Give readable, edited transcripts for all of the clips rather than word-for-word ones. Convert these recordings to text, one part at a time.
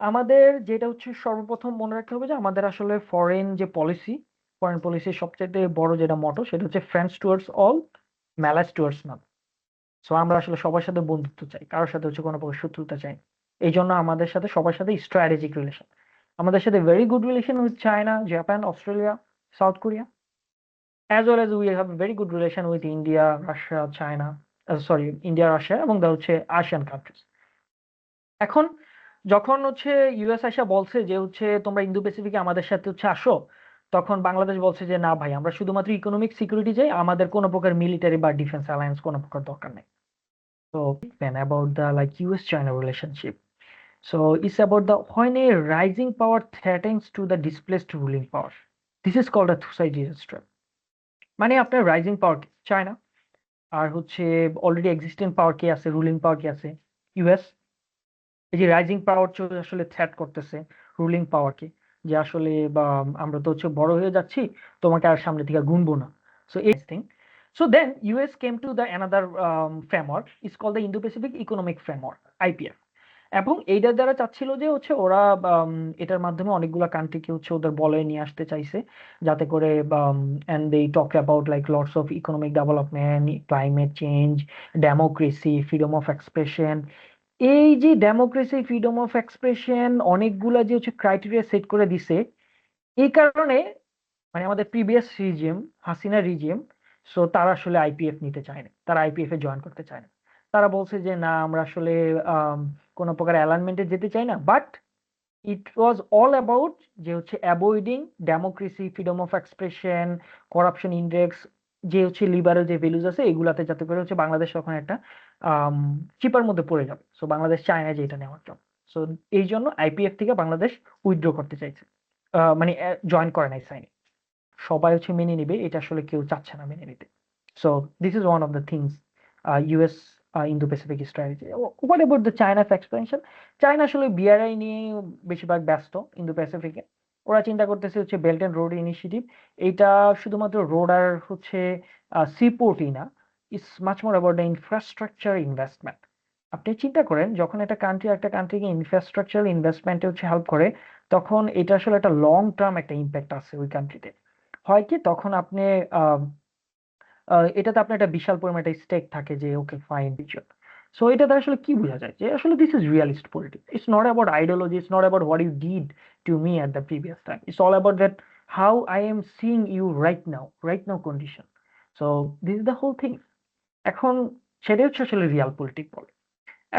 আমাদের যেটা হচ্ছে সর্বপ্রথম মনে রাখতে হবে যে আমাদের আসলে ফরেন পলিসির সবচেয়ে বড় যেটা মটো সেটা হচ্ছে friends towards all, malleus towards নান। সো আমরা আসলে সবার সাথে বন্ধুত্ব চাই, কারোর সাথে হচ্ছে কোনো প্রকার শত্রুতা চাই না। এই জন্য আমাদের সাথে সবার সাথে স্ট্র্যাটেজিক রিলেশন। আমাদের সাথে very good relation with China, Japan, Australia, south Korea, as well as we have very good relation with India, Russia, China, sorry, India, Russia এবং হচ্ছে আসিয়ান কান্ট্রিজ। এখন যখন হচ্ছে ইউএস আইসা বলছে যে হচ্ছে তোমরা ইন্দো প্যাসিফিকে আমাদের সাথে হচ্ছে আসো, তখন বাংলাদেশ বলছে যে না ভাই, আমরা শুধুমাত্র ইকোনমিক সিকিউরিটি চাই, আমাদের কোনো প্রকার মিলিটারি বা ডিফেন্স অ্যালায়েন্স কোনো প্রকার দরকার নেই। So then about the like US-China relationship. So it's about the when a rising power threatens to the displaced ruling power. This is called a Thucydides trap. মানে আপনার রাইজিং পাওয়ার China, আর হচ্ছে already existent পাওয়ার কে আছে, ruling পাওয়ার কে আছে, US. এই যে rising power আসলে threat করতেছে ruling পাওয়ারকে, যে আসলে বা আমরা তো হচ্ছে বড় হয়ে যাচ্ছি, তোমাকে আর সামনে থেকে গুনবো না। সো এই thing. So then US came to the another framework is call the Indo Pacific economic framework, IPF. এবং এইটার দ্বারা চাচ্ছিল যে হচ্ছে ওরা এটার মাধ্যমে অনেকগুলা কান্ট্রিকে হচ্ছে ওদের বলয়ে নিয়ে আসতে চাইছে, যাতে করে and they talk about like lots of economic development, climate change, democracy, freedom of expression. এই যে ডেমোক্রেসি, ফ্রিডম অফ এক্সপ্রেশন, অনেকগুলা যে হচ্ছে ক্রাইটেরিয়া সেট করে দিছে, এই কারণে মানে আমাদের previous regime, Hasina regime, so তারা আসলে আইপিএফ নিতে চায় না, তারা আইপিএফ এ জয়েন করতে চায় না। তারা বলছে যে না, আমরা আসলে কোনো প্রকার অ্যালাইনমেন্টে যেতে চাই না, but it was all about যে হচ্ছে avoiding democracy, freedom of expression, corruption index, যে হচ্ছে লিবারেল যে ভ্যালুজ আছে এগুলাতে, যাতে করে হচ্ছে বাংলাদেশ তখন একটা চিপার মধ্যে পড়ে যাবে। সো বাংলাদেশ চায় না যে এটা নেওয়ার জন্য। সো এই জন্য আইপিএফ থেকে বাংলাদেশ উইথড্র করতে চাইছে, মানে জয়েন করে নাই, সাইন। সবাই হচ্ছে মেনে নিবে, এটা আসলে কেউ চাচ্ছে না মেনে নিতে। So this is one of the things, US Indo Pacific strategy. What about the চায়নাস expansion? China আসলে বিআরআই নিয়ে বেশিরভাগ ব্যস্ত ইন্দো প্যাসিফিকে। ওরা চিন্তা করতেছে হচ্ছে বেল্ট অ্যান্ড রোড ইনিশিয়েটিভ। এইটা শুধুমাত্র রোড আর হচ্ছে সিপোর্টই না, it's much more about the infrastructure investment. আপনি চিন্তা করেন, যখন একটা কান্ট্রিকে ইনফ্রাস্ট্রাকচার ইনভেস্টমেন্টে হচ্ছে হেল্প করে, তখন এটা আসলে একটা লং টার্ম একটা ইম্প্যাক্ট আছে ওই কান্ট্রিতে। হয় কি, তখন আপনি আহ, এটাতে আপনার একটা বিশাল পরিমাণ একটা স্টেক থাকে, যে ওকে ফাইন। সো এটাতে আসলে কি বোঝা যায়, যে আসলে this is realist politics. It's not about ideology, it's not about what you did to me at the previous time, it's all about that how I am seeing you right now condition. So this is the whole thing. এখন সেটাই হচ্ছে আসলে Real politics বলে।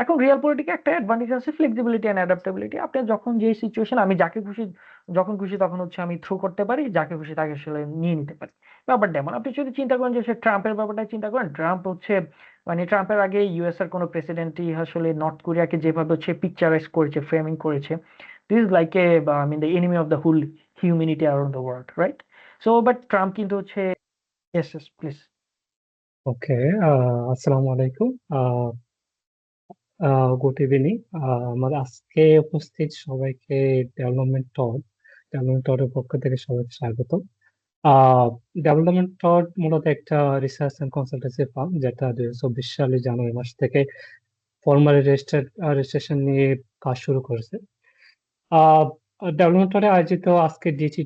এখন real পলিটিকে একটা advantage আছে, flexibility and adaptability. আপনি যখন যে সিচুয়েশন, আমি যাকে খুশি যখন খুশি তখন হচ্ছে আমি থ্রু করতে পারি, যাকে খুশি তাকে আসলে নিয়ে নিতে পারি। ব্যাপারটা এমন। আপনি যদি চিন্তা করেন যে সে ট্রাম্পের ব্যাপারটা চিন্তা করেন, ট্রাম্প হচ্ছে মানে ট্রাম্পের আগে ইউএস এর কোনো প্রেসিডেন্টই আসলে নর্থ কোরিয়াকে যেভাবে হচ্ছে পিকচারাইজ করেছে, ফ্রেমিং করেছে, this is like a I mean the enemy of the whole humanity around the world, right? So but Trump কিন্তু হচ্ছে, ইয়েস ইয়েস প্লিজ। ওকে, আসসালামু আলাইকুম। Good evening. আমার আজকে উপস্থিত সবাইকে ডেভেলপমেন্ট টডের পক্ষ থেকে সবাইকে স্বাগত। ডেভেলপমেন্ট টড মূলত একটা রিসার্চ এন্ড কনসালটেন্সি ফার্ম, যেটা 2024 সালে জানুয়ারি মাস থেকে ফর্মাল রেজিস্ট্রেশন নিয়ে কাজ শুরু করেছে। ডেভেলপমেন্ট টডে আয়োজিত আজকে ডিজি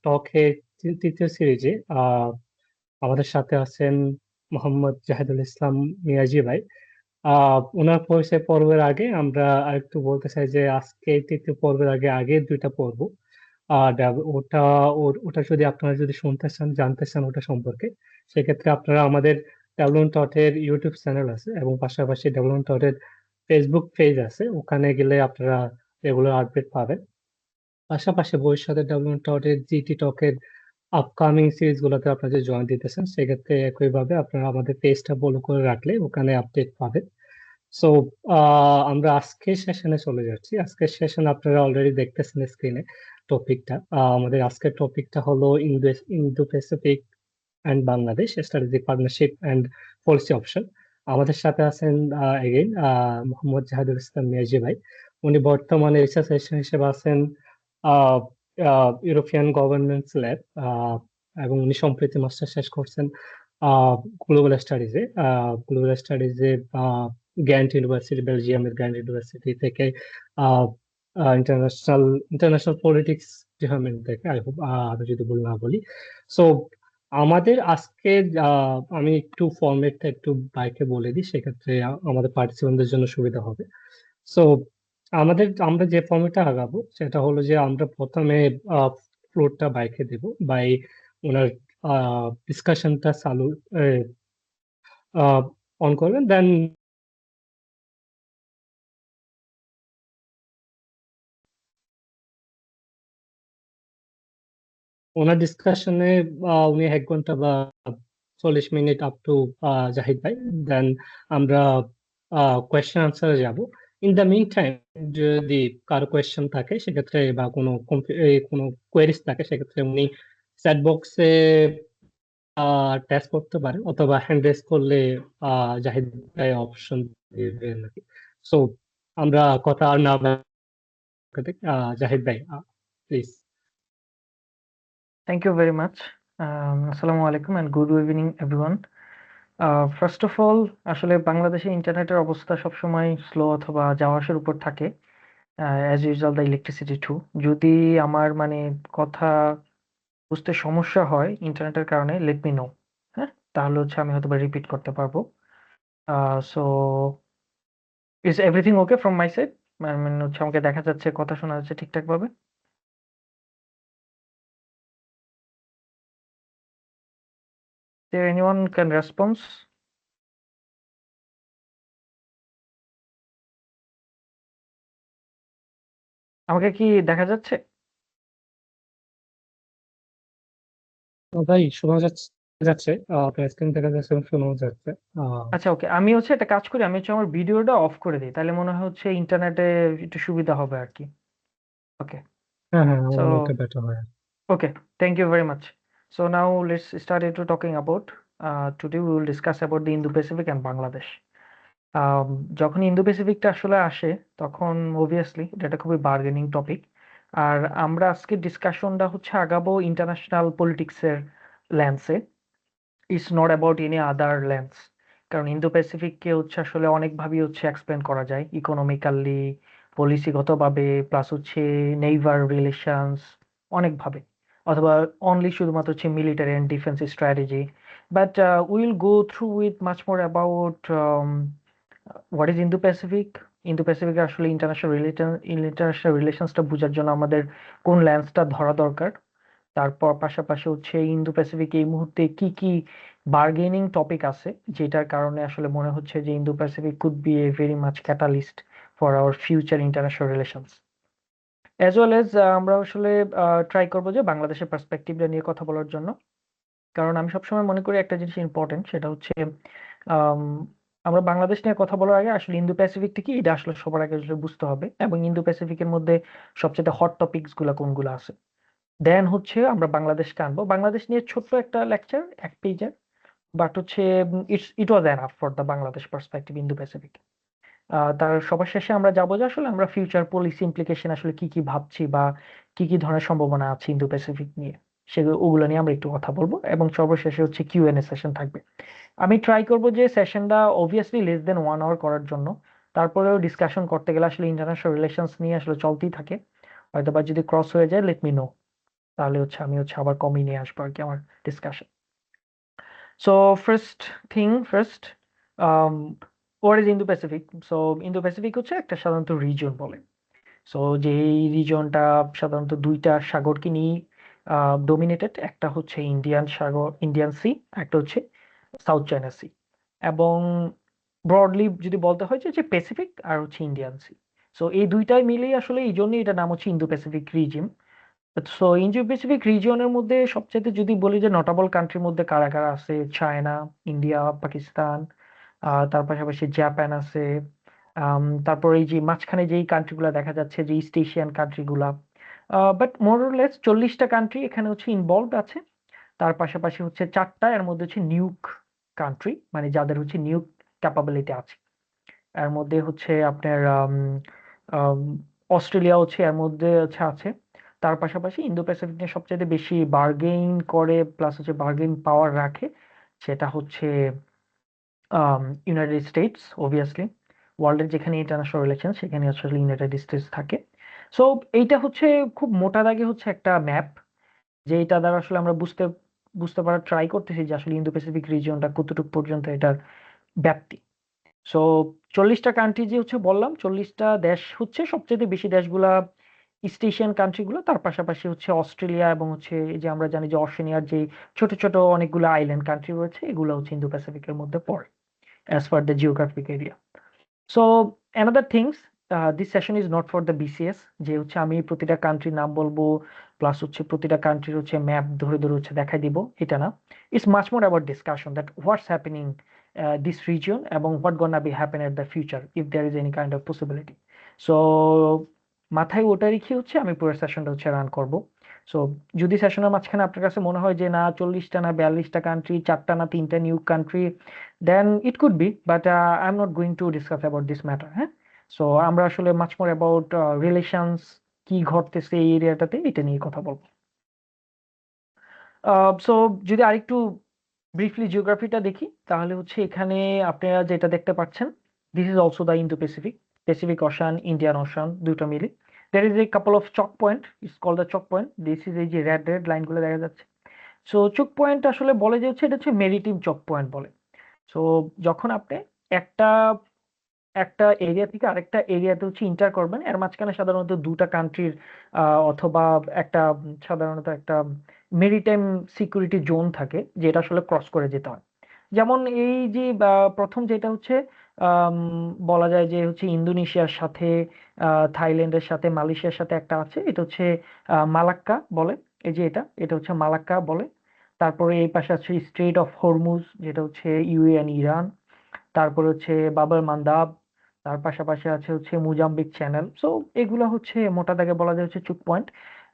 টকের তৃতীয় সিরিজে আমাদের সাথে আছেন মোহাম্মদ জাহিদুল ইসলাম মিয়াজি ভাই। ওনার পরিচয় পর্বের আগে আমরা আরেকটু বলতে চাই যে আজকে তৃতীয় পর্বের আগে আগে দুইটা পর্ব, ওটা ওটা যদি আপনারা যদি শুনতে চান, জানতে চান ওটা সম্পর্কে, সেক্ষেত্রে আপনারা আমাদের ডেভেলপমেন্ট ডটের ইউটিউব চ্যানেল আছে এবং পাশাপাশি ডেভেলপমেন্ট ডটের ফেসবুক পেজ আছে, ওখানে গেলে আপনারা রেগুলার আপডেট পাবেন। পাশাপাশি ভবিষ্যতে ডেভেলপমেন্ট ডটের জিটি টকের আপকামিং সিরিজ গুলোতে আপনারা যদি জয়েন দিতেছেন, সেক্ষেত্রে একইভাবে আপনারা আমাদের পেজটা ফলো করে রাখলে ওখানে আপডেট পাবেন। সো আমরা আজকের সেশনে চলে যাচ্ছি। আজকের সেশন আপনারা অলরেডি দেখতেছেন স্ক্রিনে টপিকটা। আমাদের আজকের টপিকটা হলো Indo Pacific and Bangladesh strategic partnership and policy option. আমাদের সাথে আছেন এগেইন মোহাম্মদ জাহিদুল ইসলাম মিয়াজি ভাই। উনি বর্তমানে রিসার্চ অ্যাসিস্ট্যান্ট হিসেবে আছেন আহ, ইউরোপিয়ান গভর্নেন্স ল্যাব, এবং উনি সম্প্রতি মাস্টার শেষ করছেন গ্লোবাল স্টাডিজে। গ্লোবাল স্টাডিজে গ্যান্ট ইউনিভার্সিটি, বেলজিয়ামের গ্যান্ট ইউনিভার্সিটি থেকে ইন্টারন্যাশনাল ইন্টারন্যাশনাল পলিটিক্স যেভাবে দেখে, আই হোপ আমি যদি ভুল না বলি। সো আমাদের আজকে আমি একটু ফরম্যাটটা একটু বাইকে বলে দিই, সেক্ষেত্রে আমাদের পার্টিসিপেন্টদের জন্য সুবিধা হবে। সো আমরা যে ফর্মেটটা আগাবো সেটা হলো যে আমরা প্রথমে ফ্লোরটা বাইকে দেব, বাই ওনার ডিসকাশনটা চালু অন করবেন, দেন ওনার ডিসকাশনে উনি 1 ঘন্টা বা 40 মিনিট আপ টু জাহিদ ভাই, দেন আমরা কোয়েশ্চেন আনসারে যাব। ইন দ্য মিন টাইম যদি কারো কোয়েশ্চেন থাকে সেক্ষেত্রে, বা কোনো কোয়েরিজ থাকে, সেক্ষেত্রে উনি চ্যাট বক্সে টেস্ট করতে পারেন, অথবা হ্যান্ড রেজ করলে জাহিদ ভাই অপশন দিবেন নাকি। সো আমরা কথা আর না বাড়াতে, জাহিদ ভাই please. Thank you very much. Assalamu alaikum and good evening everyone. First of all, আসলে বাংলাদেশে ইন্টারনেটের অবস্থা সবসময় স্লো অথবা যাওয়া আসার উপর থাকে, as usual the electricity too. যদি আমার মানে কথা বুঝতে সমস্যা হয় ইন্টারনেটের কারণে, লেট মি নো। হ্যাঁ, তাহলে হচ্ছে আমি হয়তো রিপিট করতে পারবো। So is everything okay from my side? মানে হচ্ছে আমাকে দেখা যাচ্ছে, কথা শোনা যাচ্ছে ঠিকঠাক ভাবে? There anyone can response? আমাকে কি দেখা যাচ্ছে? ভাই শোনা যাচ্ছে, যাচ্ছে আপনার স্ক্রিন দেখা যাচ্ছে এবং শোনা যাচ্ছে। আচ্ছা, ওকে। আমি হচ্ছে একটা কাজ করি, আমি হচ্ছে আমার ভিডিওটা অফ করে দিই, তাহলে মনে হয় হচ্ছে ইন্টারনেটে একটু সুবিধা হবে আর কি। ওকে। হ্যাঁ হ্যাঁ, আমার সো মনে হয় এটা বেটার হয়। okay, thank you very much. So now let's start into talking about, today we will discuss about the Indo-Pacific and Bangladesh. যখন ইন্দো প্যাসিফিকটা আসলে আসে, তখন অবভিয়াসলি এটা একটা খুবই বার্গেনিং টপিক। আর আমরা আজকে ডিসকাশনটা হচ্ছে আগাবো ইন্টারন্যাশনাল পলিটিক্সের ল্যান্সে। It's not about any other lens. কারণ ইন্দো প্যাসিফিককে হচ্ছে আসলে অনেকভাবেই হচ্ছে এক্সপ্লেন করা যায়, ইকোনমিক্যালি, পলিসিগতভাবে, প্লাস হচ্ছে নেইবার রিলেশনস, অনেকভাবে। অথবা অনলি শুধুমাত্র হচ্ছে military and defence strategy. But will go through with much more about what is Indo Pacific. Indo Pacific আসলে ইন্টারন্যাশনাল রিলেশনসটা বোঝার জন্য আমাদের কোন ল্যান্সটা ধরা দরকার। তারপর পাশাপাশি হচ্ছে ইন্দো প্যাসিফিক এই মুহূর্তে কি কি বার্গেনিং টপিক আছে, যেটার কারণে আসলে মনে হচ্ছে যে Indo Pacific could B A very much catalyst for our future international relations. As well as আমরা আসলে ট্রাই করবো যে বাংলাদেশের পার্সপেক্টিভটা নিয়ে কথা বলার জন্য। কারণ আমি সবসময় মনে করি একটা জিনিস ইম্পর্টেন্ট, সেটা হচ্ছে আম, আমরা বাংলাদেশ নিয়ে কথা বলার আগে আসলে ইন্দো প্যাসিফিকটা কি এটা আসলে সবার আগে আসলে বুঝতে হবে, এবং ইন্দো প্যাসিফিকের মধ্যে সবচেয়ে হট টপিকস গুলা কোনগুলো আছে। দেন হচ্ছে আমরা বাংলাদেশকে আনবো। বাংলাদেশ নিয়ে ছোট্ট একটা লেকচার, 1 পেজের, বাট হচ্ছে it was enough for the Bangladesh perspective Indo Pacific. তার সবার শেষে আমরা যাবো যে আসলে আমরা ফিউচার পলিসি ইমপ্লিকেশন আসলে কি কি ভাবছি, বা কি কি ধরনের সম্ভাবনা আছে ইন্দো প্যাসিফিক নিয়ে, সেগুলো ওগুলো নিয়ে আমরা একটু কথা বলবো, এবং সর্বশেষে হচ্ছে কিউএনএ সেশন থাকবে। আমি ট্রাই করবো যে সেশনটা অবভিয়াসলি লেস দেন 1 আওয়ার করার জন্য। তারপরেও ডিসকাশন করতে গেলে আসলে ইন্টারন্যাশনাল রিলেশনস নিয়ে আসলে চলতেই থাকে। হয়তো বা যদি ক্রস হয়ে যায়, লেট মি নো, তাহলে হচ্ছে আমি হচ্ছে আবার কমিয়ে নিয়ে আসবো আর কি আমার discussion. So first thing first, what is Indo Pacific? So Indo Pacific হচ্ছে একটা সাধারণত রিজন বলে। সো যেই রিজনটা সাধারণত দুইটা সাগরকে নিয়ে ডোমিনেটেড, একটা হচ্ছে ইন্ডিয়ান সাগর, ইন্ডিয়ান সি, একটা হচ্ছে সাউথ চায়না সি। এবং ব্রডলি যদি বলতে হয় যে প্যাসিফিক আর হচ্ছে ইন্ডিয়ান সি। সো এই দুইটাই মিলেই আসলে এই জন্যই এটা নাম হচ্ছে Indo Pacific region. So Indo Pacific রিজিয়নের মধ্যে সবচেয়ে যদি বলি যে নোটেবল কান্ট্রির মধ্যে কারা কারা আছে, চায়না, ইন্ডিয়া, পাকিস্তান, তার পাশাপাশি জাপান আছে। তারপর এই যে মাঝখানে যেই কান্ট্রিগুলো দেখা যাচ্ছে, যে ইস্ট এশিয়ান কান্ট্রিগুলা, বাট মোরলেস 40টা কান্ট্রি এখানে হচ্ছে ইনভলভ আছে। তার পাশাপাশি হচ্ছে 4টা, এর মধ্যে হচ্ছে নিউক কান্ট্রি, মানে যাদের হচ্ছে নিউক ক্যাপাবিলিটি আছে। এর মধ্যে হচ্ছে আপনার আম, অস্ট্রেলিয়া হচ্ছে এর মধ্যে হচ্ছে আছে। তার পাশাপাশি ইন্দো প্যাসিফিক নিয়ে সবচেয়ে বেশি বার্গেইন করে, প্লাস হচ্ছে বার্গেইন পাওয়ার রাখে, সেটা হচ্ছে ইউনাইটেড স্টেটস। অবভিয়াসলি ওয়ার্ল্ডের যেখানে ইন্টারন্যাশনাল রিলেশন, সেখানে আসলে ইউনাইটেড স্টেটস থাকে। সো এইটা হচ্ছে খুব মোটা দাগে হচ্ছে একটা ম্যাপ, যে এটা দ্বারা আসলে আমরা বুঝতে বুঝতে পারার ট্রাই করতেছি যে আসলে ইন্দো প্যাসিফিক রিজিয়নটা কতটুকু পর্যন্ত এটার ব্যাপ্তি। সো 40টা কান্ট্রি যে হচ্ছে বললাম, 40টা দেশ হচ্ছে সবচেয়ে বেশি দেশগুলা ইস্ট এশিয়ান কান্ট্রিগুলো, তার পাশাপাশি হচ্ছে অস্ট্রেলিয়া এবং হচ্ছে এই যে আমরা জানি যে অস্ট্রেলিয়ার যে ছোট ছোট অনেকগুলো আইল্যান্ড কান্ট্রি রয়েছে, এগুলো হচ্ছে ইন্দো প্যাসিফিকের মধ্যে পড়ে as per the geographic area. So another things, this session is not for the BCS, যে হচ্ছে আমি প্রতিটা কান্ট্রির নাম বলবো প্লাস হচ্ছে প্রতিটা কান্ট্রির হচ্ছে ম্যাপ ধরে ধরে হচ্ছে দেখাই দিব, এটা না। It's much more about discussion that what's happening this region এবং what gonna be happen at the future if there is any kind of possibility. So মাথায় ওটা রেখে হচ্ছে আমি পুরো সেশনটা হচ্ছে রান করব। সো যদি সেশনের মাঝখানে আপনার কাছে মনে হয় যে না 40টা না 42টা কান্ট্রি, 4টা না 3টা new country, then it could be, but I am not going to discuss about this matter. হ্যাঁ, সো আমরা আসলে মাচ মোর অ্যাবাউট রিলেশনস, কি ঘটতেছে এই এরিয়াটাতে, এটা নিয়ে কথা বলবো। সো যদি আরেকটু ব্রিফলি জিওগ্রাফিটা দেখি, তাহলে হচ্ছে এখানে আপনারা যেটা দেখতে পাচ্ছেন, this is also the Indo Pacific, Pacific Ocean, Indian Ocean, দুটো মিলে। There is a couple of choke point, it's call the choke point. This is এই যে রেড রেড লাইনগুলো দেখা যাচ্ছে। সো চক পয়েন্ট আসলে বলে যে হচ্ছে এটা হচ্ছে মেরিটিম চক পয়েন্ট বলে। সো যখন আপনি একটা একটা এরিয়া থেকে আরেকটা এরিয়াতে হচ্ছে ইন্টার করবেন, এর মাঝখানে সাধারণত দুটা কান্ট্রির অথবা একটা সাধারণত একটা মেরিটাইম সিকিউরিটি জোন থাকে, যেটা আসলে ক্রস করে যেতে হয়। যেমন এই যে প্রথম যেটা হচ্ছে আম, বলা যায় যে হচ্ছে ইন্দোনেশিয়ার সাথে থাইল্যান্ডের সাথে মালয়েশিয়ার সাথে একটা আছে, এটা হচ্ছে মালাক্কা বলে। এই যে এটা এটা হচ্ছে মালাক্কা বলে। তারপরে এই পাশে আছে স্ট্রেট অফ হরমুজ, যেটা হচ্ছে ইউএন ইরান। তারপর হচ্ছে বাব এল মান্দাব, তার পাশাপাশি আছে হচ্ছে মোজাম্বিক চ্যানেল। সো এগুলা হচ্ছে মোটা দাগে বলা যায় হচ্ছে চুক পয়েন্ট।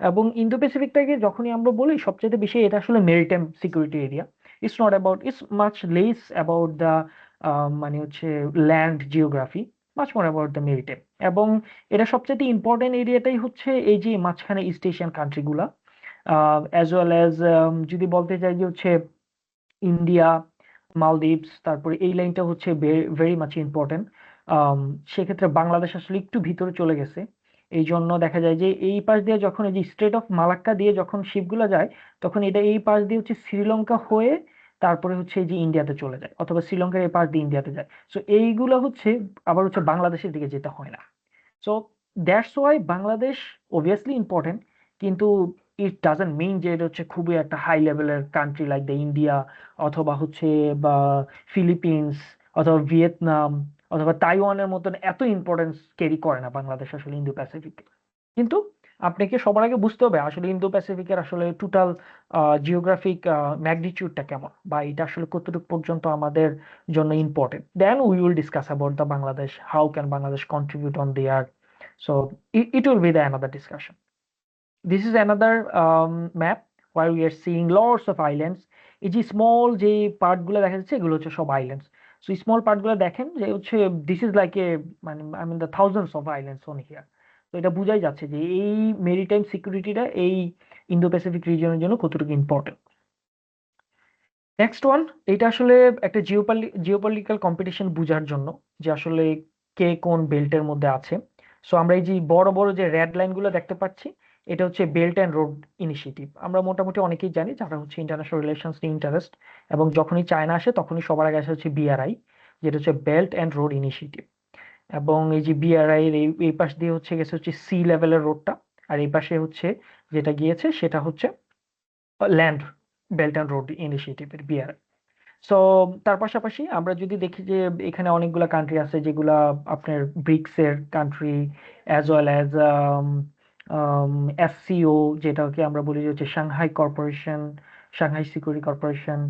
এবং ইন্দো প্যাসিফিকটাকে যখনই আমরা বলি সবচেয়ে বেশি এটা আসলে maritime security area. It's not about, it's much less about the মানে হচ্ছে land geography, much more about the maritime. এবং এটা সবচেয়ে ইম্পর্টেন্ট এরিয়াটাই হচ্ছে এই যে মাঝখানে ইস্ট এশিয়ান কান্ট্রিগুলা, অ্যাজ ওয়েল অ্যাজ যদি বলতে চাই যে হচ্ছে ইন্ডিয়া, মালদ্বীপস, তারপরে এই লাইনটা হচ্ছে ভেরি মাচ ইম্পর্টেন্ট। সেক্ষেত্রে বাংলাদেশ আসলে একটু ভিতরে চলে গেছে। এই জন্য দেখা যায় যে এই পাশ দিয়ে যখন এই যে স্ট্রেট অফ মালাক্কা দিয়ে যখন শিপগুলো যায়, তখন এটা এই পাশ দিয়ে হচ্ছে শ্রীলঙ্কা হয়ে তারপরে হচ্ছে এই যে ইন্ডিয়াতে চলে যায়, অথবা শ্রীলঙ্কার এই পাশ দিয়ে ইন্ডিয়াতে যায়। সো এইগুলো হচ্ছে আবার হচ্ছে বাংলাদেশের দিকে যেতে হয় না। So that's why Bangladesh obviously important, কিন্তু ইট ডাজন্ট মিন যে এটা হচ্ছে খুবই একটা হাই লেভেলের কান্ট্রি লাইক দ্য ইন্ডিয়া, অথবা হচ্ছে বা ফিলিপিন্স, অথবা ভিয়েতনাম, অথবা তাইওয়ানের মতন এত ইম্পর্টেন্স ক্যারি করে না বাংলাদেশ আসলে ইন্দো প্যাসিফিকে। কিন্তু আপনাকে সবার আগে বুঝতে হবে আসলে ইন্দো প্যাসিফিকের আসলে টোটাল জিওগ্রাফিক ম্যাগনিটিউডটা কেমন, বা এটা আসলে কতটুকু পর্যন্ত আমাদের জন্য important. Then we will discuss about the Bangladesh, how can Bangladesh contribute on there. So it will be the another discussion. This is another map where we are seeing lots of islands. এই যে স্মল যে part গুলো দেখা যাচ্ছে এগুলো হচ্ছে সব islands. So small part গুলো দেখেন যে হচ্ছে দিস ইজ লাইক এ, মানে I mean the thousands of islands on here. তো এটা বোঝাই যাচ্ছে যে এই মেরিটাইম সিকিউরিটিটা এই ইন্দো প্যাসিফিক রিজিয়নের জন্য কতটুকু ইম্পর্টেন্ট। নেক্সট ওয়ান, এটা আসলে একটা জিওপলিটিক্যাল কম্পিটিশন বোঝার জন্য যে আসলে কে কোন বেল্টের মধ্যে আছে। সো আমরা এই যে বড় বড় যে রেড লাইনগুলো দেখতে পাচ্ছি, এটা হচ্ছে বেল্ট অ্যান্ড রোড ইনিশিয়েটিভ। আমরা মোটামুটি অনেকেই জানি যারা হচ্ছে ইন্টারন্যাশনাল রিলেশনস নিয়ে ইন্টারেস্ট, এবং যখনই চায়না আসে তখনই সবার আগে আসে হচ্ছে বিআরআই, যেটা হচ্ছে বেল্ট অ্যান্ড রোড ইনিশিয়েটিভ। এবং এই যে বিআরআই এর এই পাশ দিয়ে হচ্ছে গেছে হচ্ছে সি লেভেলের রোডটা, আর এই পাশে হচ্ছে যেটা গিয়েছে সেটা হচ্ছে ল্যান্ড বেল্ট অ্যান্ড রোড ইনিশিয়েটিভের বিআরআই। সো তার পাশাপাশি আমরা যদি দেখি যে এখানে অনেকগুলা কান্ট্রি আছে যেগুলা আপনার ব্রিক্স এর country, as well as SCO, যেটাকে আমরা বলি যে হচ্ছে Shanghai corporation, Shanghai security corporation.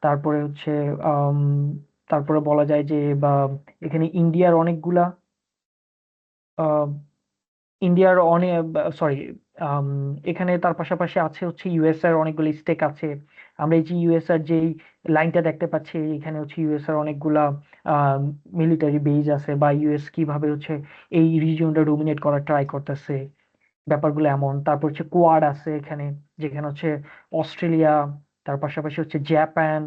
তারপরে হচ্ছে আম, তারপরে বলা যায় যে বা এখানে ইন্ডিয়ার অনেকগুলা ইন্ডিয়ার অনেক, সরি, এখানে তার পাশাপাশি আছে হচ্ছে ইউএস এর অনেকগুলো স্টেক আছে। আমরা এই যে ইউএস এর যেই লাইনটা দেখতে পাচ্ছি, এখানে হচ্ছে ইউএস এর অনেকগুলা মিলিটারি বেজ আছে, বা ইউএস কিভাবে হচ্ছে এই রিজিয়নটা ডোমিনেট করার ট্রাই করতেছে, ব্যাপারগুলো এমন। তারপর হচ্ছে কোয়াড আছে এখানে, যেখানে হচ্ছে অস্ট্রেলিয়া, তার পাশাপাশি হচ্ছে জাপান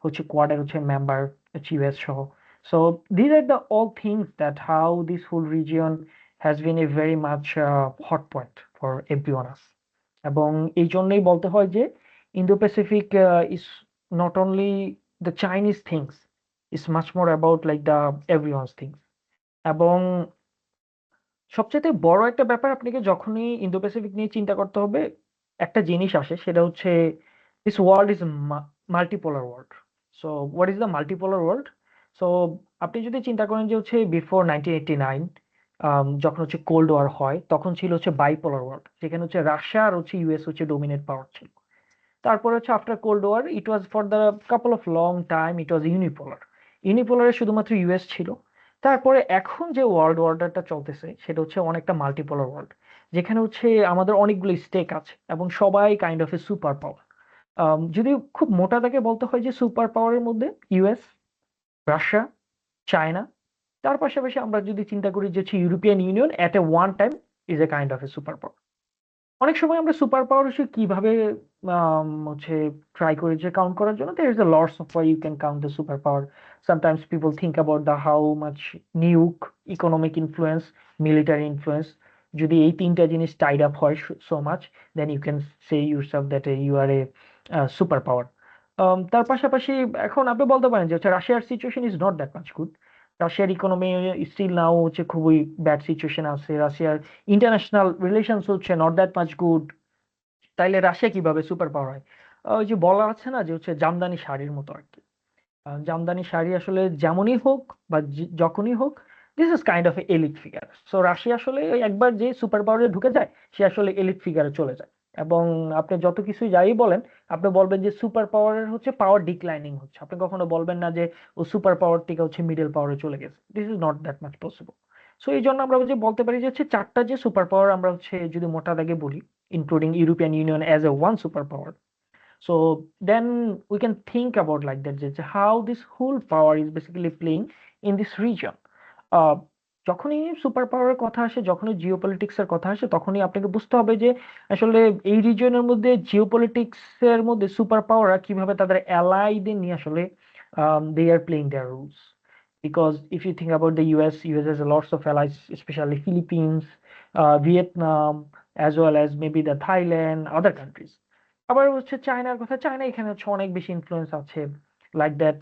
হচ্ছে কোয়াডের হচ্ছে মেম্বার, হচ্ছে ইউএস সহ। So this are the all things that how this whole region has been a very much hot point for everyone else. এবং এই জন্যই বলতে হয় যে Indo-Pacific is not only the Chinese things, it's much more about like the everyone's things. এবং সবচাইতে বড় একটা ব্যাপার আপনাকে যখনই ইন্দো-প্যাসিফিক নিয়ে চিন্তা করতে হবে, একটা জিনিস আসে সেটা হচ্ছে this world is multipolar world. So what is the multipolar world? So আপনি যদি চিন্তা করেন যে হচ্ছে বিফোর 1989 যখন হচ্ছে কোল্ড ওয়ার হয় তখন ছিল হচ্ছে বাইপোলার ওয়ার্ল্ড, যেখানে হচ্ছে রাশিয়া আর হচ্ছে ইউএস হচ্ছে ডোমিনেট পাওয়ার ছিল। তারপরে হচ্ছে after cold war it was for the couple of long time it was unipolar. ইউনিপোলারে শুধুমাত্র ইউএস ছিল। তারপরে এখন যে ওয়ার্ল্ড অর্ডারটা চলতেছে সেটা হচ্ছে অনেকটা মাল্টিপোলার ওয়ার্ল্ড, যেখানে হচ্ছে আমাদের অনেকগুলো স্টেক আছে এবং সবাই kind of A super power. যদি খুব মোটা দাগে বলতে হয় যে সুপার পাওয়ারের মধ্যে ইউএস, রাশিয়া, চায়না, তার পাশাপাশি আমরা যদি চিন্তা করি যে হচ্ছে European union at A one time is a kind of A super power. অনেক সময় আমরা সুপার পাওয়ার হিসেবে কিভাবে হচ্ছে ট্রাই করি যে কাউন্ট করার জন্য, there is a lots of way you can count the superpower. Sometimes people think about the how much nuke, economic influence, military influence. যদি এই তিনটা জিনিস tied up হয় so much, then you can say yourself that you are a super power. তার পাশাপাশি এখন আপনি বলতে পারেন যে হচ্ছে রাশিয়ার situation is not that much good. রাশিয়ার ইকোনমি স্টিল নাও হচ্ছে খুবই ব্যাড সিচুয়েশন আছে। রাশিয়ার ইন্টারন্যাশনাল রিলেশনস হচ্ছে নট দ্যাট মাচ গুড। তাইলে রাশিয়া কিভাবে সুপার পাওয়ার হয়? ওই যে বলা আছে না যে হচ্ছে জামদানি শাড়ির মতো আর কি। জামদানি শাড়ি আসলে যেমনই হোক বা যখনই হোক, this is kind of elite figure. So Russia আসলে ওই একবার যে সুপার পাওয়ারে ঢুকে যায় সে আসলে এলিট ফিগারে চলে যায়। এবং আপনি যত কিছুই যাই বলেন, আপনি বলবেন যে সুপার পাওয়ারের হচ্ছে পাওয়ার ডিক্লাইনিং হচ্ছে। আপনি কখনো বলবেন না যে ও সুপার পাওয়ার থেকে হচ্ছে মিডল পাওয়ারে চলে গেছে। This is not that much possible. So এই জন্য আমরা যে বলতে পারি যে হচ্ছে চারটা যে সুপার পাওয়ার আমরা হচ্ছে যদি মোটা দাগে বলি, including European union as a one super power, so then we can think about like that যে how this whole power is basically playing in this region. আহ, যখনই সুপার পাওয়ারের কথা আসে, যখনই জিওপলিটিক্স এর কথা আসে, তখনই আপনাকে বুঝতে হবে যে আসলে এই রিজিয়নের মধ্যে জিওপলিটিক্স এর মধ্যে সুপার পাওয়াররা কিভাবে তাদের অ্যালাইদের নিয়ে আসলে they are playing their rules. Because if you think about the US has a lots of allies, especially Philippines, Vietnam, as well as maybe the Thailand, other countries. আবার হচ্ছে চায়নার কথা, চায়না এখানে হচ্ছে অনেক বেশি ইনফ্লুয়েন্স আছে, লাইক দ্যাট।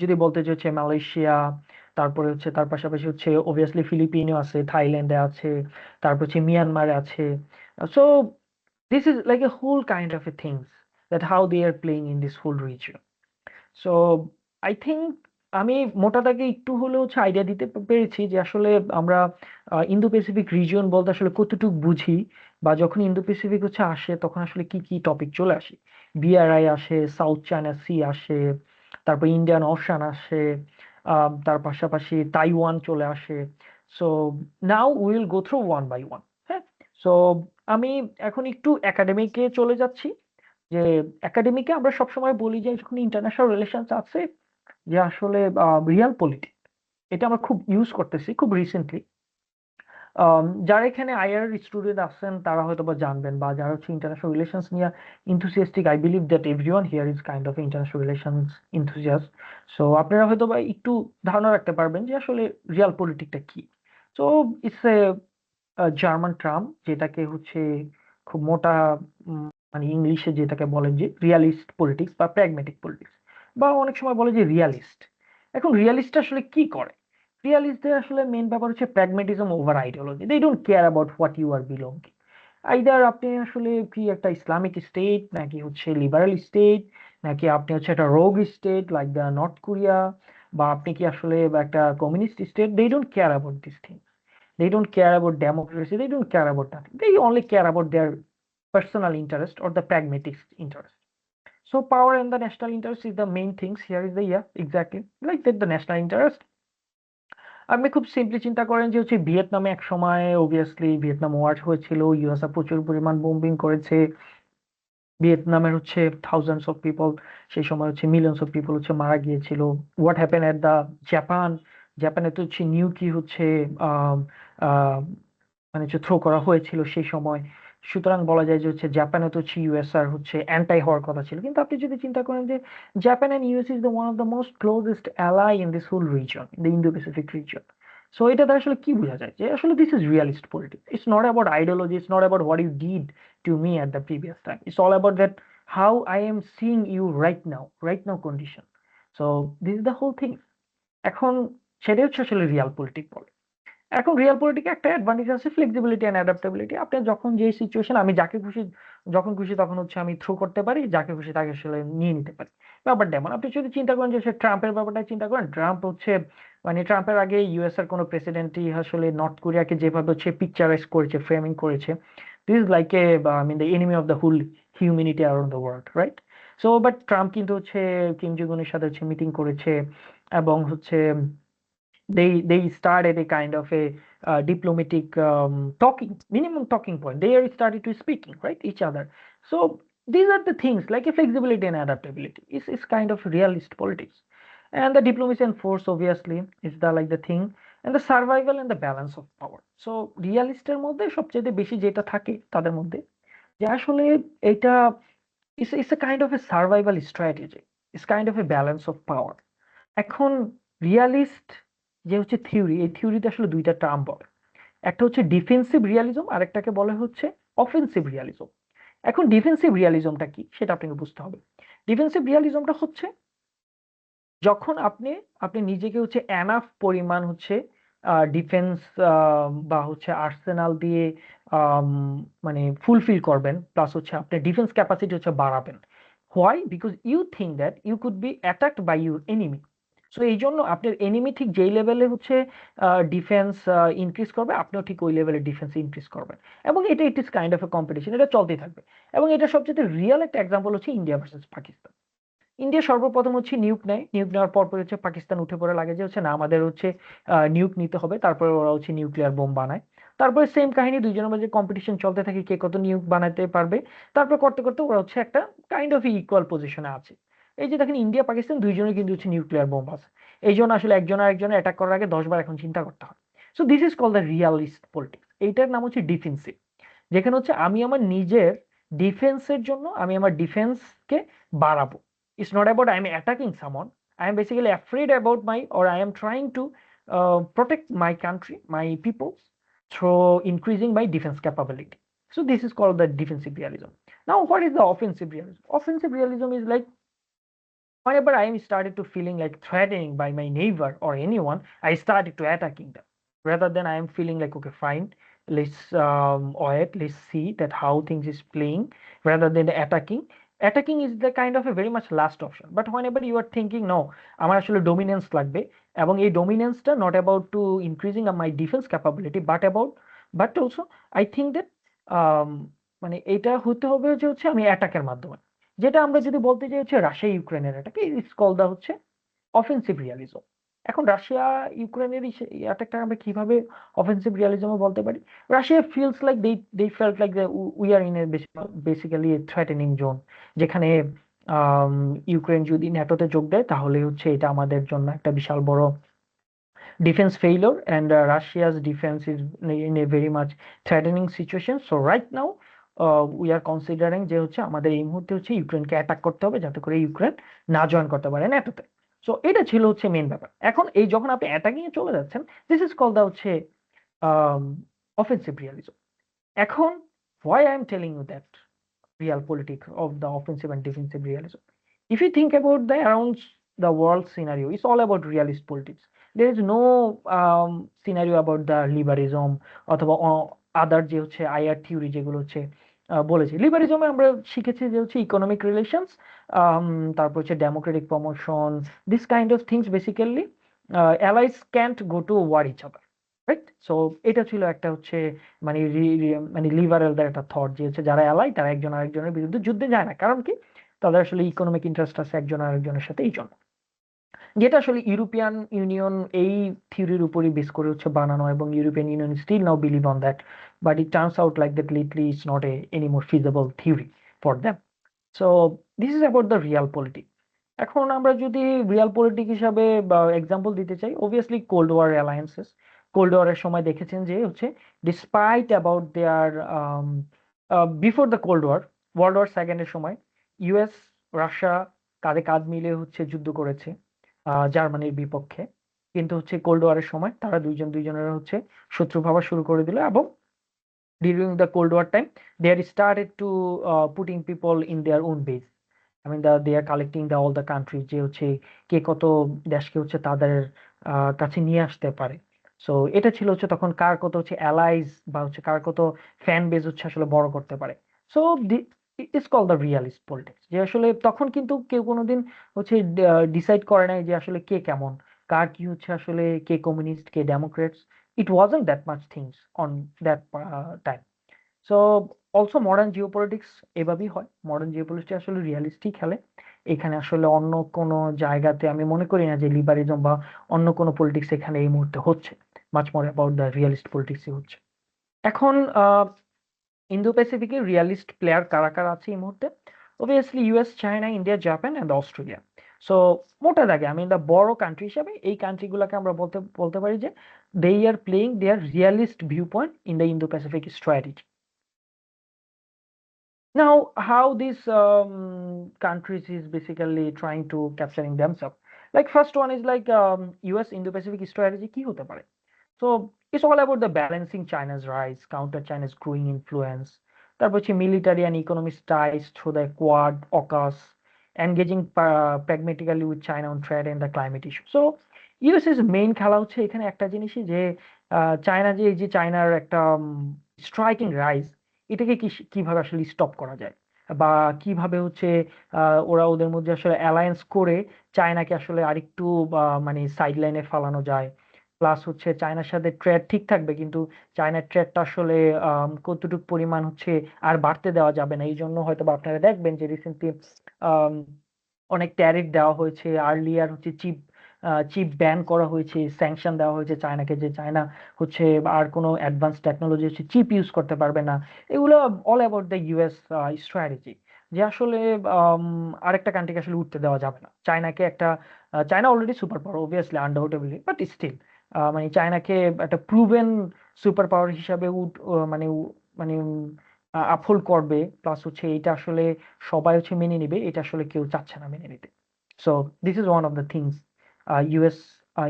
যদি বলতে যে হচ্ছে মালয়েশিয়া, তারপরে হচ্ছে তার পাশাপাশি হচ্ছে অবভিয়াসলি ফিলিপিনো আছে, থাইল্যান্ডে আছে, তারপর হচ্ছে মিয়ানমারে আছে। So this is like a whole kind of a things that how they are playing in this whole region. So I think আমি মোটা দাগে একটু হলেও হচ্ছে আইডিয়া দিতে পেরেছি যে আসলে আমরা ইন্দো প্যাসিফিক রিজিয়ন বলতে আসলে কতটুকু বুঝি, বা যখন ইন্দো প্যাসিফিক হচ্ছে আসে তখন আসলে কি কি টপিক চলে আসে। বিআরআই আসে, সাউথ চায়না সি আসে, তারপর ইন্ডিয়ান ওশান আসে, তার পাশাপাশি তাইওয়ান চলে আসে। So now will go through one by one. হ্যাঁ, সো আমি এখন একটু একাডেমিকে চলে যাচ্ছি। যে একাডেমিকে আমরা সবসময় বলি যে যখন ইন্টারন্যাশনাল রিলেশনস আছে যে আসলে রিয়াল পলিটিক, এটা আমরা খুব ইউজ করতেছি খুব রিসেন্টলি। যারা এখানে আইআর স্টুডেন্ট আছেন তারা হয়তো বা জানবেন, বা যারা হচ্ছে ইন্টারন্যাশনাল রিলেশনস নিয়ে enthusiastic, I believe that everyone here is kind of international relations enthusiast. So আপনারা হয়তো বা একটু ধারণা রাখতে পারবেন যে আসলে রিয়াল পলিটিকটা কি। So it's a German tram, যেটাকে হচ্ছে খুব মোটা মানে ইংলিশে যেটাকে বলেন যে রিয়ালিস্ট পলিটিক্স বা প্র্যাগম্যাটিক পলিটিক্স, বা অনেক সময় বলে যে রিয়ালিস্ট। এখন রিয়ালিস্ট আসলে কি করে? রিয়ালিস্টদের আসলে মেন ব্যাপার হচ্ছে pragmatism over ideology. They don't care about what you are belonging. Either আপনি আসলে কি একটা ইসলামিক স্টেট, নাকি হচ্ছে লিবারাল স্টেট, নাকি আপনি হচ্ছে একটা rogue state like the North Korea, বা আপনি কি আসলে একটা communist state. They don't care about this thing. They don't care about democracy. They don't care about nothing. They only care about their personal interest or the pragmatic interest. So power and the national interest is the main things. Here is the yeah, exactly like that the national interest. আপনি খুব simply চিন্তা করেন যে হচ্ছে ভিয়েতনামে এক সময় obviously Vietnam war হয়েছিল, USA প্রচুর পরিমাণ বোম্বিং করেছে, ভিয়েতনামের হচ্ছে থাউজেন্ডস অফ পিপল, সেই সময় হচ্ছে মিলিয়ন্স অফ পিপল হচ্ছে মারা গিয়েছিল। What happen at the Japan, জাপানে তো হচ্ছে নিউক্লি হচ্ছে আহ আহ মানে হচ্ছে থ্রো করা হয়েছিল সেই সময়। সুতরাং বলা যায় যে হচ্ছে জাপানে তো হচ্ছে ইউএসআর হচ্ছে অ্যান্টাই হওয়ার কথা ছিল, কিন্তু আপনি যদি চিন্তা করেন যে Japan and US is the one of the most closest ally in this whole region, in the Indo Pacific region. So এটা দ্বারা আসলে কি বোঝা যায় যে আসলে this is realist politics. It's not about ideology, it's not about what you did to me at the previous time, it's all about that how I am seeing you right now condition. So this is the whole thing. এখন সেটাই হচ্ছে আসলে Real politic বলে। এখন Real পলিটিকে একটা advantage আছে, flexibility and adaptability. আপনি যখন যে সিচুয়েশন, আমি যাকে খুশি যখন খুশি তখন হচ্ছে আমি থ্রু করতে পারি, যাকে খুশি তাকে আসলে নিয়ে নিতে পারি। ব্যাপারটা এমন। আপনি যদি চিন্তা করেন যে সে ট্রাম্পের ব্যাপারটা চিন্তা করেন, ট্রাম্প হচ্ছে মানে ট্রাম্পের আগে ইউএস এর কোনো প্রেসিডেন্টই আসলে নর্থ কোরিয়াকে যেভাবে হচ্ছে পিকচারাইজ করেছে, ফ্রেমিং করেছে, this is like a I mean the enemy of the whole humanity around the world, right? So but Trump কিন্তু হচ্ছে কিম জং উনের সাথে হচ্ছে মিটিং করেছে, এবং হচ্ছে they started a kind of a diplomatic talking, minimum talking point. They are started to speaking, right, each other. So these are the things like a flexibility and adaptability. It's kind of realist politics. And the diplomacy and force obviously is the like the thing, and the survival and the balance of power. So রিয়ালিস্টের মধ্যে সবচেয়ে বেশি যেটা থাকে তাদের মধ্যে যে আসলে এটা it's a kind of a survival strategy. It's kind of a balance of power. এখন রিয়ালিস্ট যে হচ্ছে থিওরি, এই থিওরিতে আসলে দুইটা টার্ম বলে। একটা হচ্ছে ডিফেন্সিভ রিয়ালিজম, আর একটাকে বলে হচ্ছে অফেন্সিভ রিয়ালিজম। এখন ডিফেন্সিভ রিয়ালিজমটা কি সেটা আপনাকে বুঝতে হবে। ডিফেন্সিভ রিয়ালিজমটা হচ্ছে যখন আপনি আপনি নিজেকে হচ্ছে এনাফ পরিমাণ হচ্ছে ডিফেন্স বা হচ্ছে আর্সেনাল দিয়ে আম, মানে ফুলফিল করবেন, প্লাস হচ্ছে আপনি ডিফেন্স ক্যাপাসিটি হচ্ছে বাড়াবেন। Why? Because you think that you could be attacked by your enemy. So এই জন্য আপনার এনিমি ঠিক যেই লেভেলে হচ্ছে ডিফেন্স ইনক্রিজ করবে, আপনিও ঠিক ওই লেভেলে ডিফেন্স ইনক্রিজ করবেন। এবং এটা it is kind of A competition, এটা চলতেই থাকবে। এবং এটা সবচেয়ে রিয়েল একটা এক্সাম্পল হচ্ছে ইন্ডিয়া ভার্সেস পাকিস্তান। ইন্ডিয়া সর্বপ্রথম হচ্ছে নিউক নেয়, নিউক নেওয়ার পর হচ্ছে পাকিস্তান উঠে পড়ে লাগে যে হচ্ছে না, আমাদের হচ্ছে নিউক নিতে হবে, তারপরে ওরা হচ্ছে নিউক্লিয়ার বোম বানায়। তারপরে সেম কাহিনী, দুইজনের মাঝে কম্পিটিশন চলতে থাকে কে কত নিউক বানাতে পারবে। তারপর করতে করতে ওরা হচ্ছে একটা কাইন্ড অফ ইকুয়াল পজিশনে আছে। এই যে দেখেন ইন্ডিয়া পাকিস্তান দুইজনের কিন্তু হচ্ছে নিউক্লিয়ার বোম আছে। এই জন্য আসলে একজন আরেকজনের অ্যাটাক করার আগে 10 বার এখন চিন্তা করতে হয়। So this is call the realist politics. এইটার নাম হচ্ছে ডিফেন্সিভ, যেখানে হচ্ছে আমি আমার নিজের ডিফেন্সের জন্য আমি আমার ডিফেন্সকে বাড়াবো। It's not about I am attacking someone. I am basically afraid about my, or I am trying to protect my country, my people, through increasing my defense capability. So this is called the defensive realism. Now, what is the offensive realism? Offensive realism is like whenever I am started to feeling like threatening by my neighbor or anyone, I started to attacking them. Rather than I am feeling like, okay, fine, let's wait, let's see that how things is playing. Rather than attacking, attacking is the kind of a very much last option. But whenever you are thinking, no, আমার আসলে dominance লাগবে, এবং এই dominance-টা not about to increasing my defense capability, but also I think that um, মানে এটা হতে হবে যে হচ্ছে আমি অ্যাটাকের মাধ্যমে, যেটা আমরা যদি বলতে চাই হচ্ছে রাশিয়া ইউক্রেনের অ্যাটাক, ইটস কল দা হচ্ছে অফেন্সিভ রিয়ালিজম। এখন রাশিয়া ইউক্রেনের অ্যাটাকটা আমরা কিভাবে অফেন্সিভ রিয়ালিজমও বলতে পারি? Russia feels like they felt like we are in a basically threatening zone, যেখানে ইউক্রেন যদি ন্যাটোতে যোগ দেয় তাহলে হচ্ছে এটা আমাদের জন্য একটা বিশাল বড় defence failure, and Russia's defence is in a very much threatening situation. So right now we are considering যে হচ্ছে আমাদের এই মুহূর্তে হচ্ছে ইউক্রেনকে অ্যাটাক করতে হবে যাতে করে ইউক্রেন না জয়েন করতে পারে ন্যাটোতে। সো এটা ছিল হচ্ছে মেন ব্যাপার। এখন এই যখন আপনি অ্যাটাকিং এ চলে যাচ্ছেন, দিস ইজ কল দা হচ্ছে অফেন্সিভ রিয়ালিজম। এখন why I am telling you that real politics of the offensive and defensive realism. If you think about the around the world scenario, it's all about realist politics. There is no scenario about the liberalism অথবা আদার যে হচ্ছে IR theory যেগুলো হচ্ছে বলেছি। লিবারিজমে আমরা শিখেছি যে হচ্ছে ইকোনমিক রিলেশনস, তারপর হচ্ছে democratic promotion, this kind of things basically allies can't go to war each other, right? So এটা ছিল একটা হচ্ছে মানে মানে লিবারেলদের একটা থট যে হচ্ছে যারা অ্যালাই তারা একজন আরেকজনের বিরুদ্ধে যুদ্ধে যায় না। কারণ কি? তাদের আসলে ইকোনমিক ইন্টারেস্ট আছে একজন আরেকজনের সাথে, এই জন্য। যেটা আসলে ইউরোপিয়ান ইউনিয়ন এই থিওরির উপরই বেস করে হচ্ছে বানানো, এবং European Union still now believe on that, but it turns out like that lately it's not any more feasible theory for them. So this is about the real politic. এখন আমরা যদি রিয়াল পলিটিক হিসাবে বা example দিতে চাই, obviously cold war alliances. Cold ওয়ারের সময় দেখেছেন যে হচ্ছে despite about their before the cold war, world war সেকেন্ডের সময় ইউএস রাশিয়া কাঁধে কাঁধ মিলে হচ্ছে যুদ্ধ করেছে জার্মানির বিপক্ষে। কিন্তু হচ্ছে কোল্ড ওয়ারের সময় তারা দুইজনের হচ্ছে শত্রু ভাবা শুরু করে দিল, এবং during the Cold War time, they had started to putting people in their own base. I mean, they are collecting all the countries যে হচ্ছে কে কত দেশকে হচ্ছে তাদের কাছে নিয়ে আসতে পারে। সো এটা ছিল হচ্ছে তখন কার কত হচ্ছে অ্যালাইজ বা হচ্ছে কার কত ফ্যান বেজ হচ্ছে আসলে বড় করতে পারে। So it's call the realist politics, যে আসলে তখন কিন্তু কেউ কোনোদিন হচ্ছে ডিসাইড করে নাই যে আসলে কে কেমন, কার কি হচ্ছে আসলে কে কমিউনিস্ট কে democrats. It wasn't that much things on that time. So also modern geopolitics এভাবেই হয়, মডার্ন জিওপলিটিক্স আসলে রিয়ালিস্টিক খেলে। এখানে আসলে অন্য কোনো জায়গাতে আমি মনে করি না যে লিবারিজম বা অন্য কোনো পলিটিক্স এখানে এই মুহূর্তে হচ্ছে, much more about the realist পলিটিক্সই হচ্ছে এখন। ইন্দো প্যাসিফিকের রিয়ালিস্ট প্লেয়ার কারা কারা আছে এই মুহূর্তে? Obviously US, China, India, Japan and Australia. So মোটা দাগে আমি দ্য বড় কান্ট্রি হিসাবে এই কান্ট্রিগুলোকে আমরা বলতে বলতে পারি যে they are playing their realist view point in the Indo Pacific strategy. Now, how these countries is basically trying to capturing themselves. Like first one is like US Indo-Pacific strategy কি হতে পারে? So it's all about the balancing China's rise, counter China's growing influence. তারপর হচ্ছে military and economic ties through the Quad, AUKUS, engaging pragmatically with China on trade and the climate issue. So US এর main খেলা হচ্ছে এখানে একটা জিনিসই যে China যে এই যে চায়নার একটা স্ট্রাইকিং রাইজ, এটাকে কিভাবে আসলে স্টপ করা যায়, বা কিভাবে হচ্ছে ওরা ওদের মধ্যে আসলে অ্যালায়েন্স করে চায়নাকে আসলে আরেকটু মানে সাইড লাইনে ফালানো যায়। প্লাস হচ্ছে চায়নার সাথে ট্রেড ঠিক থাকবে, কিন্তু চায়নার ট্রেডটা আসলে কতটুকু পরিমাণ হচ্ছে আর বাড়তে দেওয়া যাবে না। এই জন্য হয়তো বা আপনারা দেখবেন যে রিসেন্টলি অনেক ট্যারিফ দেওয়া হয়েছে, আর্লিয়ার হচ্ছে চিপ চিপ ব্যান করা হয়েছে, স্যাংশন দেওয়া হয়েছে চায়নাকে, যে চায়না হচ্ছে আর কোনো অ্যাডভান্স টেকনোলজি হচ্ছে চিপ ইউজ করতে পারবে না। এগুলো all about the US strategy, যে আসলে আরেকটা কান্ট্রিকে আসলে উঠতে দেওয়া যাবে না। চায়নাকে একটা China already super power obviously undoubtedly, but still মানে চায়নাকে একটা প্রুভেন সুপার পাওয়ার হিসাবে মানে আপহোল্ড করবে। প্লাস হচ্ছে এটা আসলে সবাই হচ্ছে মেনে নিবে, এটা আসলে কেউ চাচ্ছে না মেনে নিতে। So this is one of the things US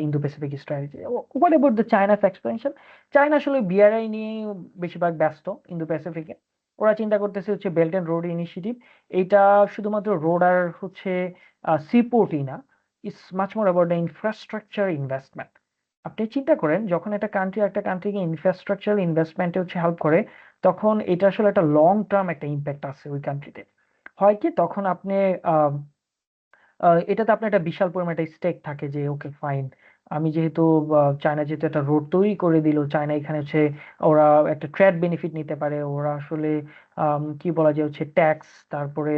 Indo Pacific strategy. What about the চায়নাস expansion? China আসলে বিআরআই নিয়ে বেশিরভাগ ব্যস্ত ইন্দো প্যাসিফিকে। ওরা চিন্তা করতেছে হচ্ছে বেল্ট অ্যান্ড রোড ইনিশিয়েটিভ। এইটা শুধুমাত্র রোড আর হচ্ছে সিপোর্টই না, it's much more about the infrastructure investment. আপনি চিন্তা করেন যখন একটা কান্ট্রি একটা কান্ট্রিকে ইনফ্রাস্ট্রাকচার ইনভেস্টমেন্টে হচ্ছে হেল্প করে, তখন এটা আসলে একটা লং টার্ম একটা ইম্প্যাক্ট আছে ওই কান্ট্রিতে। হয় কি তখন আপনি আহ এটাতে আপনার একটা বিশাল পরিমাণ একটা স্টেক থাকে যে ওকে ফাইন, আমি যেহেতু চায়না যেহেতু একটা রোড তৈরি করে দিল, চায়না এখানে হচ্ছে ওরা একটা ট্রেড বেনিফিট নিতে পারে, ওরা আসলে কি বলা যায় হচ্ছে ট্যাক্স, তারপরে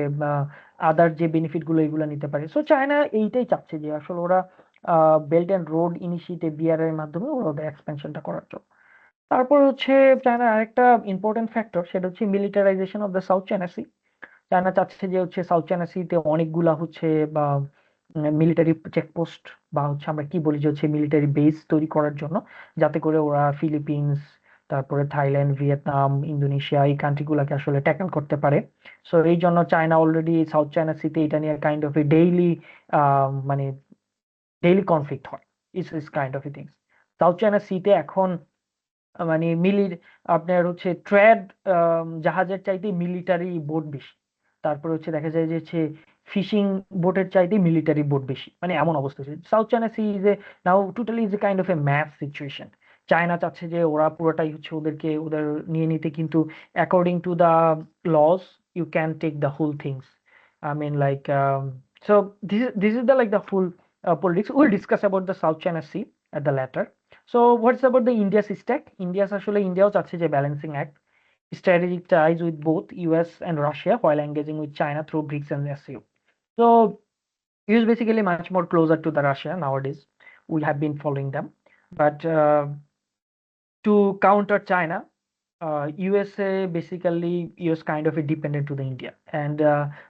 আদার যে বেনিফিট গুলো এগুলো নিতে পারে। সো চায়না এইটাই চাচ্ছে যে আসলে ওরা belt and road initiative BRI এর মাধ্যমে ওরা ওদের এক্সপেনশনটা করার জন্য। তারপর হচ্ছে চায়নার আরেকটা ইম্পর্টেন্ট ফ্যাক্টর, সেটা হচ্ছে militarisation of the South China Sea. China চাচ্ছে যে হচ্ছে সাউথ চায়না সিতে অনেকগুলা হচ্ছে বা মিলিটারি চেকপোস্ট বা হচ্ছে আমরা কি বলি যে হচ্ছে মিলিটারি বেস তৈরি করার জন্য, যাতে করে ওরা ফিলিপিন্স, তারপরে থাইল্যান্ড, ভিয়েতনাম, ইন্দোনেশিয়া এই কান্ট্রিগুলোকে আসলে ট্যাকল করতে পারে। সো এই জন্য চায়না অলরেডি সাউথ চায়না সিতে এটা নিয়ে কাইন্ড অফ এ ডেইলি মানে ডেইলি কনফ্লিক্ট হয়। ইস kind of a things. South China সিতে এখন মানে আপনার হচ্ছে ট্রেড জাহাজের চাইতে মিলিটারি বোট বেশি। তারপর হচ্ছে দেখা যায় যে হচ্ছে ফিশিং বোটের চাইতে মিলিটারি বোট বেশি, মানে এমন অবস্থা হচ্ছে। South China Sea is a now totally is a kind of a map situation. China চাচ্ছে যে ওরা পুরোটাই হচ্ছে ওদেরকে ওদের নিয়ে নিতে, কিন্তু according to the laws you can take the whole things. I mean like so this is the like the full politics. We'll discuss about the South China Sea at the latter. So what's about the India's stack? Indiaও চাচ্ছে যে balancing act, strategic ties with both US and Russia while engaging with China through BRICS and SCO. So US basically much more closer to the Russia nowadays. We have been following them, but to counter China, USA basically US kind of a dependent to the India, and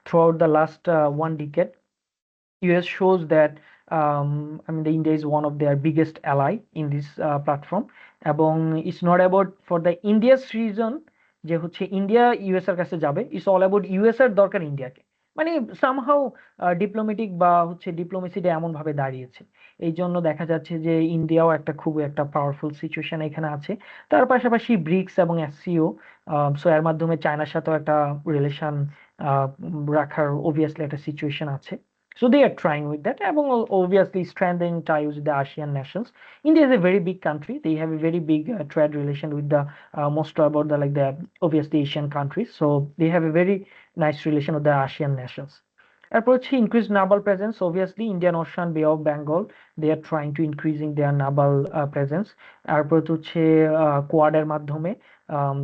throughout the last 1 decade, US shows that I mean the India is one of their biggest ally in this platform. এবং it's not about for the India's reason যে হচ্ছে India US এর কাছে যাবে, it's all about US এর দরকার ইন্ডিয়াকে। মানে সামহাউ ডিপ্লোম্যাটিক বা হচ্ছে ডিপ্লোমেসিটা এমন ভাবে দাঁড়িয়েছে। এই জন্য দেখা যাচ্ছে যে ইন্ডিয়াও একটা খুব একটা পাওয়ারফুল সিচুয়েশন এখানে আছে। তার পাশাপাশি ব্রিক্স এবং এসসিও, সো এর মাধ্যমে চায়নার সাথেও একটা রিলেশন রাখার অবভিয়াসলি একটা সিচুয়েশন আছে। So they are trying with that, এবং obviously strengthening ties with the ASEAN nations. India is a very big country. They have a very big trade relation with the most about the like the obviously Asian countries. So they have a very nice relation with the ASEAN nations. এরপর হচ্ছে increased naval presence. Obviously Indian Ocean, Bay of Bengal, they are trying to increasing their naval presence. এরপর হচ্ছে quad এর মাধ্যমে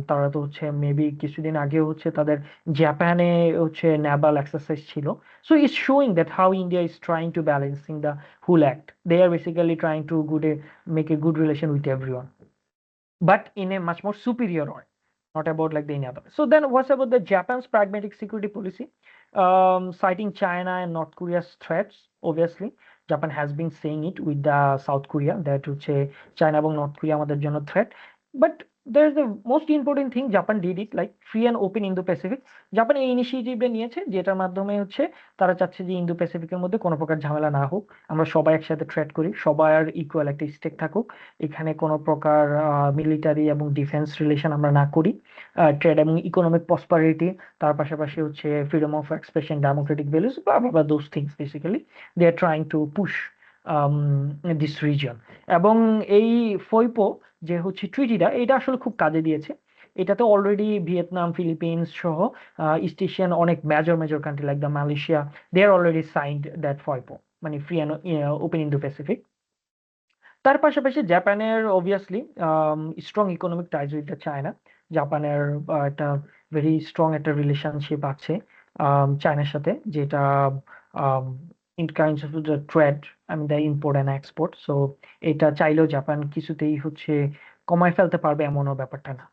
তারা তো হচ্ছে maybe কিছুদিন আগে হচ্ছে তাদের জাপানে হচ্ছে naval exercise ছিল. So it's showing that how India is trying to balancing the whole act. They are basically trying to make a good relation with everyone, but in a much more superior way, not about like the any other. So then what's about the Japan's pragmatic security policy? Citing China and North Korea's threats, obviously Japan has been saying it with the South Korea that হচ্ছে China এবং North Korea আমাদের জন্য threat. But there's the most important thing, Japan did it like free and open Indo-Pacific. Japan এই ইনিশিয়েটিভটা নিয়েছে যেটার মাধ্যমে হচ্ছে তারা চাচ্ছে যে ইন্দো প্যাসিফিকের মধ্যে কোনো প্রকার ঝামেলা না হোক, আমরা সবাই একসাথে ট্রেড করি, সবার ইকুয়াল একটা স্টেক থাকুক, এখানে কোনো প্রকার মিলিটারি এবং ডিফেন্স রিলেশন আমরা না করি, ট্রেড এবং ইকোনমিক প্রসপারিটি, তার পাশাপাশি হচ্ছে freedom of expression, democratic values, বা those things basically they are trying to push this region. এবং এই ফৈপো যে হচ্ছে ট্রিটিটা, এটা আসলে খুব কাজে দিয়েছে। এটাতে অলরেডি ভিয়েতনাম, ফিলিপিন্স সহ ইস্ট এশিয়ান অনেক major major country like the Malaysia, they are already signed that FOIP, মানে free and open Indo Pacific. তার পাশাপাশি জাপানের obviously strong economic ties with the China. জাপানের একটা ভেরি স্ট্রং একটা relationship আছে চায়নার সাথে, যেটা in kinds of the trade, I mean the import and export. So এটা চাইলেও জাপান কিছুতেই হচ্ছে কমায় ফেলতে পারবে এমনও ব্যাপারটা না।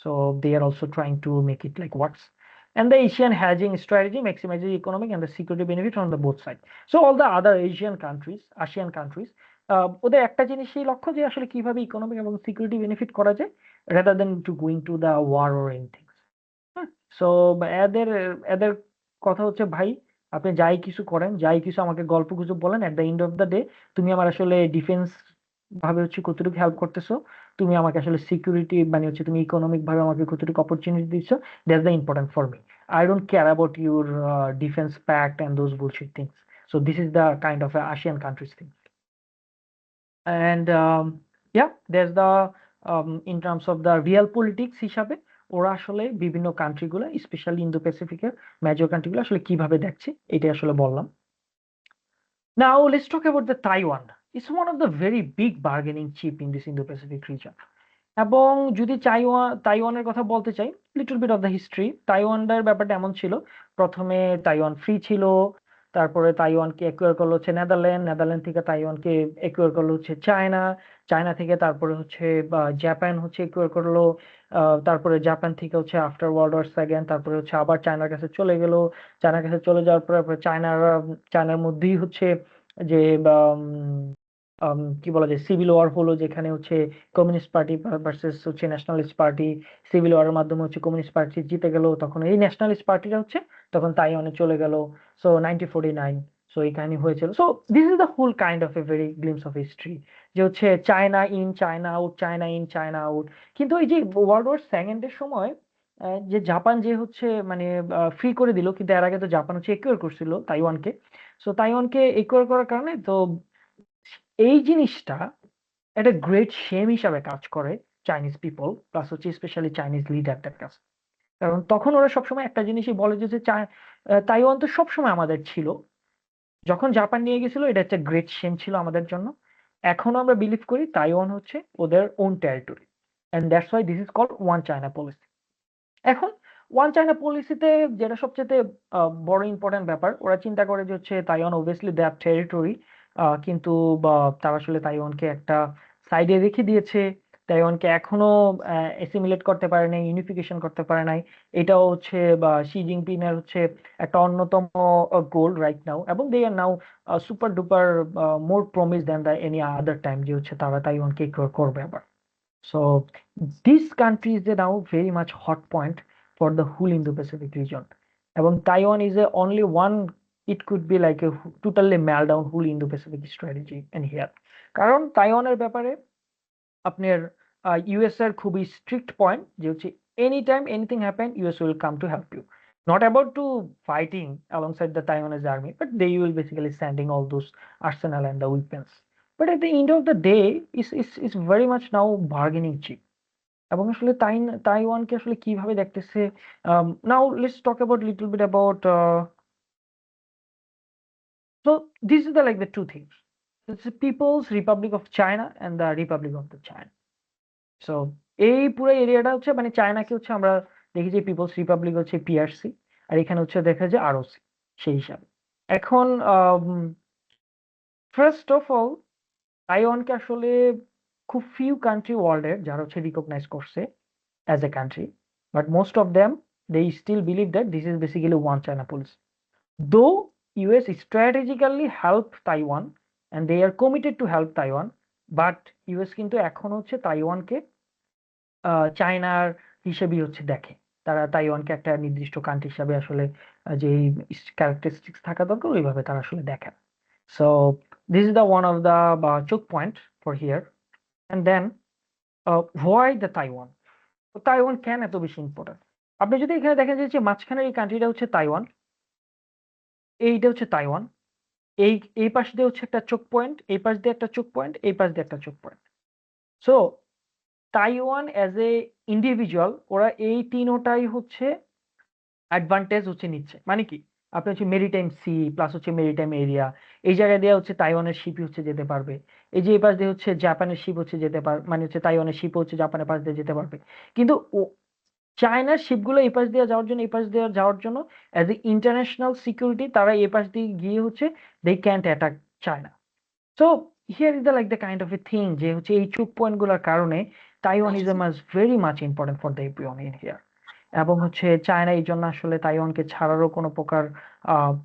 So they are also trying to make it like works. And the Asian hedging strategy maximizes economic and the security benefit on the both sides. So all the other Asian countries, ASEAN countries, ওদের একটা জিনিসই লক্ষ্য যে আসলে কিভাবে economic এবং security benefit করা যায়, rather than to going to the war or anything. So এদের এদের কথা হচ্ছে, ভাই আপনি যাই কিছু করেন, যাই কিছু আমাকে গল্প গুজব বলেন, at the end of the day তুমি আমার আসলে ডিফেন্স ভাবে হচ্ছে কতটুকু হেল্প করতেছো, তুমি আমাকে আসলে সিকিউরিটি মানে হচ্ছে তুমি ইকোনমিক ভাবে আমাকে কতটুকু অপরচুনিটি দিচ্ছ, that's the important for me. I don't care about your defence pact and those bullshit things. So this is the kind of ASEAN countries thing. And yeah, there's the in terms of the real politics হিসাবে ওরা আসলে বিভিন্ন কান্ট্রিগুলো, specially Indo প্যাসিফিকের major কান্ট্রিগুলো আসলে কিভাবে দেখছে, এটাই আসলে বললাম। Now let's talk about the Taiwan. It's one of the very big bargaining chip in this Indo-Pacific region. এবং যদি তাইওয়ানের কথা বলতে চাই, little bit of the history, তাইওয়ানটার ব্যাপারটা এমন ছিল, প্রথমে তাইওয়ান ফ্রি ছিল, তারপরে তাইওয়ানকে একুয়ার করলো হচ্ছে নেদারল্যান্ড, নেদারল্যান্ড থেকে তাইওয়ানকে একুয়ার করলো হচ্ছে চায়না, চায়না থেকে তারপরে হচ্ছে জাপান হচ্ছে একুয়ার করলো, তারপরে জাপান থেকে হচ্ছে আফটার ওয়ার্ল্ড ওয়ার সেকেন্ড তারপরে হচ্ছে আবার চায়নার কাছে চলে গেল, চায়নার কাছে চলে যাওয়ার পরে চায়নার মধ্যেই হচ্ছে যে কি বলা যায় সিভিল ওয়ার হলো, যেখানে হচ্ছে কমিউনিস্ট পার্টি ভার্সেস হচ্ছে ন্যাশনালিস্ট পার্টি, সিভিল ওয়ারের মাধ্যমে হচ্ছে কমিউনিস্ট পার্টি জিতে গেল, তখন এই ন্যাশনালিস্ট পার্টিটা হচ্ছে তখন তাইওয়ানে চলে গেল। সো 1949, সো এই কাহিনী হয়েছিল। So this is the whole kind of a very glimpse of history, যে হচ্ছে China in China out, China in China out. কিন্তু এই যে ওয়ার্ল্ড ওয়ার সেকেন্ডের সময় যে জাপান যে হচ্ছে মানে ফ্রি করে দিল, কিন্তু এর আগে তো জাপান হচ্ছে একুয়ার করছিল তাইওয়ানকে। সো তাইওয়ানকে একুয়ার করার কারণে তো এই জিনিসটা একটা গ্রেট শেম হিসাবে কাজ করে চাইনিজ পিপল প্লাস হচ্ছে স্পেশালি চাইনিজ লিডারদের কাছে। কারণ তখন ওরা সবসময় একটা জিনিসই বলে যে তাইওয়ান তো সবসময় আমাদের ছিল, যখন জাপান নিয়ে গেছিল এটা একটা গ্রেট শেম ছিল আমাদের জন্য। এখনো আমরা বিলিভ করি তাইওয়ান হচ্ছে ওদের own territory, and that's why this is called one China policy. এখন ওয়ান চায়না পলিসিতে যেটা সবচেয়ে বড় ইম্পর্টেন্ট ব্যাপার, ওরা চিন্তা করে যে হচ্ছে তাইওয়ান অবভিয়াসলি দেয়ার টেরিটরি, কিন্তু তারা আসলে তাইওয়ানকে একটা সাইডে রেখে দিয়েছে, তাইওয়ানকে এখনো অ্যাসিমিলেট করতে পারে নাই, ইউনিফিকেশন করতে পারে নাই। এটাও হচ্ছে শি জিনপিং এর হচ্ছে একটা অন্যতম গোল রাইট নাও, এবং they are now super duper more promise than the any other time, যে হচ্ছে তারা তাইওয়ানকে করবে আবার। So this country is now very much hot point for the whole Indo-Pacific region. এবং Taiwan is a only one it could be like a totally meltdown whole Indo-Pacific strategy in here. কারণ তাইওয়ানের ব্যাপারে আপনার US এর খুবই strict point যে হচ্ছে any time anything happen US will come to help you not about to fighting alongside the Taiwanese army, but they will basically sending all those arsenal and the weapons. But at the end of the day, is very much now bargaining chip. এবং আসলে তাইওয়ানকে আসলে কিভাবে দেখতেছে now let's talk about little bit about so these are the like the two things. It's the People's Republic of China and the Republic of the China. So এই পুরো এরিয়াটা হচ্ছে মানে চায়নাকে হচ্ছে আমরা দেখি যে পিপলস রিপাবলিক হচ্ছে পিআরসি আর এখানে হচ্ছে দেখা যায় আরওসি সেই হিসাবে এখন ফার্স্ট অফ অল তাইওয়ানকে আসলে খুব ফিউ কান্ট্রি ওয়ার্ল্ডের যারা হচ্ছে রিকগনাইজ করছে as a country but most of them they still believe that this is basically one China policy though US strategically help Taiwan and they are committed to help Taiwan but US কিন্তু এখন হচ্ছে তাইওয়ানকে চায়নার হিসেবেই হচ্ছে দেখে তারা তাইওয়ানকে একটা নির্দিষ্ট কান্ট্রি হিসাবে আসলে যে ক্যারেক্টারিস্টিক্স থাকা দরকার ওইভাবে তারা আসলে দেখে so this is the one of the choke point for here and then why the Taiwan Taiwan কেন এত বেশি ইম্পর্টেন্ট আপনি যদি এখানে দেখেন যে মাঝখানের এই কান্ট্রিটা হচ্ছে তাইওয়ান এইটা হচ্ছে তাইওয়ান এই পাশ দিয়ে হচ্ছে একটা চোক পয়েন্ট এই পাশ দিয়ে একটা চোক পয়েন্ট এই পাশ দিয়ে একটা চোক point so Taiwan as a individual ওরা এই তিনোটাই হচ্ছে অ্যাডভান্টেজ হচ্ছে নিচ্ছে মানে কি আপনি হচ্ছে মেরিটাইম সি প্লাস হচ্ছে মেরিটাইম এরিয়া এই জায়গায় দিয়ে হচ্ছে তাইওয়ানের শিপই হচ্ছে যেতে পারবে এই যে এই পাশ দিয়ে হচ্ছে জাপানের শিপ হচ্ছে যেতে পারবে মানে হচ্ছে তাইওয়ানের শিপ হচ্ছে জাপানের পাশ দিয়ে যেতে পারবে কিন্তু চায়নার শিপগুলো এই পাশ দিয়ে যাওয়ার জন্য এই পাশ দিয়ে যাওয়ার জন্য অ্যাজ এ ইন্টারন্যাশনাল সিকিউরিটি তারা এই পাশ দিয়ে গিয়ে হচ্ছে they can't attack China so here is the like the kind of a thing যে হচ্ছে এই চোক পয়েন্ট গুলোর কারণে Taiwanism is very much important for the everyone in here এবং হচ্ছে চায়না এই জন্য আসলে তাইওয়ানকে ছাড়ারও কোনো প্রকার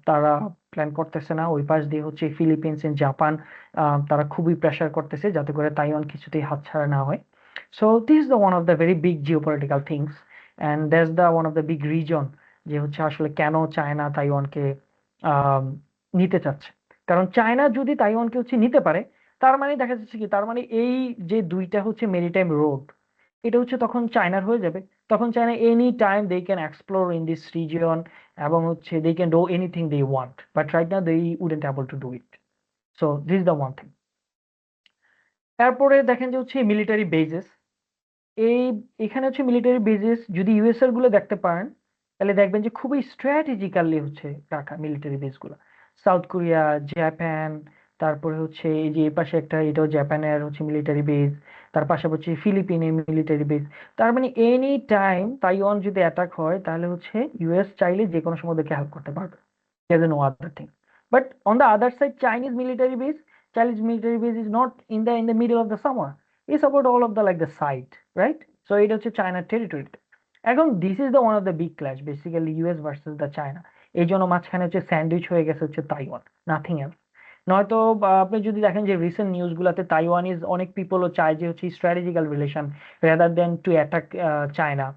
তারা প্ল্যান করতেছে না ওই পাশ দিয়ে হচ্ছে ফিলিপিন্স এন্ড জাপান তারা খুবই প্রেসার করতেছে যাতে করে তাইওয়ান কিছুতেই হাতছাড়া না হয় so this is the one of the very big geopolitical things and that's the one of the big reason যে হচ্ছে আসলে কেন চায়না তাইওয়ানকে আহ নিতে চাচ্ছে কারণ চায়না যদি তাইওয়ানকে হচ্ছে নিতে পারে তার মানে দেখা যাচ্ছে কি তার মানে এই যে দুইটা হচ্ছে মেরিটাইম রোড এটা হচ্ছে তখন চায়নার হয়ে যাবে তখন China any time they can explore in this region এবং হচ্ছে they can do anything they want but right now they wouldn't able to do it so this the one thing তারপরে দেখেন যে হচ্ছে মিলিটারি বেজেস এই এখানে হচ্ছে military bases যদি ইউএসএর গুলো দেখতে পারেন তাহলে দেখবেন যে খুবই স্ট্র্যাটেজিক্যালি হচ্ছে রাখা মিলিটারি বেস গুলো সাউথ কোরিয়া জাপান তারপরে হচ্ছে এই যে এই পাশে একটা এটাও জাপানের হচ্ছে মিলিটারি বেস তার পাশাপাশি ফিলিপিনের মিলিটারি বেস তার মানে এনি টাইম তাইওয়ান যদি অ্যাটাক হয় তাহলে হচ্ছে ইউএস চাইলে যে কোনো সময় ওদেরকে হেল্প করতে পারবে there's no other thing but on the other side Chinese military base is not in the middle of the summer it's about all of the like the side right so এটা হচ্ছে চায়নার territory এখন this is the one of the big clash basically US versus the China এই জন্য মাঝখানে হচ্ছে sandwich হয়ে গেছে হচ্ছে তাইওয়ান নাথিং এলস নয়তো আপনি যদি দেখেন যে রিসেন্ট নিউজ গুলাতে তাইওয়ান ইজ অনেক পিপলও চায় যে হচ্ছে strategical relation rather than to attack China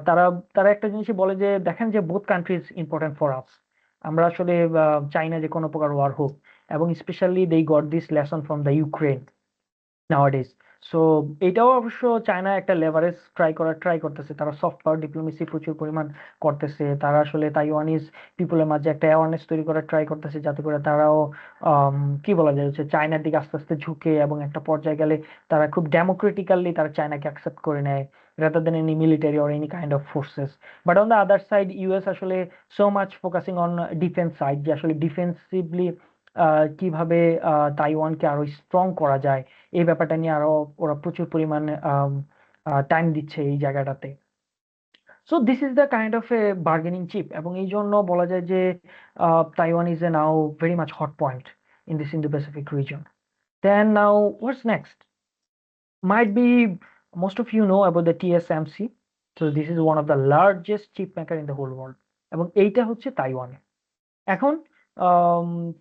তারা তারা একটা জিনিসই বলে যে দেখেন যে both countries important for us আমরা আসলে চাই না যে কোনো প্রকার ওয়ার হোক এবং specially they got this lesson from the Ukraine nowadays so এটাও অবশ্য চায়না একটা লেভারেজ ট্রাই করতেছে তারা সফট পাওয়ার ডিপ্লোমেসি প্রচুর পরিমাণ করতেছে তারা আসলে তাইওয়ানিজ পিপলের মাঝে একটা অ্যাওয়ারনেস তৈরি করার ট্রাই করতেছে যাতে করে তারাও কি বলা যায় হচ্ছে চায়নার দিকে আস্তে আস্তে ঝুঁকে এবং একটা পর্যায়ে গেলে তারা খুব ডেমোক্রেটিক্যালি তারা চায়নাকে অ্যাকসেপ্ট করে নেয় rather than any military or any kind of forces but on the other side US আসলে so much focusing on defense side যে আসলে ডিফেন্সিভলি কিভাবে তাইওয়ানকে আরো স্ট্রং করা যায় এই ব্যাপারটা নিয়ে আরো ওরা প্রচুর পরিমাণ টাইম দিচ্ছে এই জায়গাটাতে so this is the kind of a bargaining chip এবং এই জন্য বলা যায় যে Taiwan is a now very much hot point in this Indo Pacific region then now what's next might be most of you know about the TSMC so this is one of the largest chip maker in the whole world এবং এইটা হচ্ছে তাইওয়ানে এখন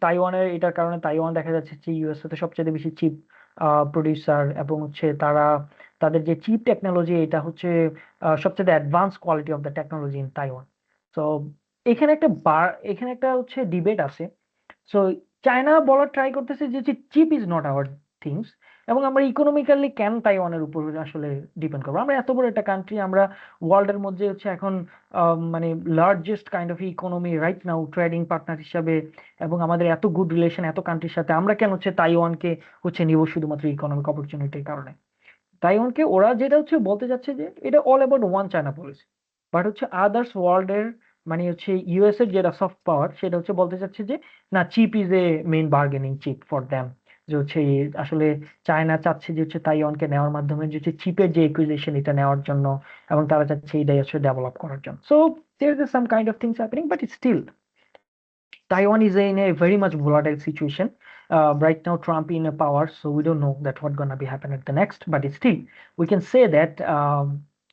তাইওয়ানের এটার কারণে Taiwan দেখা যাচ্ছে যে ইউএস তে সবচেয়ে বেশি চিপ প্রডিউসার এবং হচ্ছে তারা তাদের যে চিপ টেকনোলজি এটা হচ্ছে সবচেয়ে advance quality of the technology in Taiwan so এখানে একটা হচ্ছে ডিবেট আছে। সো চায়না বলার ট্রাই করতেছে যে chip is not our things, এবং আমরা ইকোনমিক্যালি কেন তাইওয়ানের উপর আসলে ডিপেন্ড করবো। আমরা এত বড় একটা কান্ট্রি, আমরা ওয়ার্ল্ডের মধ্যে হচ্ছে এখন মানে largest kind of economy right now, trading partner হিসাবে, এবং আমাদের এত গুড রিলেশন এত কান্ট্রির সাথে, আমরা কেন হচ্ছে তাইওয়ানকে হচ্ছে নিব শুধুমাত্র ইকোনমিক অপরচুনিটির কারণে। তাইওয়ানকে ওরা যেটা হচ্ছে বলতে যাচ্ছে যে এটা all about one China policy, but হচ্ছে আদার্স ওয়ার্ল্ডের মানে হচ্ছে ইউএস এর যেটা সফট পাওয়ার সেটা হচ্ছে বলতে চাচ্ছে যে না, chip is a main bargaining chip for them. যে হচ্ছে আসলে চায়না চাচ্ছে যে হচ্ছে তাইওয়ানকে নেওয়ার মাধ্যমে যে হচ্ছে চিপের যে একুইজিশন এটা নেওয়ার জন্য, এবং তারা চাচ্ছে এটাই হচ্ছে ডেভেলপ করার জন্য। So there is some kind of things happening, but still Taiwan is in a very much volatile situation. Right now, Trump in power, so we don't know that what's gonna be happening at the next. But still, we can say that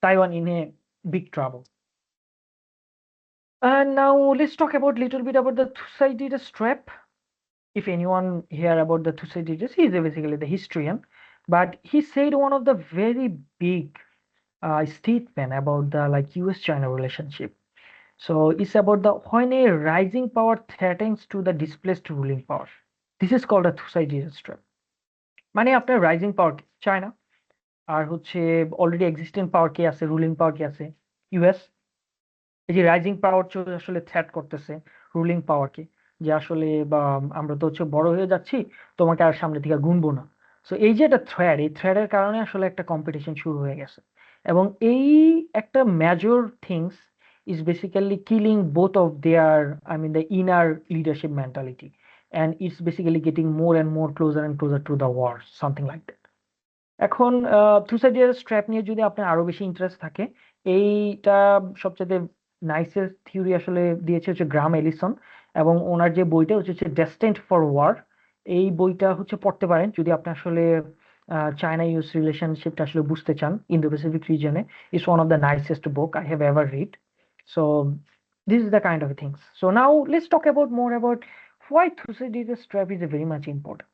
Taiwan in a big trouble. And now let's talk about little bit about the Thucydides trap. If anyone hear about the Thucydides, he is basically the historian, but he said one of the very big statement about the like US-China relationship. So it's about the when a rising power threatens to the displaced ruling power. This is called a Thucydides trap. মানে আপনার rising পাওয়ার China, আর হচ্ছে already existent পাওয়ার কে আছে, ruling পাওয়ার কে আছে, US. এই যে rising power আসলে threat করতেছে ruling পাওয়ারকে, যে আসলে বা আমরা তো হচ্ছে বড় হয়ে যাচ্ছি, তোমাকে আর সামনে থেকে গুনবো না। সো এই যে একটা থ্রেড, এই থ্রেডের কারণে আসলে একটা কম্পিটিশন শুরু হয়ে গেছে, এবং এই একটা major things is basically killing both of their, I mean the inner leadership mentality, and it's basically getting more and more closer and closer to the war, something like that. এখন Thucydides trap নিয়ে যদি আপনার আরো বেশি interest থাকে, এইটা সবচেয়ে nicest theory আসলে দিয়েছে হচ্ছে গ্রাম এলিসন, এবং ওনার যে বইটা হচ্ছে ডেস্টিন্ড ফর ওয়ার, এই বইটা হচ্ছে পড়তে পারেন যদি আপনি আসলে চায়না ইউএস রিলেশনশিপটা আসলে বুঝতে চান ইন্দো প্যাসিফিক রিজনে। It's one of the nicest book I have ever read. So this is the kind of things. So now let's talk about more about why Thucydides trap is very much important.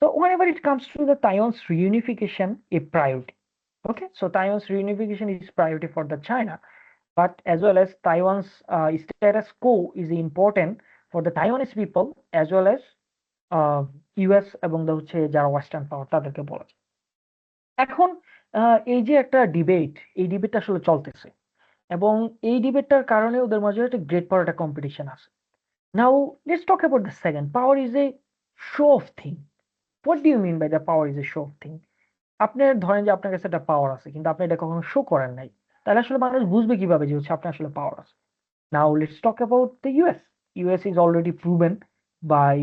So whenever it comes to the Taiwan's reunification, a priority. Okay, so Taiwan's reunification is priority for the China, but as well as Taiwan's status quo is important for the Taiwanese people as well as US এবং হচ্ছে যারা western পাওয়ার তাদেরকে বলা যায়। এখন এই যে একটা ডিবেট, এই ডিবেটটা আসলে চলতেছে, এবং এই ডিবেটটার কারণে ওদের মাঝে একটা গ্রেট পাওয়ার একটা কম্পিটিশন আছে। Now let's talk about the second power is a show of thing. What do you mean by the power is a show of thing? আপনার ধরেন যে আপনার কাছে একটা পাওয়ার আছে, কিন্তু আপনি এটা কখনো শো করেন নাই, তাহলে আসলে মানুষ বুঝবে কিভাবে যে হচ্ছে আপনার আসলে পাওয়ার আছে? Now let's talk about the US. US is already proven by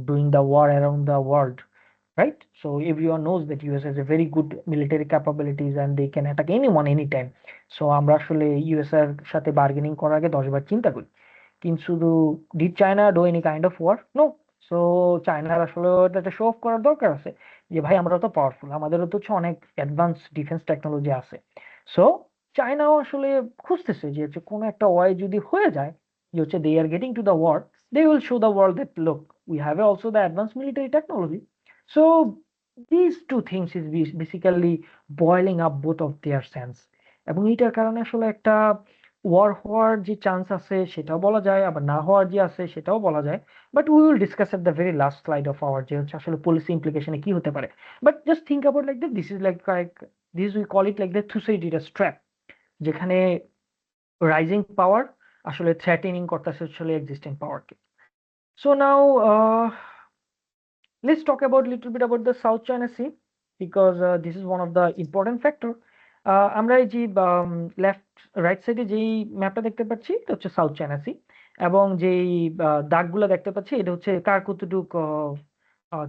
doing the war around the world, right? So everyone knows that US has a very good military capabilities and they can attack anyone anytime. So আমরা আসলে US এর সাথে bargaining করার আগে 10 বার চিন্তা করি। কিন্তু শুধু did China do any kind of war? No. So চায়নার আসলে একটা শো অফ করার দরকার আছে যে ভাই আমরা তো পাওয়ারফুল, আমাদেরও তো হচ্ছে অনেক অ্যাডভান্স ডিফেন্স টেকনোলজি আছে। সো চায়নাও আসলে খুঁজতেছে যে হচ্ছে কোনো একটা ওয়াই যদি হয়ে যায় যে হচ্ছে they are getting to the war, they will show the world that look, we have also the advanced military technology. So these two things is basically boiling up both of their sense, এবং এইটার কারণে আসলে একটা war হওয়ার যে chance আছে সেটাও বলা যায়, আবার না হওয়ার যে আছে সেটাও বলা যায়। But we will discuss at the very last slide of our যে হচ্ছে আসলে পলিসি ইমপ্লিকেশনে কি হতে পারে। But just think about like this is like this we call it like the Thucydides trap, যেখানে রাইজিং পাওয়ার আসলে থ্রেটেনিং করতেছে আসলে এক্সিস্টিং পাওয়ারকে। So now let's talk about little bit about the South China Sea, because this is one of the important factor. আমরা এই যে left right সাইডে যেই ম্যাপটা দেখতে পাচ্ছি এটা হচ্ছে সাউথ চায়না সি, এবং যেই দাগগুলো দেখতে পাচ্ছি এটা হচ্ছে কার কতটুক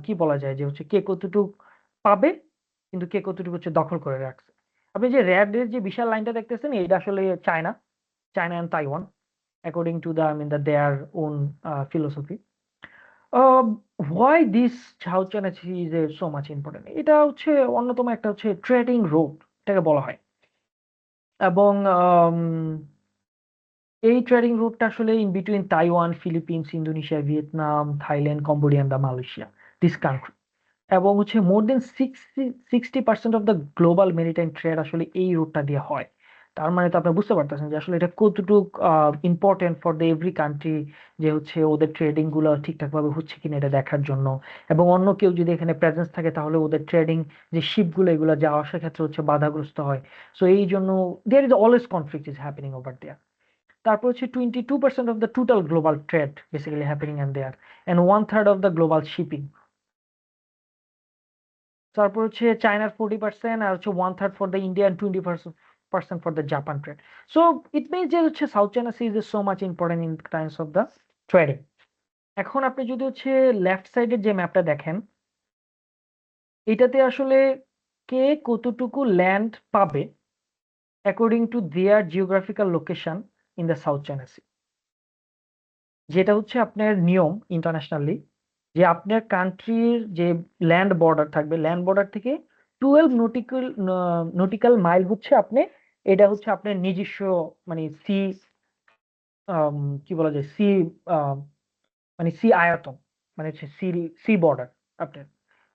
কি বলা যায় যে হচ্ছে কে কতটুক পাবে, কিন্তু কে কতটুকু হচ্ছে দখল করে রাখছে। আপনি যে রেডের যে বিশাল লাইনটা দেখতেছেন এটা আসলে China, China and Taiwan according to the I mean the their own philosophy. why this South China Sea is so much important? এটা হচ্ছে অন্যতম একটা হচ্ছে ট্রেডিং রোড এটাকে বলা হয়, এবং এই ট্রেডিং রুটটা আসলে in between Taiwan, Philippines, Indonesia, Vietnam, Thailand, Cambodia and Malaysia, this country. এবং হচ্ছে more than 60% of the global maritime trade আসলে এই রুটটা দিয়ে হয়। তার মানে তো আপনি বুঝতে পারতেছেন যে আসলে এটা কতটুক important for the every country, যে হচ্ছে ওদের ট্রেডিং গুলো ঠিকঠাক ভাবে হচ্ছে কিনা এটা দেখার জন্য। এবং অন্য কেউ যদি এখানে প্রেজেন্স থাকে তাহলে ওদের ট্রেডিং যে শিপ গুলো এগুলো যাওয়া আসার ক্ষেত্রে হচ্ছে বাধাগ্রস্ত হয়। সো এই জন্য there is always conflict is happening over there. তারপর হচ্ছে 22% of the total global trade basically happening and there, and 1/3 of the global shipping. তারপর হচ্ছে চায়নার 40%, আর হচ্ছে 1/3 for the India, and 20% for the Japan trade. So it means যে হচ্ছে South China Sea is so much important in times of the trading. এখন আপনি যদি হচ্ছে লেফট সাইডের যে ম্যাপটা দেখেন, এটাতে আসলে কে কতটুকু ল্যান্ড পাবে according to their geographical location in the South China Sea, যেটা হচ্ছে আপনার নিয়ম ইন্টারন্যাশনালি, যে আপনার কান্ট্রির যে ল্যান্ড বর্ডার থাকবে, ল্যান্ড বর্ডার থেকে 12 নটিক্যাল মাইল হচ্ছে আপনি, এটা হচ্ছে আপনার নিজস্ব মানে সি, কি বলা যায়, সি, মানে সি আয়তন, মানে হচ্ছে সি, সি বর্ডার আপনার,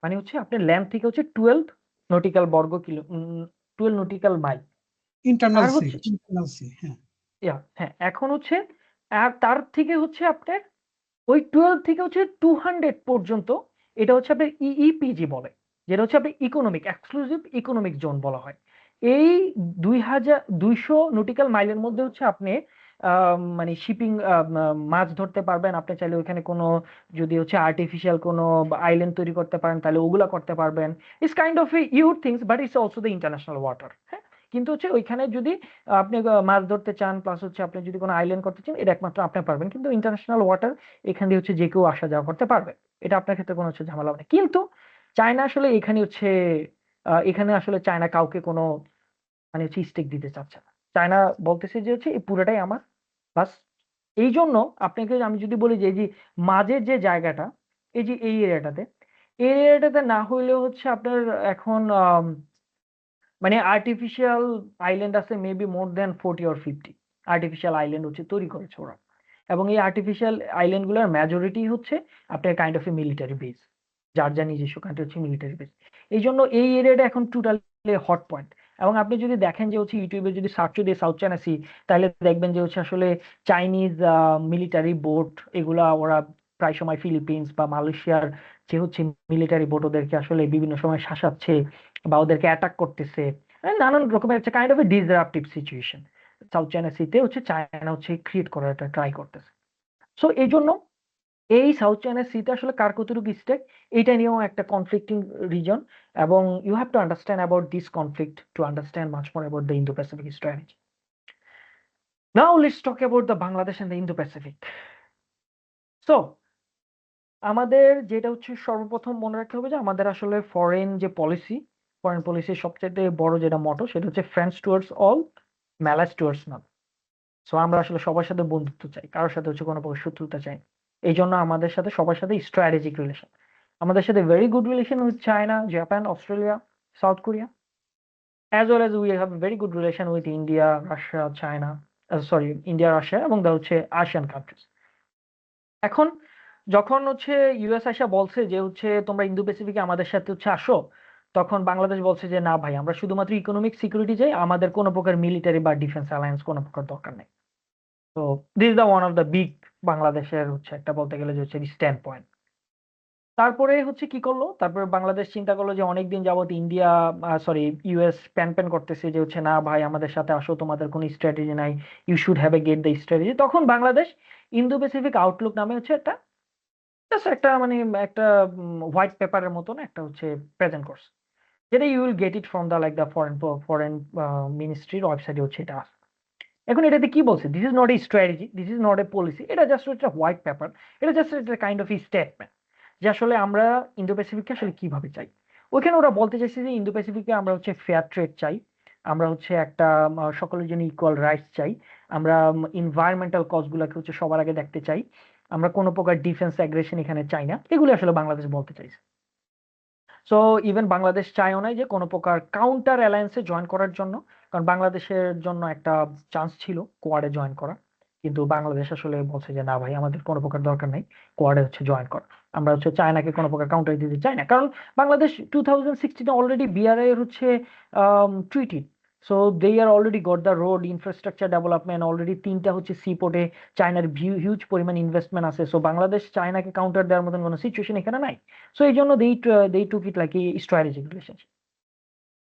মানে হচ্ছে আপনার ল্যান্ড থেকে হচ্ছে 12 নটিক্যাল মাইল। ইন্টারনাল আর সি, হচ্ছে ইন্টারনাল সি, হ্যাঁ। হ্যাঁ, এখন হচ্ছে আর তার থেকে হচ্ছে আপনার ওই 12 থেকে হচ্ছে 200 পর্যন্ত, এটা হচ্ছে আপনার ইইপিজি বলে, যেটা হচ্ছে আপনার ইকোনমিক, এক্সক্লুসিভ ইকোনমিক জোন বলা হয়। এই 2200 নটিক্যাল মাইলের মধ্যে হচ্ছে আপনি মানে শিপিং, মাছ ধরতে পারবেন। আপনি চাইলে ওইখানে কোনো যদি হচ্ছে আর্টিফিশিয়াল কোনো আইল্যান্ড তৈরি করতে পারেন তাহলে ওগুলা করতে পারবেন। It's kind of A your things, but it's also the international water. হ্যাঁ, কিন্তু হচ্ছে ওইখানে যদি আপনি মাছ ধরতে চান, প্লাস হচ্ছে আপনি যদি কোনো আইল্যান্ড করতে চান, এটা একমাত্র আপনি পারবেন। কিন্তু ইন্টারন্যাশনাল ওয়াটার, এখান দিয়ে হচ্ছে যে কেউ আসা যাওয়া করতে পারবে, এটা আপনার ক্ষেত্রে কোনো হচ্ছে ঝামেলা হবে না। কিন্তু চায়না আসলে এখানে হচ্ছে এখানে আসলে চায়না কাউকে কোনো মানে হচ্ছে স্টেক দিতে চাচ্ছে না। চায়না বলতেছে যে হচ্ছে এই পুরোটাই আমার, বাস। এই জন্য আপনাকে আমি যদি বলি যে এই যে মাঝের যে জায়গাটা, এই যে এই এরিয়াটাতে না হইলেও হচ্ছে আপনার এখন মানে আর্টিফিশিয়াল আইল্যান্ড আছে maybe more than 40 or 50 artificial island হচ্ছে তৈরি করেছে ওরা। এবং এই আর্টিফিশিয়াল আইল্যান্ডগুলোর মেজরিটি হচ্ছে আপনার kind of A military base, যার যা নিজস্ব কান্ট্রি হচ্ছে মিলিটারি বেস। এই জন্য এই এরিয়াটা এখন টোটালি হট পয়েন্ট। এবং আপনি যদি দেখেন যে হচ্ছে ইউটিউবে যদি সার্চ দিয়ে সাউথ চায়না সি, তাহলে দেখবেন যে হচ্ছে আসলে চাইনিজ মিলিটারি বোট, এগুলা ওরা প্রায় সময় ফিলিপিন্স বা মালয়েশিয়ার যে হচ্ছে মিলিটারি বোট ওদেরকে আসলে বিভিন্ন সময় শাসাচ্ছে বা ওদেরকে অ্যাটাক করতেছে। নানান রকমের একটা kind of A disruptive situation south China সিতে হচ্ছে চায়না হচ্ছে ক্রিয়েট করার একটা ট্রাই করতেছে। সো এই জন্য এই সাউথ চায়না সিতে আসলে কার কতটুকু স্টেক, এটা নিয়েও একটা কনফ্লিক্টিং রিজন। এবং you have to understand about this conflict to understand much more about the Indo Pacific strategy. Now let's talk about the Bangladesh and the Indo Pacific. So আমাদের যেটা হচ্ছে সর্বপ্রথম মনে রাখতে হবে যে আমাদের আসলে ফরেন পলিসির সবচেয়ে বড় যেটা মটো, সেটা হচ্ছে friends towards all, malleus towards নান। সো আমরা আসলে সবার সাথে বন্ধুত্ব চাই, কারোর সাথে হচ্ছে কোনো প্রকার শত্রুতা চাই না। এই জন্য আমাদের সাথে সবার সাথে স্ট্র্যাটেজিক রিলেশন, আমাদের সাথে very good relation with China, Japan, Australia, south Korea, as well as we have very good relation with India, Russia, China, sorry India, Russia এবং হচ্ছে আসিয়ান কান্ট্রিজ। এখন যখন হচ্ছে ইউএস আইসা বলছে যে হচ্ছে তোমরা ইন্দো প্যাসিফিকে আমাদের সাথে হচ্ছে আসো, তখন বাংলাদেশ বলছে যে না ভাই, আমরা শুধুমাত্র ইকোনমিক সিকিউরিটি চাই, আমাদের কোনো প্রকার মিলিটারি বা ডিফেন্স অ্যালায়েন্স কোনো প্রকার দরকার নেই। তো this is the one of the big বাংলাদেশের হচ্ছে একটা বলতে গেলে যে হচ্ছে স্ট্যান্ড পয়েন্ট। তারপরে হচ্ছে কি করলো, তারপরে বাংলাদেশ চিন্তা করলো যে অনেকদিন যাবত India, sorry US pan pan করতেছে যে হচ্ছে না ভাই আমাদের সাথে আসো, তোমাদের কোনো স্ট্র্যাটেজি নাই, you should have a get the strategy. তখন বাংলাদেশ ইন্দো প্যাসিফিক আউটলুক নামে হচ্ছে একটা জাস্ট একটা মানে একটা হোয়াইট পেপারের মতন একটা হচ্ছে প্রেজেন্ট করছে, যেটা you will get it from the like the foreign মিনিস্ট্রির ওয়েবসাইটে হচ্ছে এটা আছে। এখন এটাতে কি বলছে, this is not a strategy, this is not a policy, এটা জাস্ট একটা হোয়াইট পেপার, এটা জাস্ট একটা কাইন্ড অফ স্টেটমেন্ট যে আসলে আমরা ইন্দো প্যাসিফিককে আসলে কিভাবে চাই। ওইখানে ওরা বলতে চাইছে যে ইন্দো প্যাসিফিকে আমরা হচ্ছে ফেয়ার ট্রেড চাই, আমরা হচ্ছে একটা সকলের জন্য ইকুয়াল রাইটস চাই, আমরা এনভায়রনমেন্টাল কজগুলোকে হচ্ছে সবার আগে দেখতে চাই, আমরা কোনো প্রকার ডিফেন্স অ্যাগ্রেশন এখানে চাই না, এগুলো আসলে বাংলাদেশ বলতে চাইছে। সো ইভেন বাংলাদেশ চায়ও নাই যে কোনো প্রকার কাউন্টার অ্যালায়েন্সে জয়েন করার জন্য, কারণ বাংলাদেশের জন্য একটা চান্স ছিল কোয়াডে জয়েন করা, কিন্তু বাংলাদেশ আসলে বলছে যে না ভাই, আমাদের কোনো প্রকার দরকার নেই কোয়াডে হচ্ছে জয়েন করা, আমরা হচ্ছে চায়নাকে কোনো প্রকার কাউন্টার দিতে চাই না। কারণ বাংলাদেশ 2016 অলরেডি বিআরআই এর হচ্ছে treaty, so they are already got the road infrastructure development, already তিনটা হচ্ছে সি পোর্টে চায়নার হিউজ পরিমাণ ইনভেস্টমেন্ট আছে। সো বাংলাদেশ চায়নাকে কাউন্টার দেওয়ার মতন কোনো সিচুয়েশন এখানে নাই। সো এই জন্য they took it like a strategic relationship.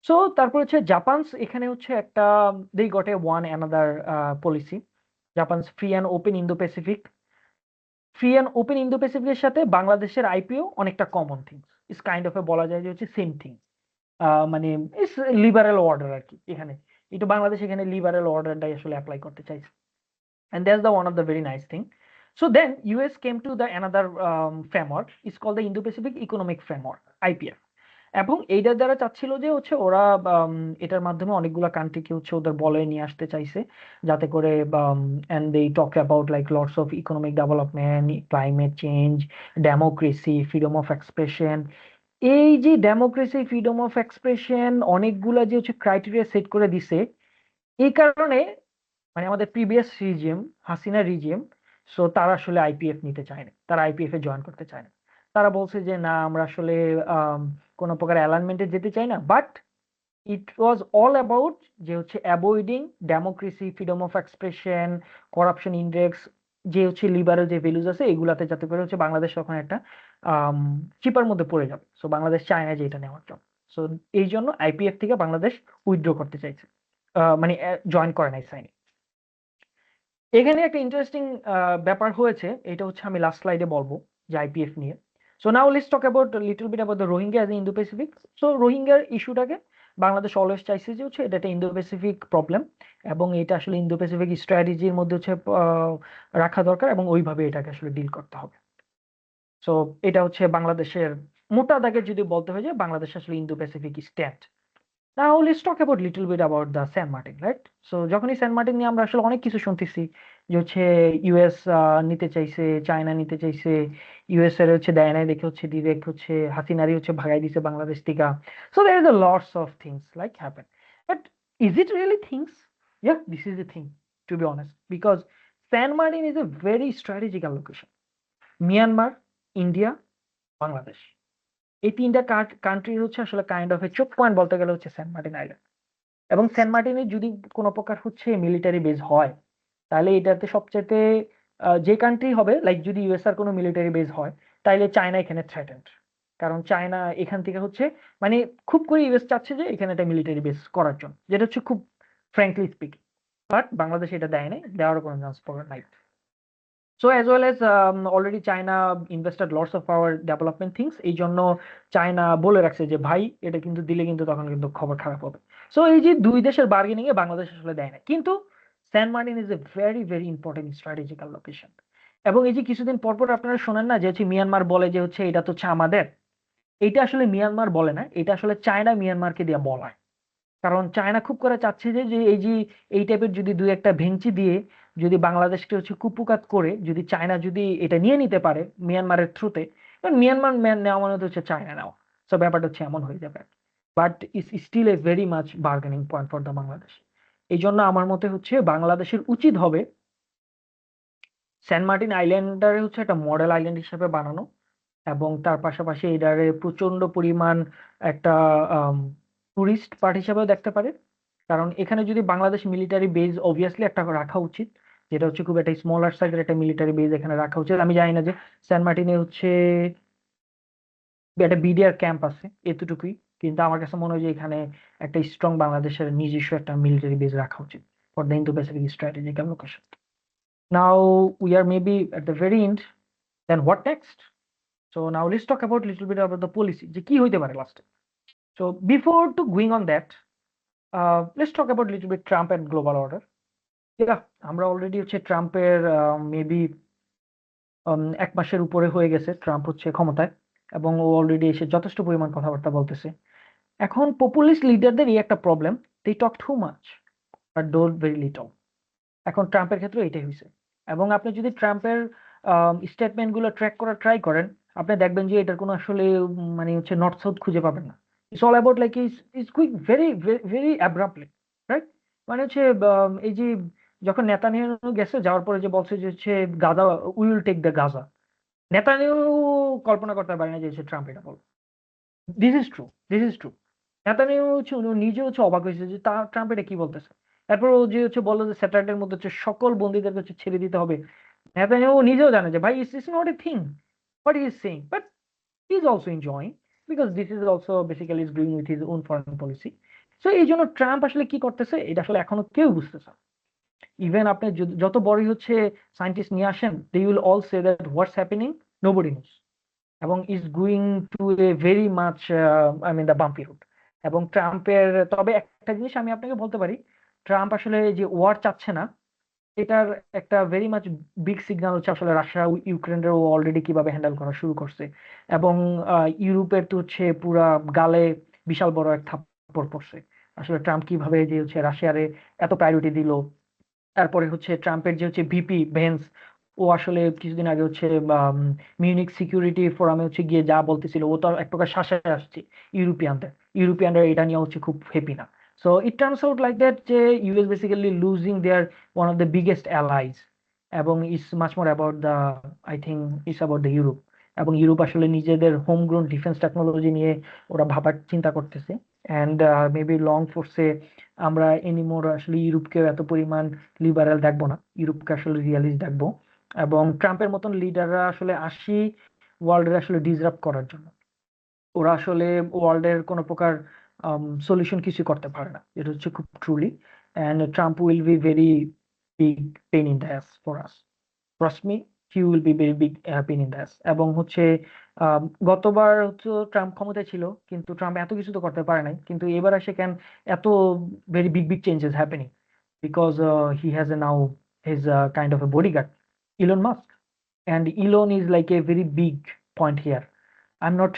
So তারপর হচ্ছে জাপানস এখানে হচ্ছে একটা they got a one another policy, Japan's free and open Indo Pacific. Free and open Indo প্যাসিফিকের সাথে বাংলাদেশের আইপিও অনেকটা common things, is kind of a বলা যায় যে হচ্ছে সেম থিং। মানে ইস লিবারেল অর্ডার আর কি এখানে, একটু বাংলাদেশ এখানে লিবারেল অর্ডারটাই আসলে অ্যাপ্লাই করতে চাইছে। And that's the one of the very nice thing. So then US came to the another framework, is called the Indo-Pacific Economic Framework, IPF. এবং এইটার দ্বারা চাচ্ছিল যে হচ্ছে ওরা এটার মাধ্যমে অনেকগুলো কান্ট্রিকে হচ্ছে ওদের বলে নিয়ে আসতে চাইছে, যাতে করে and they talk about like lots of economic development, climate change, democracy, freedom of expression। এই যে ডেমোক্রেসি, ফ্রিডম অফ এক্সপ্রেশন অনেকগুলা যে হচ্ছে ক্রাইটেরিয়া সেট করে দিছে, এই কারণে মানে আমাদের previous regime, Hasina regime, so তারা আসলে আইপিএফ নিতে চায় না, তারা আইপিএফ এ জয়েন করতে চায় না। তারা বলছে যে না আমরা আসলে কোনো প্রকার অ্যালাইনমেন্টে যেতে চাই না, but it was all about যে হচ্ছে avoiding democracy, freedom of expression, corruption index, যে হচ্ছে লিবারেল যে ভ্যালুজ আছে এগুলাতে, যাতে করে হচ্ছে বাংলাদেশ তখন একটা চিপার মধ্যে পড়ে যাবে। সো বাংলাদেশ চায় না যে এটা নেওয়ার জন্য। সো এই জন্য আইপিএফ থেকে বাংলাদেশ উইথড্র করতে চাইছে, মানে জয়েন করে নাই, সাইন। এখানে একটা ইন্টারেস্টিং ব্যাপার হয়েছে, এটা হচ্ছে আমি লাস্ট স্লাইডে বলবো যে আইপিএফ নিয়ে। So now let's talk about little bit about the Rohingya as Indo Pacific. So রোহিঙ্গার ইস্যুটাকে বাংলাদেশ অলওয়েজ চাইছে যে হচ্ছে এটা একটা ইন্দো প্যাসিফিক প্রবলেম, এবং এটা আসলে ইন্দো প্যাসিফিক স্ট্র্যাটেজির মধ্যে হচ্ছে রাখা দরকার, এবং ওইভাবে এটাকে আসলে ডিল করতে হবে। সো এটা হচ্ছে বাংলাদেশের মোটা দাগে যদি বলতে হয় যে বাংলাদেশ আসলে Indo Pacific stand. Now let's talk about little bit about the Saint Martin, right? So যখনই সেন্ট মার্টিন নিয়ে আমরা আসলে অনেক কিছু শুনতেছি যে হচ্ছে ইউএস নিতে চাইছে, চায়না নিতে চাইছে, ইউএস এর হচ্ছে দেয় নাই দেখে হচ্ছে ডিরেক্ট হচ্ছে হাসিনারি হচ্ছে ভাগাই দিছে বাংলাদেশ থেকে। So there is a lots of things like happen, but is it really things? Yeah, this is the thing, to be honest, because San Martin is a very strategical location. Myanmar, India, Bangladesh, এই তিনটা country হচ্ছে আসলে kind of A choke point বলতে গেলে হচ্ছে Saint Martin island. এবং Saint মার্টিনে যদি কোনো প্রকার হচ্ছে মিলিটারি বেজ হয়, তাহলে এটাতে সবচেয়ে যে কান্ট্রি হবে, লাইক যদি ইউএসআর কোনো মিলিটারি বেজ হয়, তাহলে চায়না এখানে থ্রেটেন্ড। কারণ চায়না এখান থেকে হচ্ছে মানে খুব করে ইউএস চাচ্ছে যে এখানে একটা মিলিটারি বেস করার জন্য, যেটা হচ্ছে খুব ফ্র্যাঙ্কলি স্পিকিং। বাট বাংলাদেশ এটা দেয় নাই, দেওয়ার কোনো চান্স পাওয়ার নাই। So as well as already China invested lots of our development things, এই জন্য চায়না বলে রাখছে যে ভাই এটা কিন্তু দিলে কিন্তু তখন কিন্তু খবর খারাপ হবে। সো এই যে দুই দেশের বার্গেনিং এ বাংলাদেশ আসলে দেয় না, কিন্তু Saint Martin is a very very important strategical location. এবং এই যে কিছুদিন পর পর আপনারা শোনেন না যে হচ্ছে মিয়ানমার বলে যে হচ্ছে এটা তো হচ্ছে আমাদের, এটা আসলে মিয়ানমার বলে না, এটা আসলে চায়না মিয়ানমারকে দিয়ে বলায়। কারণ চায়না খুব করে চাচ্ছে যে যে এই যে এই টাইপের যদি দুই একটা ভেঙচি দিয়ে যদি বাংলাদেশকে হচ্ছে কুপকাত করে যদি চায়না যদি এটা নিয়ে নিতে পারে মিয়ানমারের থ্রুতে, কারণ মিয়ানমার নেওয়া মানে তো হচ্ছে চায়না নেওয়া। সো ব্যাপারটা হচ্ছে এমন হয়ে যাবে। But is still a very much bargaining point for the Bangladesh. এই জন্য আমার মতে হচ্ছে বাংলাদেশের উচিত হবে সেন্ট মার্টিন আইল্যান্ডারে হচ্ছে একটা মডেল আইল্যান্ড হিসেবে বানানো, এবং তার পাশাপাশি এটারে প্রচন্ড পরিমাণ একটা টুরিস্ট স্পট হিসেবেও দেখতে পারে। কারণ এখানে যদি বাংলাদেশ মিলিটারি বেজ অবভিয়াসলি একটা রাখা উচিত, যেটা হচ্ছে খুব একটা স্মলার সাইজের একটা মিলিটারি বেজ এখানে রাখা উচিত। আমি জানি না যে সেন্ট মার্টিনে হচ্ছে একটা বিডিআর ক্যাম্প আছে, এতটুকুই। কিন্তু আমার কাছে মনে হয় যে এখানে একটা স্ট্রং বাংলাদেশের নিজস্ব একটা মিলিটারি বেজ রাখা উচিত for the Indo Pacific strategical location. Now we are maybe at the very end, then what next? So now let's talk about little bit about the policy, যে কি হইতে পারে লাস্টে। So before to going on that, let's talk about little bit Trump and global order. Yeah, আমরা already হচ্ছে ট্রাম্পের maybe 1 মাসের উপরে হয়ে গেছে ট্রাম্প হচ্ছে ক্ষমতায়, এবং ও অলরেডি এসে যথেষ্ট পরিমাণ কথাবার্তা বলতেছে। এখন পপুলিস্ট লিডারদের এই একটা problem, they talk too much but do very little. এখন ট্রাম্পের ক্ষেত্রে এটাই হয়েছে। এবং আপনি যদি ট্রাম্পের স্টেটমেন্ট গুলো ট্র্যাক করার ট্রাই করেন, আপনি দেখবেন যে এটার কোনো আসলে মানে হচ্ছে নর্থ সাউথ খুঁজে পাবেন না। It's all about like is quick very very abruptly, right? মানে হচ্ছে এই যে যখন নেতানিয়াহু গেছে, যাওয়ার পরে যে বলছে যে হচ্ছে Gaza, we will take the Gaza, Netanyahu কল্পনা করতে পারে না যে হচ্ছে ট্রাম্প এটা বলবে। This is true, this is true. Netanyahu হচ্ছে উনি নিজে হচ্ছে অবাক হয়েছে যে ট্রাম্প এটা কি বলতেছে। তারপর ও যে হচ্ছে বললো যে স্যাটেলাইটের মধ্যে হচ্ছে সকল বন্দীদেরকে হচ্ছে ছেড়ে দিতে হবে। নেতানিয়াহু নিজেও জানে যে ভাই it's not a thing what he is saying, but he is also enjoying because this is also basically is doing with his own foreign policy. So এই জন্য ট্রাম্প আসলে কি করতেছে এটা আসলে এখনো কেউ বুঝতেছে না। ইভেন আপনি যত বড়ই হচ্ছে সায়েন্টিস্ট নিয়ে আসেন, they will all say that what's happening nobody knows, এবং is going to a very much I mean the bumpy route. এবং ট্রাম্পের তবে একটা জিনিস আমি আপনাকে বলতে পারি, ট্রাম্প আসলে যে ওয়ার চাচ্ছে না এটার একটা ভেরি মাচ বিগ সিগন্যাল হচ্ছে আসলে রাশিয়া ইউক্রেনের অলরেডি কিভাবে হ্যান্ডেল করা শুরু করছে। এবং ইউরোপের তো হচ্ছে পুরা গালে বিশাল বড় এক থাপ্পড় পড়ছে। আসলে ট্রাম্প কিভাবে যে হচ্ছে রাশিয়ারে এত প্রায়োরিটি দিল। তারপরে হচ্ছে ট্রাম্পের যে হচ্ছে ভিপি ভেন্স, ও আসলে কিছুদিন আগে হচ্ছে মিউনিক সিকিউরিটি ফোরামে হচ্ছে গিয়ে যা বলতেছিল ও তো এক প্রকার শাসায় আসছে ইউরোপিয়ানদের। ইউরোপিয়ানরা এটা নিয়ে হচ্ছে খুব হ্যাপি না। So it turns out like that যে US basically losing their one of the biggest allies, এবং it's much more about the, I think it's about the Europe. এবং ইউরোপ আসলে নিজেদের হোম গ্রোন ডিফেন্স টেকনোলজি নিয়ে ওরা ভাবার চিন্তা করতেছে। অ্যান্ড মেবি লং ফোর্সে আমরা এনিমোর আসলে ইউরোপকে এত পরিমাণ লিবারাল দেখবো না, ইউরোপকে আসলে রিয়ালিস্ট দেখবো। এবং ট্রাম্পের মতন লিডাররা আসলে আসি ওয়ার্ল্ডের আসলে ডিসরাপ্ট করার জন্য। ওরা আসলে ওয়ার্ল্ডের কোনো প্রকার সলিউশন কিছু করতে পারে না, এটা হচ্ছে খুব truly. And Trump will be very big pain in the ass for us, trust me, he will be very big pain in the ass. এবং হচ্ছে গতবার হচ্ছে ট্রাম্প ক্ষমতায় ছিল কিন্তু ট্রাম্প এত কিছু তো করতে পারে নাই, কিন্তু এবার আসে কেন এত very big big changes happening, because he has a now his kind of A bodyguard, Elon Musk. And Elon is like a very big point here. I'm not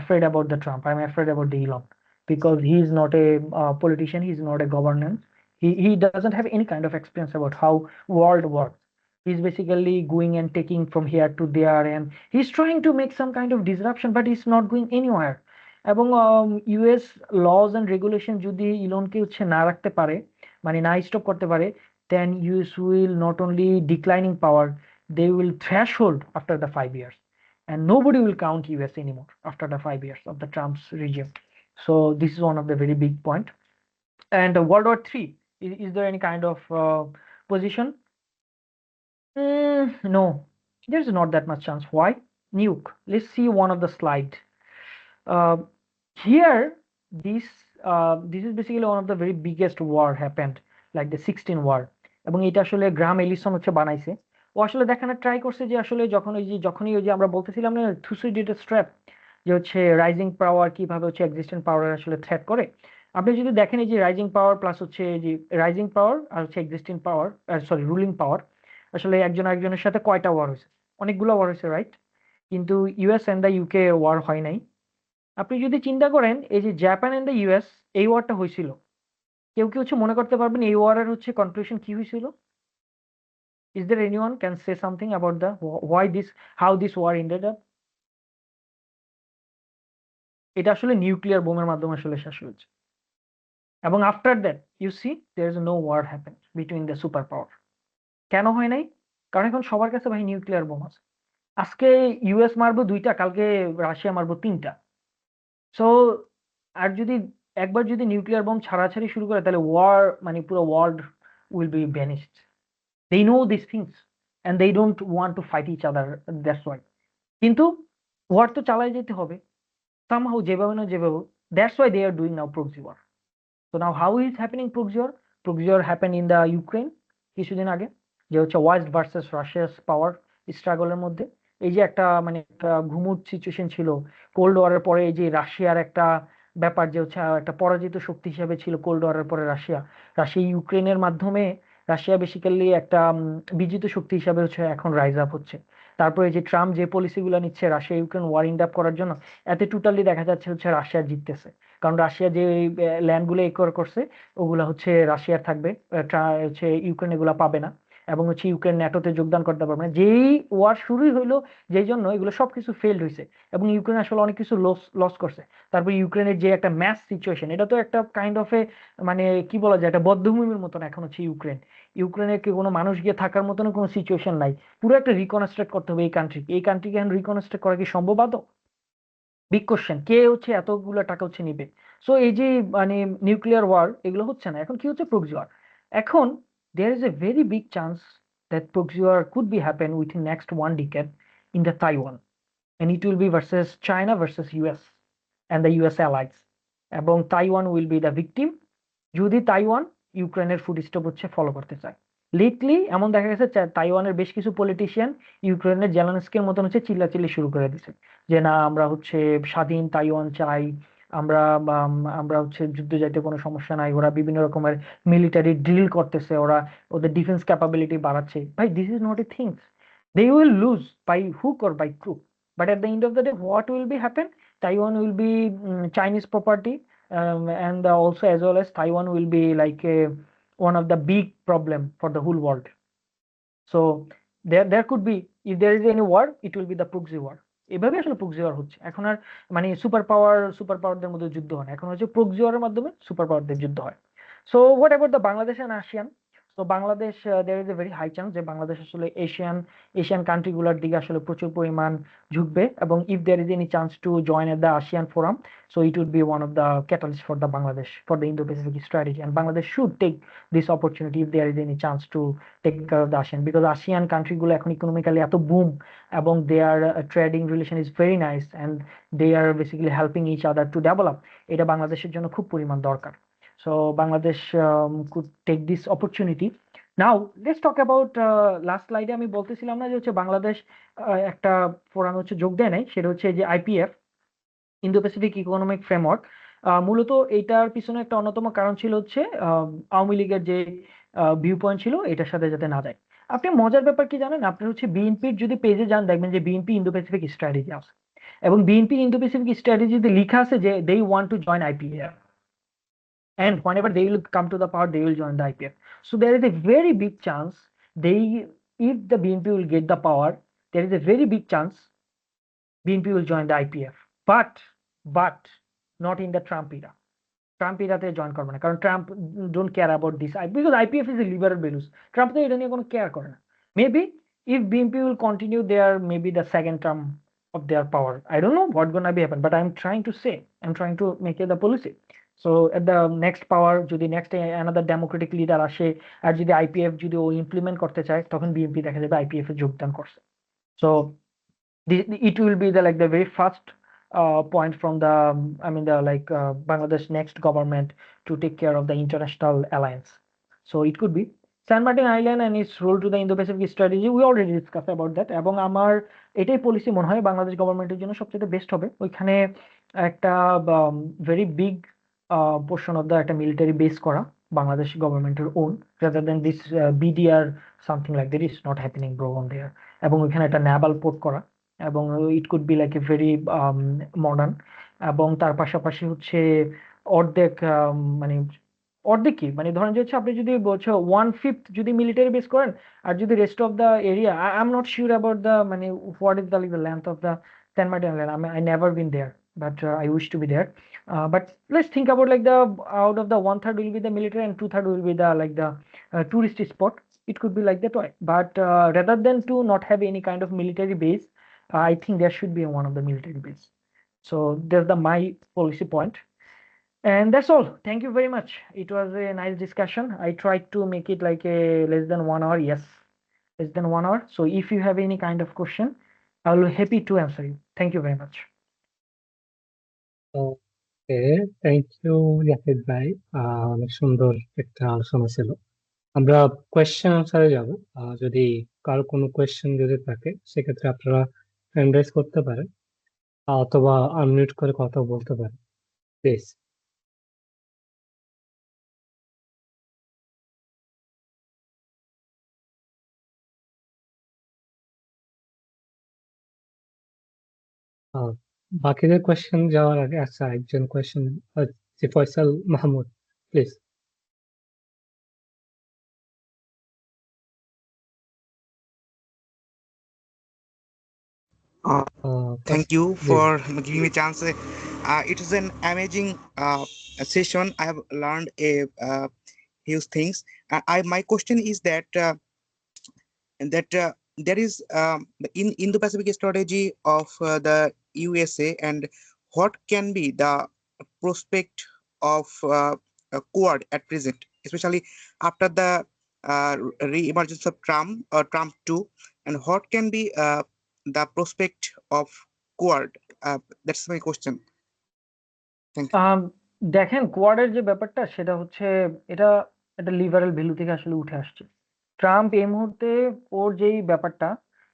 afraid about the Trump. I'm afraid about the Elon because he is not a politician. He's not a governance. He doesn't have any kind of experience about how world works. He's basically going and taking from here to there, and he's trying to make some kind of disruption, but he's not going anywhere. এবং US lodge and regulation যদি ইলনকে হচ্ছে না রাখতে পারে, মানে না stop করতে পারে, then US will not only declining power, they will threshold after the 5 years, and nobody will count US anymore after the 5 years of the Trump's regime. So this is one of the very big point. And World War III, is there any kind of position? No, there's not that much chance. Why? Nuke. Let's see one of the slide. Uh, Here, this this is basically one of the very biggest war happened, like the 16 war. এবং এটা আসলে Graham Ellison হচ্ছে বানাইছে। ও আসলে দেখানোর try করছে যে আসলে যখন ওই যে যখনই ওই যে আমরা বলতেছিলাম না থুসিডিটেড স্ট্র্যাপ, যে হচ্ছে রাইজিং পাওয়ার কিভাবে হচ্ছে এক্সিস্টেন্ট পাওয়ার আসলে থ্রেট করে। আপনি যদি দেখেন এই যে রাইজিং পাওয়ার প্লাস হচ্ছে এই যে রাইজিং পাওয়ার আর হচ্ছে এক্সিস্টিং পাওয়ার, সরি রুলিং পাওয়ার, আসলে একজন আরেকজনের সাথে কয়টা ওয়ার হয়েছে? অনেকগুলো ওয়ার হয়েছে, রাইট? কিন্তু US and the UK war হয় নাই। আপনি যদি চিন্তা করেন এই যে জাপান এন্ড দ্য ইউএস এই ওয়ারটা হয়েছিল, কেউ কি হচ্ছে মনে করতে পারবেন এই ওয়ারের হচ্ছে কনক্লুশন কি হয়েছিল? Is there anyone can say something about the why this, how this war ended up? এটা আসলে নিউক্লিয়ার বোমের মাধ্যমে আসলে শেষ হয়েছে। এবং after that you see there is no war happen between the super power. কেন হয় নাই? কারণ এখন সবার কাছে ভাই নিউক্লিয়ার বোম আছে। আজকে ইউএস মারবো 2টা, কালকে রাশিয়া মারবো 3টা। সো আর যদি একবার যদি নিউক্লিয়ার বোম ছাড়াছাড়ি শুরু করে তাহলে ওয়ার মানে পুরো world will be vanished. They know these things and they don't want to fight each other, that's why. কিন্তু ওয়ার তো চালাই যেতে হবে somehow, যেভাবে না যেভাবে। That's why they are doing now proxy war. So now how is happening proxy war? Proxy war happened in the Ukraine কিছুদিন আগে, যে হচ্ছে ওয়েস্ট ভার্সেস রাশিয়াস পাওয়ার স্ট্রাগলের মধ্যে। এই যে একটা মানে একটা ঘুমুট সিচুয়েশন ছিল কোল্ড ওয়ারের পরে, এই যে রাশিয়ার একটা ব্যাপার যে হচ্ছে একটা পরাজিত শক্তি হিসেবে ছিল কোল্ড ওয়ারের পরে রাশিয়া। রাশিয়া ইউক্রেনের মাধ্যমে রাশিয়া বেসিক্যালি একটা বিজিত শক্তি হিসাবে হচ্ছে এখন রাইজ আপ হচ্ছে। তারপরে যে ট্রাম্প যে পলিসিগুলো নিচ্ছে Russia Ukraine war end up করার জন্য, এতে টোটালি দেখা যাচ্ছে হচ্ছে রাশিয়া জিততেছে। কারণ রাশিয়া যে ল্যান্ডগুলো একোয়ার করছে ওগুলা হচ্ছে রাশিয়ার থাকবে, হচ্ছে ইউক্রেন এগুলা পাবে না। এবং হচ্ছে ইউক্রেন ন্যাটোতে যোগদান করতে পারবে না। যেই ওয়ার শুরুই হইলো, যেই জন্য এগুলো সবকিছু ফেলড হয়েছে এবং ইউক্রেন আসলে অনেক কিছু লস লস করছে। তারপর ইউক্রেনের যে একটা ম্যাস সিচুয়েশন, এটা তো একটা কাইন্ড অফ এ মানে কি বলা যায়, একটা বধ্যভূমির মতন এখন হচ্ছে ইউক্রেন। ইউক্রেনে কি কোনো মানুষ গিয়ে থাকার মতন কোনো সিচুয়েশন নাই। পুরো একটা রিকনস্ট্রাক্ট করতে হবে এই কান্ট্রিকে এখন রিকনস্ট্রাক্ট করা কি সম্ভব আদৌ? বিগ কোশ্চেন, কে হচ্ছে এতগুলো টাকা হচ্ছে নিবে? সো এই যে মানে নিউক্লিয়ার ওয়ার এগুলো হচ্ছে না, এখন কি হচ্ছে প্রক্সি ওয়ার। এখন there is a very big chance that proxy war could be happen within next 1 decade in the Taiwan, and it will be versus China versus US and the US allies, এবং Taiwan will be the victim যদি Taiwan ইউক্রেনের footstep হচ্ছে follow করতে চায়। Lately এমন দেখা গেছে তাইওয়ানের বেশ কিছু পলিটিশিয়ান ইউক্রেনের জেলেনস্কির মতন হচ্ছে চিল্লাচিল্লি শুরু করে দিছে যে না আমরা হচ্ছে স্বাধীন তাইওয়ান চাই, আমরা আমরা হচ্ছে যুদ্ধ যাইতে কোনো সমস্যা নাই, ওরা বিভিন্ন রকমের মিলিটারি ড্রিল করতেছে, ওরা ওদের ডিফেন্স ক্যাপাবিলিটি বাড়াচ্ছে। ভাই this is not a things, they will lose by hook or by crook, but at the end of the day what will be happen, Taiwan will be Chinese property, and also as well as Taiwan will be like one of the big problem for the whole world. So there could be, if there is any war it will be the proxy war. এভাবে আসলে proxy war হচ্ছে এখন। আর মানে super পাওয়ারদের মধ্যে যুদ্ধ হয় না, এখন হচ্ছে প্রক্সি ওয়ারের মাধ্যমে সুপার পাওয়ারদের যুদ্ধ হয়। So what about the Bangladesh and ASEAN? তো Bangladesh, there is a very high chance যে বাংলাদেশ আসলে এশিয়ান কান্ট্রিগুলোর দিকে আসলে প্রচুর পরিমাণ ঝুঁকবে, এবং if there is any chance to join at the ASEAN forum, so it would be one of the catalysts for the Bangladesh for the Indo-Pacific strategy, and Bangladesh should take this opportunity if there is any chance to take care of the ASEAN, because ASEAN countryগুলো এখন economically এত broom এবং their trading relation is very nice and they are basically helping each other to develop, এটা বাংলাদেশের জন্য খুব পরিমাণ দরকার। So Bangladesh could take this opportunity. Now let's talk about last slide আমি বলতেছিলাম না যে হচ্ছে বাংলাদেশ একটা ফোরাম হচ্ছে যোগ দেয় নাই, সেটা হচ্ছে যে IPF, Indo Pacific economic framework. মূলত এইটার পিছনে একটা অন্যতম কারণ ছিল হচ্ছে আওয়ামী লীগের যে ভিউ পয়েন্ট ছিল এটার সাথে যাতে না যায়। আপনি মজার ব্যাপার কি জানেন, আপনি হচ্ছে বিএনপির যদি পেজে যান দেখবেন যে বিএনপি ইন্দো প্যাসিফিক স্ট্র্যাটেজি আছে, এবং বিএনপি ইন্দো প্যাসিফিক স্ট্র্যাটেজিতে লেখা আছে যে they want to join IPF, and whenever they will come to the power they will join the IPF. So there is a very big chance they, if the BNP will get the power, there is a very big chance BNP will join the IPF, but not in the Trump era. Trump এটাতে join করবে না, কারণ Trump don't care about this, because IPF is a liberal values. Trump তো এটা নিয়ে কোনো care করে না। Maybe if BNP will continue there maybe the second term of their power, I don't know what gonna be happen, but I'm trying to say, I'm trying to make it the policy. So at the next power যদি next another democratic leader আসে আর যদি IPF যদি ও implement করতে চায় তখন BNP দেখা যাবে IPF এ যোগদান করছে। So it will be the like the very first point from the I mean the like Bangladesh next government to take care of the international alliance. So it could be San Martin Island and its role to the Indo-Pacific strategy, we already discussed about that, এবং আমার এটাই policy মনে হয় বাংলাদেশ গভর্নমেন্টের জন্য সবচেয়ে best হবে। ওইখানে একটা very big portion of the একটা মিলিটারি বেস করা বাংলাদেশ গভর্নমেন্টের own, rather than this BDR something like that is not happening bro on there, এবং ওইখানে একটা ন্যাভাল পোর্ট করা, এবং it could be like a very modern, এবং তার পাশাপাশি হচ্ছে অর্ধেক মানে অর্ধেক কি মানে ধরেন যে হচ্ছে আপনি যদি বলছো 1/5 যদি মিলিটারি বেস করেন, আর যদি rest of the area, I am not sure about the মানে what is the like the length of the San Martin Island. I never been there, but I wish to be there. But let's think about like the out of the 1/3 will be the military and 2/3 will be the like the tourist spot. It could be like that way. But rather than to not have any kind of military base, I think there should be one of the military base. So that's the my policy point. And that's all. Thank you very much. It was a nice discussion. I tried to make it like a less than 1 hour. Yes, less than 1 hour. So if you have any kind of question, I'll be happy to answer you. Thank you very much. Okay, thank you Zahid ভাই। অনেক সুন্দর একটা আলোচনা ছিল। আমরা question আনসারে যাব। যদি কারো কোনো কোয়েশ্চেন যদি থাকে সেক্ষেত্রে আপনারা হ্যান্ড রাইজ করতে পারেন অথবা আনমিউট করে কথা বলতে পারেন, প্লিজ। বাকিদের কোয়েশ্চেন যাওয়ার আগে আচ্ছা একজন question, Faisal Mahmud, please. Thank you for giving me a chance. It is an amazing session. I have learned a huge things. My question is that there is in Indo-Pacific strategy of the USA, and what can be the prospect of Quad at present, especially after the re-emergence of Trump or Trump 2, and what can be the prospect of Quad? That's my question. Thank you. দেখেন কোয়াডের যে ব্যাপারটা সেটা হচ্ছে এটা একটা liberal value থেকে আসলে উঠে আসছে। ট্রাম্প এই মুহূর্তে ওর যেই ব্যাপারটা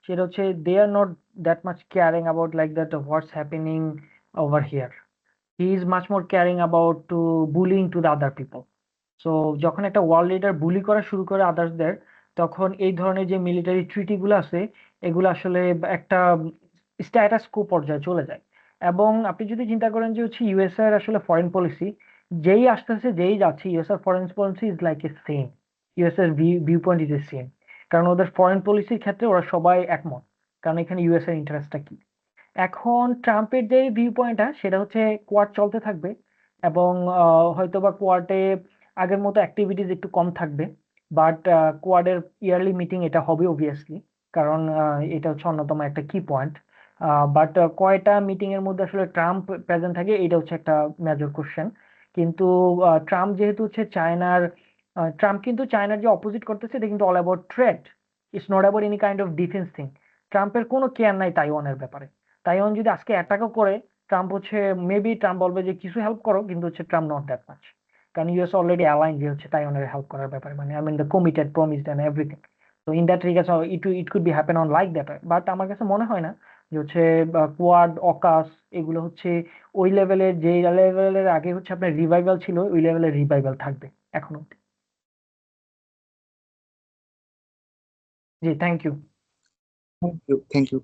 সেটা হচ্ছে they are not that much caring about like that what's happening over here. He is much more caring about to bullying to the other people. So যখন একটা ওয়ার্ল্ড লিডার বুলি করা শুরু করে আদার্সদের, তখন এই ধরনের যে মিলিটারি ট্রিটিগুলো আছে এগুলো আসলে একটা স্ট্যাটাস কো পর্যায়ে চলে যায়। এবং আপনি যদি চিন্তা করেন যে হচ্ছে ইউএসএ এর আসলে ফরেন পলিসি যেই আসতেছে যেই যাচ্ছে, USA foreign policy is like A same, USA view point is a same. কারণ ওদের ফরেন পলিসির ক্ষেত্রে ওরা সবাই একমত, কারণ এখানে ইউএস এর ইন্টারেস্টটা কি। এখন ট্রাম্পের যে ভিউ পয়েন্টটা সেটা হচ্ছে কোয়াড চলতে থাকবে, এবং হয়তোবা কোয়াডে আগের মতো অ্যাক্টিভিটিস একটু কম থাকবে, বাট কোয়াডের ইয়ারলি মিটিং এটা হবে অবভিয়াসলি, কারণ এটা হচ্ছে অন্যতম একটা কি পয়েন্ট। বাট কয়টা মিটিং এর মধ্যে আসলে ট্রাম্প প্রেজেন্ট থাকে এটা হচ্ছে একটা মেজর কোশ্চেন। কিন্তু ট্রাম্প যেহেতু হচ্ছে ট্রাম্প কিন্তু চায়নার যে অপোজিট করতেছে এটা কিন্তু all about trade, it's not about any kind of defence thing. ট্রাম্পের কোনো কেয়ার নাই তাইওয়ানের ব্যাপারে। তাইওয়ান যদি আজকে অ্যাটাকও করে, ট্রাম্প হচ্ছে মেবি ট্রাম্প বলবে যে কিছু হেল্প করো, কিন্তু হচ্ছে ট্রাম্প নট দ্যাট মাচ, কারণ ইউএস অলরেডি অ্যালাইন যে হচ্ছে তাইওয়ানের হেল্প করার ব্যাপারে, মানে I mean the committed promised and everything. তো in that regards it could be happen on like that. But আমার কাছে মনে হয় না যে হচ্ছে কোয়াড অকাস এগুলো হচ্ছে ওই লেভেলের, যে লেভেলের আগে হচ্ছে আপনার রিভাইভাল ছিল ওই লেভেলের রিভাইভাল থাকবে এখনো। জি, থ্যাংক ইউ। Thank you.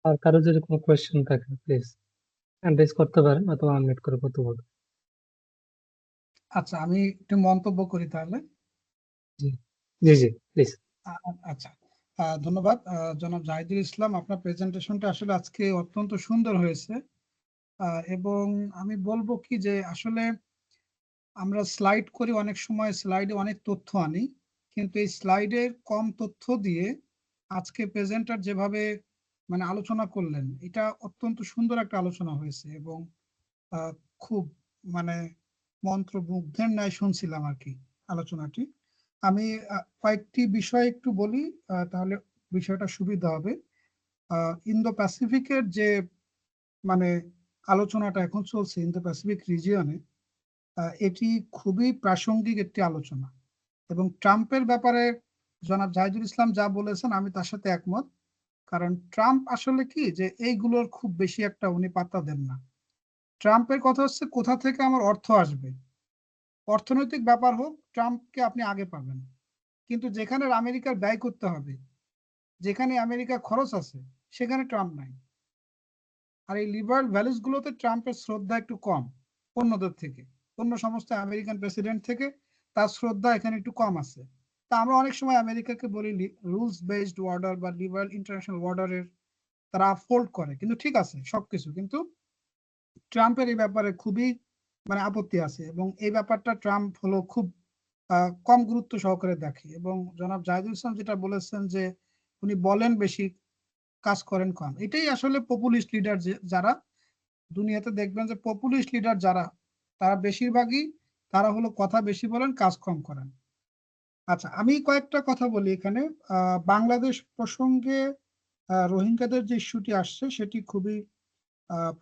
আর কারো যদি কোনো কোয়েশ্চেন থাকে প্লিজ হ্যান্ড রেজ করতে পারেন অথবা আনমিউট করে করতে পারবেন। আচ্ছা, আমি একটু মন্তব্য করি তাহলে। জি জি জি প্লিজ। আচ্ছা, ধন্যবাদ জনাব জাহিদুল ইসলাম, আপনার প্রেজেন্টেশনটা আসলে আজকে অত্যন্ত সুন্দর হয়েছে। এবং আমি বলবো কি যে আসলে আমরা স্লাইড করি, অনেক সময় স্লাইডে অনেক তথ্য আনি, কিন্তু এই স্লাইডের কম তথ্য দিয়ে আজকে প্রেজেন্টার যেভাবে মানে আলোচনা করলেন, এটা অত্যন্ত সুন্দর একটা আলোচনা হয়েছে এবং খুব মানে মন্ত্রমুগ্ধের ন্যায় শুনছিলাম আর কি আলোচনাটি। আমি কয়েকটি বিষয় একটু বলি, তাহলে বিষয়টা সুবিধা হবে। ইন্দো প্যাসিফিকের যে মানে আলোচনাটা এখন চলছে ইন্দো প্যাসিফিক রিজিয়নে, এটি খুবই প্রাসঙ্গিক একটি আলোচনা। এবং ট্রাম্পের ব্যাপারে জনাব জাহিদুল ইসলাম যা বলেছেন আমি তার সাথে একমত, কারণ ট্রাম্প আসলে কি যে এইগুলোর খুব বেশি একটা উনি পাত্তা দেন না। ট্রাম্পের কথা হচ্ছে কোথা থেকে আমার অর্থ আসবে, অর্থনৈতিক ব্যাপার হোক ট্রাম্পকে আপনি আগে পাবেন, কিন্তু যেখানে আমেরিকার ব্যয় করতে হবে, যেখানে আমেরিকা খরচ আছে, সেখানে ট্রাম্প নাই। আর এই লিবারাল ভ্যালুস গুলোতে ট্রাম্পের শ্রদ্ধা একটু কম অন্যদের থেকে, অন্য সমস্ত আমেরিকান প্রেসিডেন্ট থেকে তার শ্রদ্ধা এখানে একটু কম আছে। তা আমরা অনেক সময় আমেরিকাকে বলি রুলস বেসড অর্ডার বা লিবারাল ইন্টারন্যাশনাল অর্ডারের তারা ফোল্ড করে, কিন্তু ঠিক আছে সবকিছু, কিন্তু ট্রাম্পের এই ব্যাপারে খুবই মানে আপত্তি আছে এবং এই ব্যাপারটা ট্রাম্প হলো খুব কম গুরুত্ব সহকারে দেখে। এবং জনাব জাহিদুল ইসলাম যেটা বলেছেন যে উনি বলেন বেশি কাজ করেন কম, এটাই আসলে পপুলিস্ট লিডার যারা দুনিয়াতে দেখবেন যে পপুলিস্ট লিডার যারা, তারা বেশিরভাগই তারা হলো কথা বেশি বলেন কাজ কম করেন। আচ্ছা, আমি কয়েকটা কথা বলি এখানে। বাংলাদেশ প্রসঙ্গে রোহিঙ্গাদের যে ইস্যুটি আসছে সেটি খুবই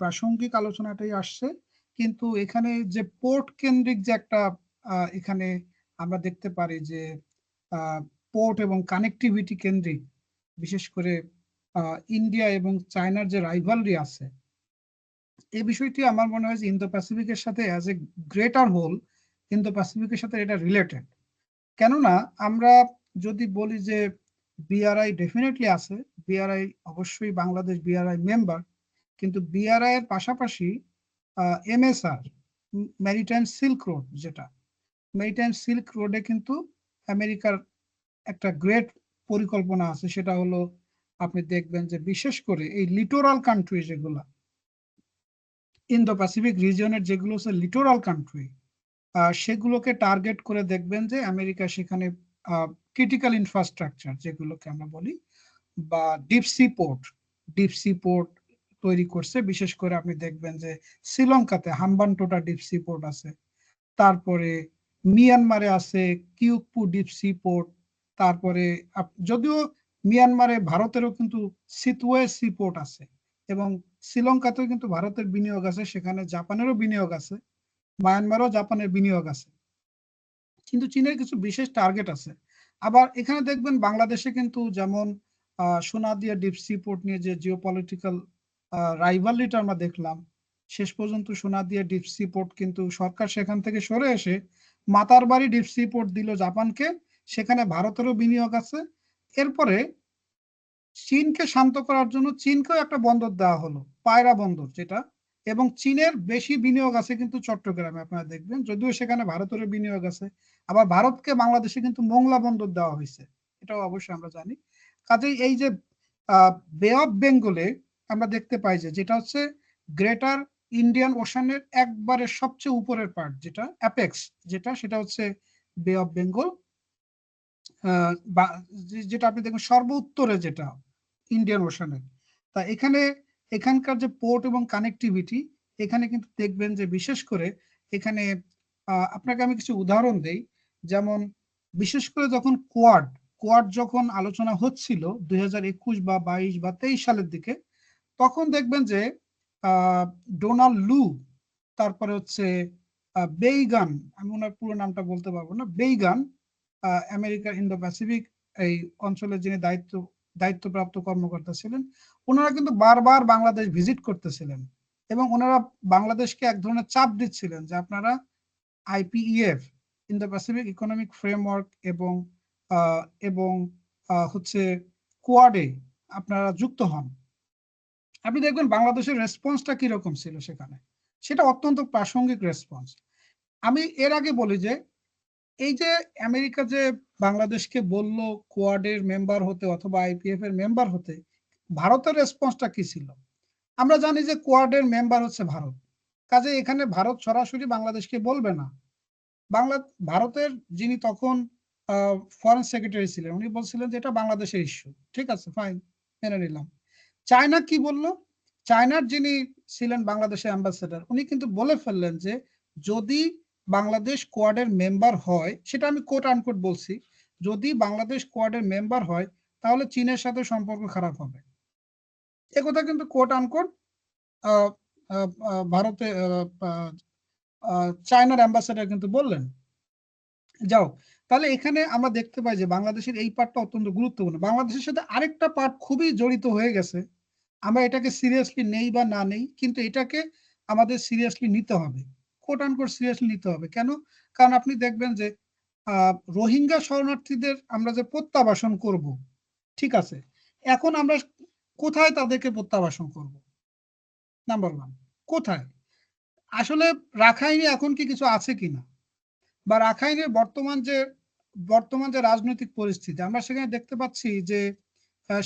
প্রাসঙ্গিক আলোচনাটাই আসছে, কিন্তু এখানে যে পোর্ট কেন্দ্রিক যে একটা এখানে আমরা দেখতে পারি যে পোর্ট এবং কানেক্টিভিটি কেন্দ্রিক, বিশেষ করে ইন্ডিয়া এবং চায়নার যে রাইভালরি আছে, এই বিষয়টি আমার মনে হয় যে ইন্দো প্যাসিফিকের সাথে as a greater whole Indo প্যাসিফিকের সাথে এটা রিলেটেড। কেননা আমরা যদি বলি যে বিআরআই ডেফিনেটলি আছে, বিআরআই অবশ্যই বাংলাদেশ বিআরআই মেম্বার, কিন্তু বিআরআই এর পাশাপাশি এমএসআর ম্যারিটাইম সিল্ক রোড, যেটা ম্যারিটাইম সিল্ক রোডে কিন্তু আমেরিকার একটা গ্রেট পরিকল্পনা আছে। সেটা হলো আপনি দেখবেন যে বিশেষ করে এই লিটোরাল কান্ট্রি যেগুলো ইন্দো প্যাসিফিক রিজিয়নের, যেগুলো হচ্ছে লিটোরাল কান্ট্রি, সেগুলোকে টার্গেট করে দেখবেন যে আমেরিকা সেখানে ক্রিটিক্যাল ইনফ্রাস্ট্রাকচার যেগুলোকে আমরা বলি, বা ডিপ সি পোর্ট তৈরি করছে। বিশেষ করে আপনি দেখবেন যে শ্রীলঙ্কাতে হাম্বানটোটা ডিপ সি পোর্ট আছে, তারপরে মিয়ানমারে আছে কিউকপু ডিপ সি পোর্ট, তারপরে যদিও মিয়ানমারে ভারতেরও কিন্তু সিতওয়ে সি পোর্ট আছে, এবং শ্রীলঙ্কাতেও কিন্তু ভারতের বিনিয়োগ আছে, সেখানে জাপানেরও বিনিয়োগ আছে, মায়ানমারও জাপানের বিনিয়োগ আছে। কিন্তু চীনের কিছু বিশেষ টার্গেট আছে। আবার এখানে দেখবেন বাংলাদেশে কিন্তু যেমন সোনাদিয়া ডিপ সি পোর্ট নিয়ে যে জিওপলিটিক্যাল রাইভালরিটা আমরা দেখলাম, শেষ পর্যন্ত সোনাদিয়া ডিপ সি পোর্ট কিন্তু সরকার সেখান থেকে সরে এসে মাতারবাড়ি ডিপ সি পোর্ট দিল জাপানকে, সেখানে ভারতেরও বিনিয়োগ আছে। এরপরে চীনকে শান্ত করার জন্য চীনকেও একটা বন্দর দেওয়া হলো, পায়রা বন্দর যেটা, এবং চীনের বেশি বিনিয়োগ আছে কিন্তু চট্টগ্রামে আপনারা দেখবেন, যদিও সেখানে ভারতেরও বিনিয়োগ আছে। আবার ভারতকে বাংলাদেশে কিন্তু মোংলা বন্দর দেওয়া হয়েছে, এটাও অবশ্যই আমরা জানি। কাজেই এই যে বে অফ বেঙ্গলে আমরা দেখতে পাই যে যেটা হচ্ছে গ্রেটার ইন্ডিয়ান ওশানের একবারে সবচেয়ে উপরের পার্ট, যেটা অ্যাপেক্স, সেটা হচ্ছে বে অফ বেঙ্গল, যেটা আপনি দেখবেন সর্ব উত্তরে যেটা ইন্ডিয়ান ওশানের। তা এখানকার যে পোর্ট এবং কানেক্টিভিটি, এখানে কিন্তু দেখবেন যে বিশেষ করে এখানে আপনাকে আমি কিছু উদাহরণ দেই। যেমন বিশেষ করে যখন কোয়াড যখন আলোচনা হচ্ছিল 2021 বা 22 বা 23 সালের দিকে, তখন দেখবেন যে ডোনাল্ড লু, তারপরে হচ্ছে বেইগান, আমি ওনার পুরো নামটা বলতে পারবো না, বেইগান আমেরিকার ইন্দো প্যাসিফিক এই অঞ্চলে যিনি দায়িত্বপ্রাপ্ত কর্মকর্তা ছিলেন, ওনারা কিন্তু বারবার বাংলাদেশ ভিজিট করতেছিলেন, এবং ওনারা বাংলাদেশকে এক ধরনের চাপ দিচ্ছিলেন যে আপনারা IPEF, Indo Pacific economic framework, এবং হচ্ছে কোয়াডে আপনারা যুক্ত হন। আপনি দেখবেন বাংলাদেশের রেসপন্সটা কিরকম ছিল সেখানে, সেটা অত্যন্ত প্রাসঙ্গিক রেসপন্স। আমি এর আগে বলি যে এই যে আমেরিকা যে বাংলাদেশকে বলল কোয়াডের মেম্বার হতে অথবা আইপিএফ এর মেম্বার হতে, ভারতের রেসপন্সটা কি ছিল? আমরা জানি যে কোয়াডের মেম্বার হচ্ছে ভারত, কাজে এখানে ভারত সরাসরি বাংলাদেশকে বলবে না। ভারতের যিনি তখন ফরেন সেক্রেটারি ছিলেন, উনি বলছিলেন যে এটা বাংলাদেশের ইস্যু, ঠিক আছে, ফাইন, মেনে নিলাম। চায়না কি বলল? চায়নার যিনি ছিলেন বাংলাদেশের অ্যাম্বাসেডার, উনি কিন্তু বলে ফেললেন যে যদি বাংলাদেশ কোয়াডের মেম্বার হয়, সেটা আমি কোট আনকোট বলছি, যদি বাংলাদেশ কোয়াডের মেম্বার হয় তাহলে চীনের সাথে সম্পর্ক খারাপ হবে। একথা কিন্তু কোট আনকোট ভারতে চায়নার অ্যাম্বাসেডার কিন্তু বললেন। যাও, তাহলে এখানে আমরা দেখতে পাই যে বাংলাদেশের এই পার্টটা অত্যন্ত গুরুত্বপূর্ণ। বাংলাদেশের সাথে আরেকটা পার্ট খুবই জড়িত হয়ে গেছে, আমরা এটাকে সিরিয়াসলি নেই বা না নেই, কিন্তু এটাকে আমাদের সিরিয়াসলি নিতে হবে, কোট আনকোট সিরিয়াসলি নিতে হবে। কেন? কারণ আপনি দেখবেন যে রোহিঙ্গা শরণার্থীদের আমরা যে প্রত্যাবাসন করব, ঠিক আছে, এখন আমরা কোথায় তাদেরকে প্রত্যাবাসন করব? নাম্বার ওয়ান, কোথায়? আসলে রাখাইনে এখন কি কিছু আছে কিনা, বা রাখাইনের বর্তমান যে রাজনৈতিক পরিস্থিতি, আমরা সেখানে দেখতে পাচ্ছি যে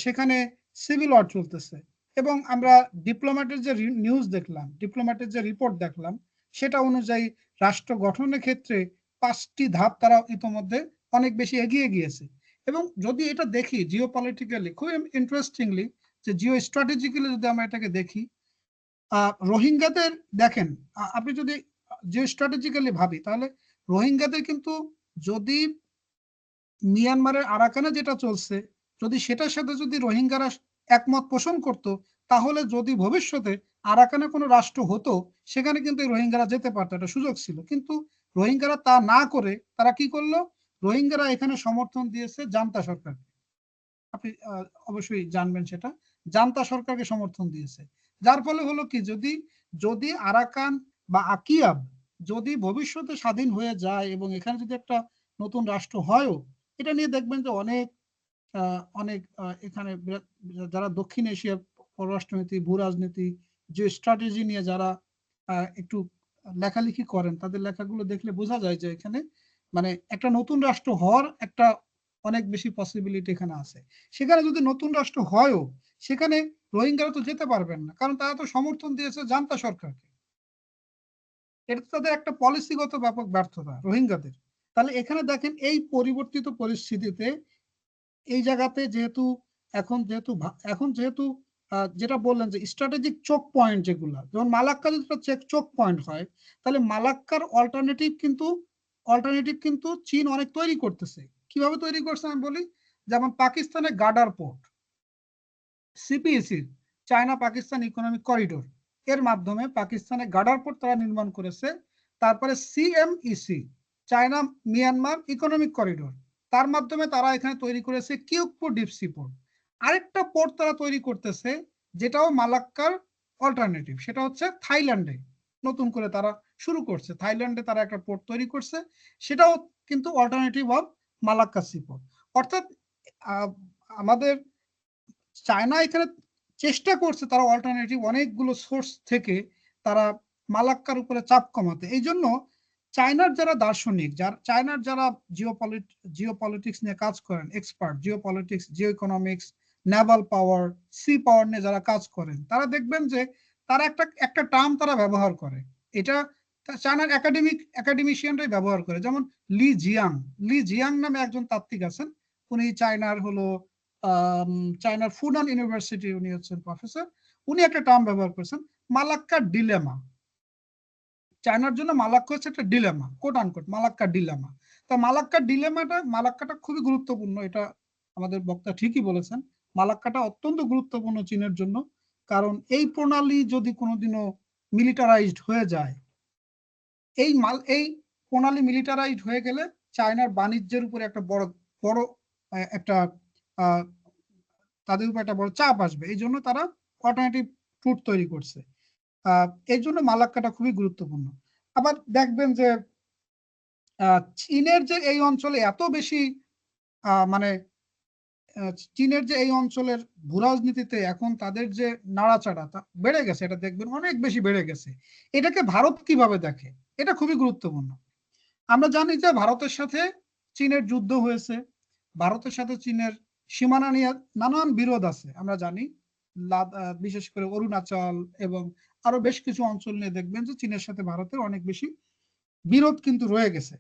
সেখানে সিভিল ওয়ার চলতেছে, এবং আমরা ডিপ্লোম্যাটের যে নিউজ দেখলাম, ডিপ্লোম্যাটের যে রিপোর্ট দেখলাম, সেটা অনুযায়ী রাষ্ট্র গঠনের ক্ষেত্রে 5টি ধাপ তারা ইতোমধ্যে অনেক বেশি এগিয়ে গিয়েছে। এবং যদি এটা দেখি জিও পলিটিক্যালি, খুব ইন্টারেস্টিংলি, যে জিও স্ট্র্যাটেজিক্যালি যদি আমরা এটাকে দেখি, রোহিঙ্গাদের দেখেন, আপনি যদি জিও স্ট্র্যাটেজিক্যালি ভাবি, তাহলে রোহিঙ্গাদের কিন্তু যদি মিয়ানমারের আরাকানে যেটা চলছে, যদি সেটার সাথে যদি রোহিঙ্গারা একমত পোষণ করত, তাহলে যদি ভবিষ্যতে আরাকানে কোনো রাষ্ট্র হতো, সেখানে কিন্তু রোহিঙ্গারা যেতে পারতো, একটা সুযোগ ছিল। কিন্তু রোহিঙ্গারা তা না করে তারা কি করলো? রোহিঙ্গারা এখানে সমর্থন দিয়েছে জান্তা সরকারকে, আপনি অবশ্যই জানবেন সেটা, জান্তা সরকারকে সমর্থন দিয়েছে। যার ফলে হলো কি, যদি আরাকান বা আকিয়াব যদি ভবিষ্যতে স্বাধীন হয়ে যায় এবং এখানে যদি একটা নতুন রাষ্ট্র হয়ও, এটা নিয়ে দেখবেন যে অনেক এখানে যারা দক্ষিণ এশিয়ার পররাষ্ট্রনীতি, ভূ রাজনীতি, যে স্ট্র্যাটেজি নিয়ে যারা একটু লেখালেখি করেন, তাদের লেখাগুলো দেখলে বোঝা যায় যে এখানে মানে একটা নতুন রাষ্ট্র হওয়ার একটা অনেক বেশি পসিবিলিটি এখানে আছে। সেখানে যদি নতুন রাষ্ট্র হয়ও, সেখানে রোহিঙ্গারা তো যেতে পারবেন না, কারণ তারা তো সমর্থন দিয়েছে জান্তা সরকারকে। এটা তাদের একটা পলিসিগত ব্যাপক ব্যর্থতা রোহিঙ্গাদের। তাহলে এখানে দেখেন এই পরিবর্তিত পরিস্থিতিতে এই জায়গাতে যেহেতু এখন যেহেতু যেটা বললেন যে স্ট্র্যাটেজিক চোক পয়েন্ট যেগুলো, যেমন মালাক্কা যদি চোক পয়েন্ট হয়, তাহলে মালাক্কার অল্টারনেটিভ কিন্তু চীন অনেক তৈরি করতেছে। কিভাবে তৈরি করছে আমি বলি, যেমন পাকিস্তানের Gwadar port, CPEC, China Pakistan economic corridor, এর মাধ্যমে পাকিস্তানের গার্ডার পোর্ট তারা নির্মাণ করেছে। তারপরে CMEC, China Myanmar economic corridor, তার মাধ্যমে তারা এখানে তৈরি করেছে কিউকপো ডিপসি পোর্ট। আরেকটা পোর্ট তারা তৈরি করতেছে যেটাও মালাক্কার অল্টারনেটিভ, সেটা হচ্ছে থাইল্যান্ডে নতুন করে তারা শুরু করছে। থাইল্যান্ডে তারা একটা পোর্ট তৈরি করছে, সেটাও কিন্তু alternative of Malacca sea port. অর্থাৎ আমাদের চায়না এখানে চেষ্টা করছে তারা অল্টারনেটিভ অনেকগুলো সোর্স থেকে তারা মালাক্কার উপরে চাপ কমাতে। এই জন্য চায়নার যারা দার্শনিক, চায়নার যারা জিওপলিটিক্স নিয়ে কাজ করেন, expert, geopolitics, geo economics, naval power, sea power নিয়ে যারা কাজ করেন, তারা দেখবেন যে তারা একটা টার্ম তারা ব্যবহার করে, এটা চায়নার একাডেমিশিয়ানরাই ব্যবহার করে। যেমন লি জিয়াং নামে একজন তাত্ত্বিক আছেন, উনি চায়নার ফুনান ইউনিভার্সিটি, উনি হচ্ছেন প্রফেসর। উনি একটা টার্ম ব্যবহার করেছেন, মালাক্কা ডিলেমা। চায়নার জন্য মালাক্কা হচ্ছে একটা dilemma, coat unquote Malacca dilemma. তা মালাক্কাটা খুবই গুরুত্বপূর্ণ, এটা আমাদের বক্তা ঠিকই বলেছেন। মালাক্কাটা অত্যন্ত গুরুত্বপূর্ণ চীনের জন্য, কারণ এই প্রণালী যদি কোনোদিনও মিলিটারাইজড হয়ে যায়, এই প্রণালী মিলিটারাইজড হয়ে গেলে চায়নার বাণিজ্যের উপরে একটা বড় বড় একটা তাদের উপর একটা বড় চাপ আসবে। এই জন্য তারা অল্টারনেটিভ রুট তৈরি করছে। এই জন্য মালাক্কাটা খুবই গুরুত্বপূর্ণ। আবার দেখবেন যে চীনের যে এই অঞ্চলে এত বেশি মানে চীনের যে এই অঞ্চলের ভূরাজনীতিতে এখন তাদের যে নাড়াচাড়া তা বেড়ে গেছে, এটা দেখবেন অনেক বেশি বেড়ে গেছে। এটাকে ভারত কিভাবে দেখে, এটা খুবই গুরুত্বপূর্ণ। আমরা জানি যে ভারতের সাথে চীনের যুদ্ধ হয়েছে, ভারতের সাথে চীনের সীমানা নিয়ে নানান বিরোধ আছে আমরা জানি। বিশেষ করে অরুণাচল এবং আরো বেশ কিছু অঞ্চল নিয়ে দেখবেন যে চীনের সাথে ভারতের অনেক বেশি বিরোধ কিন্তু রয়ে গেছে।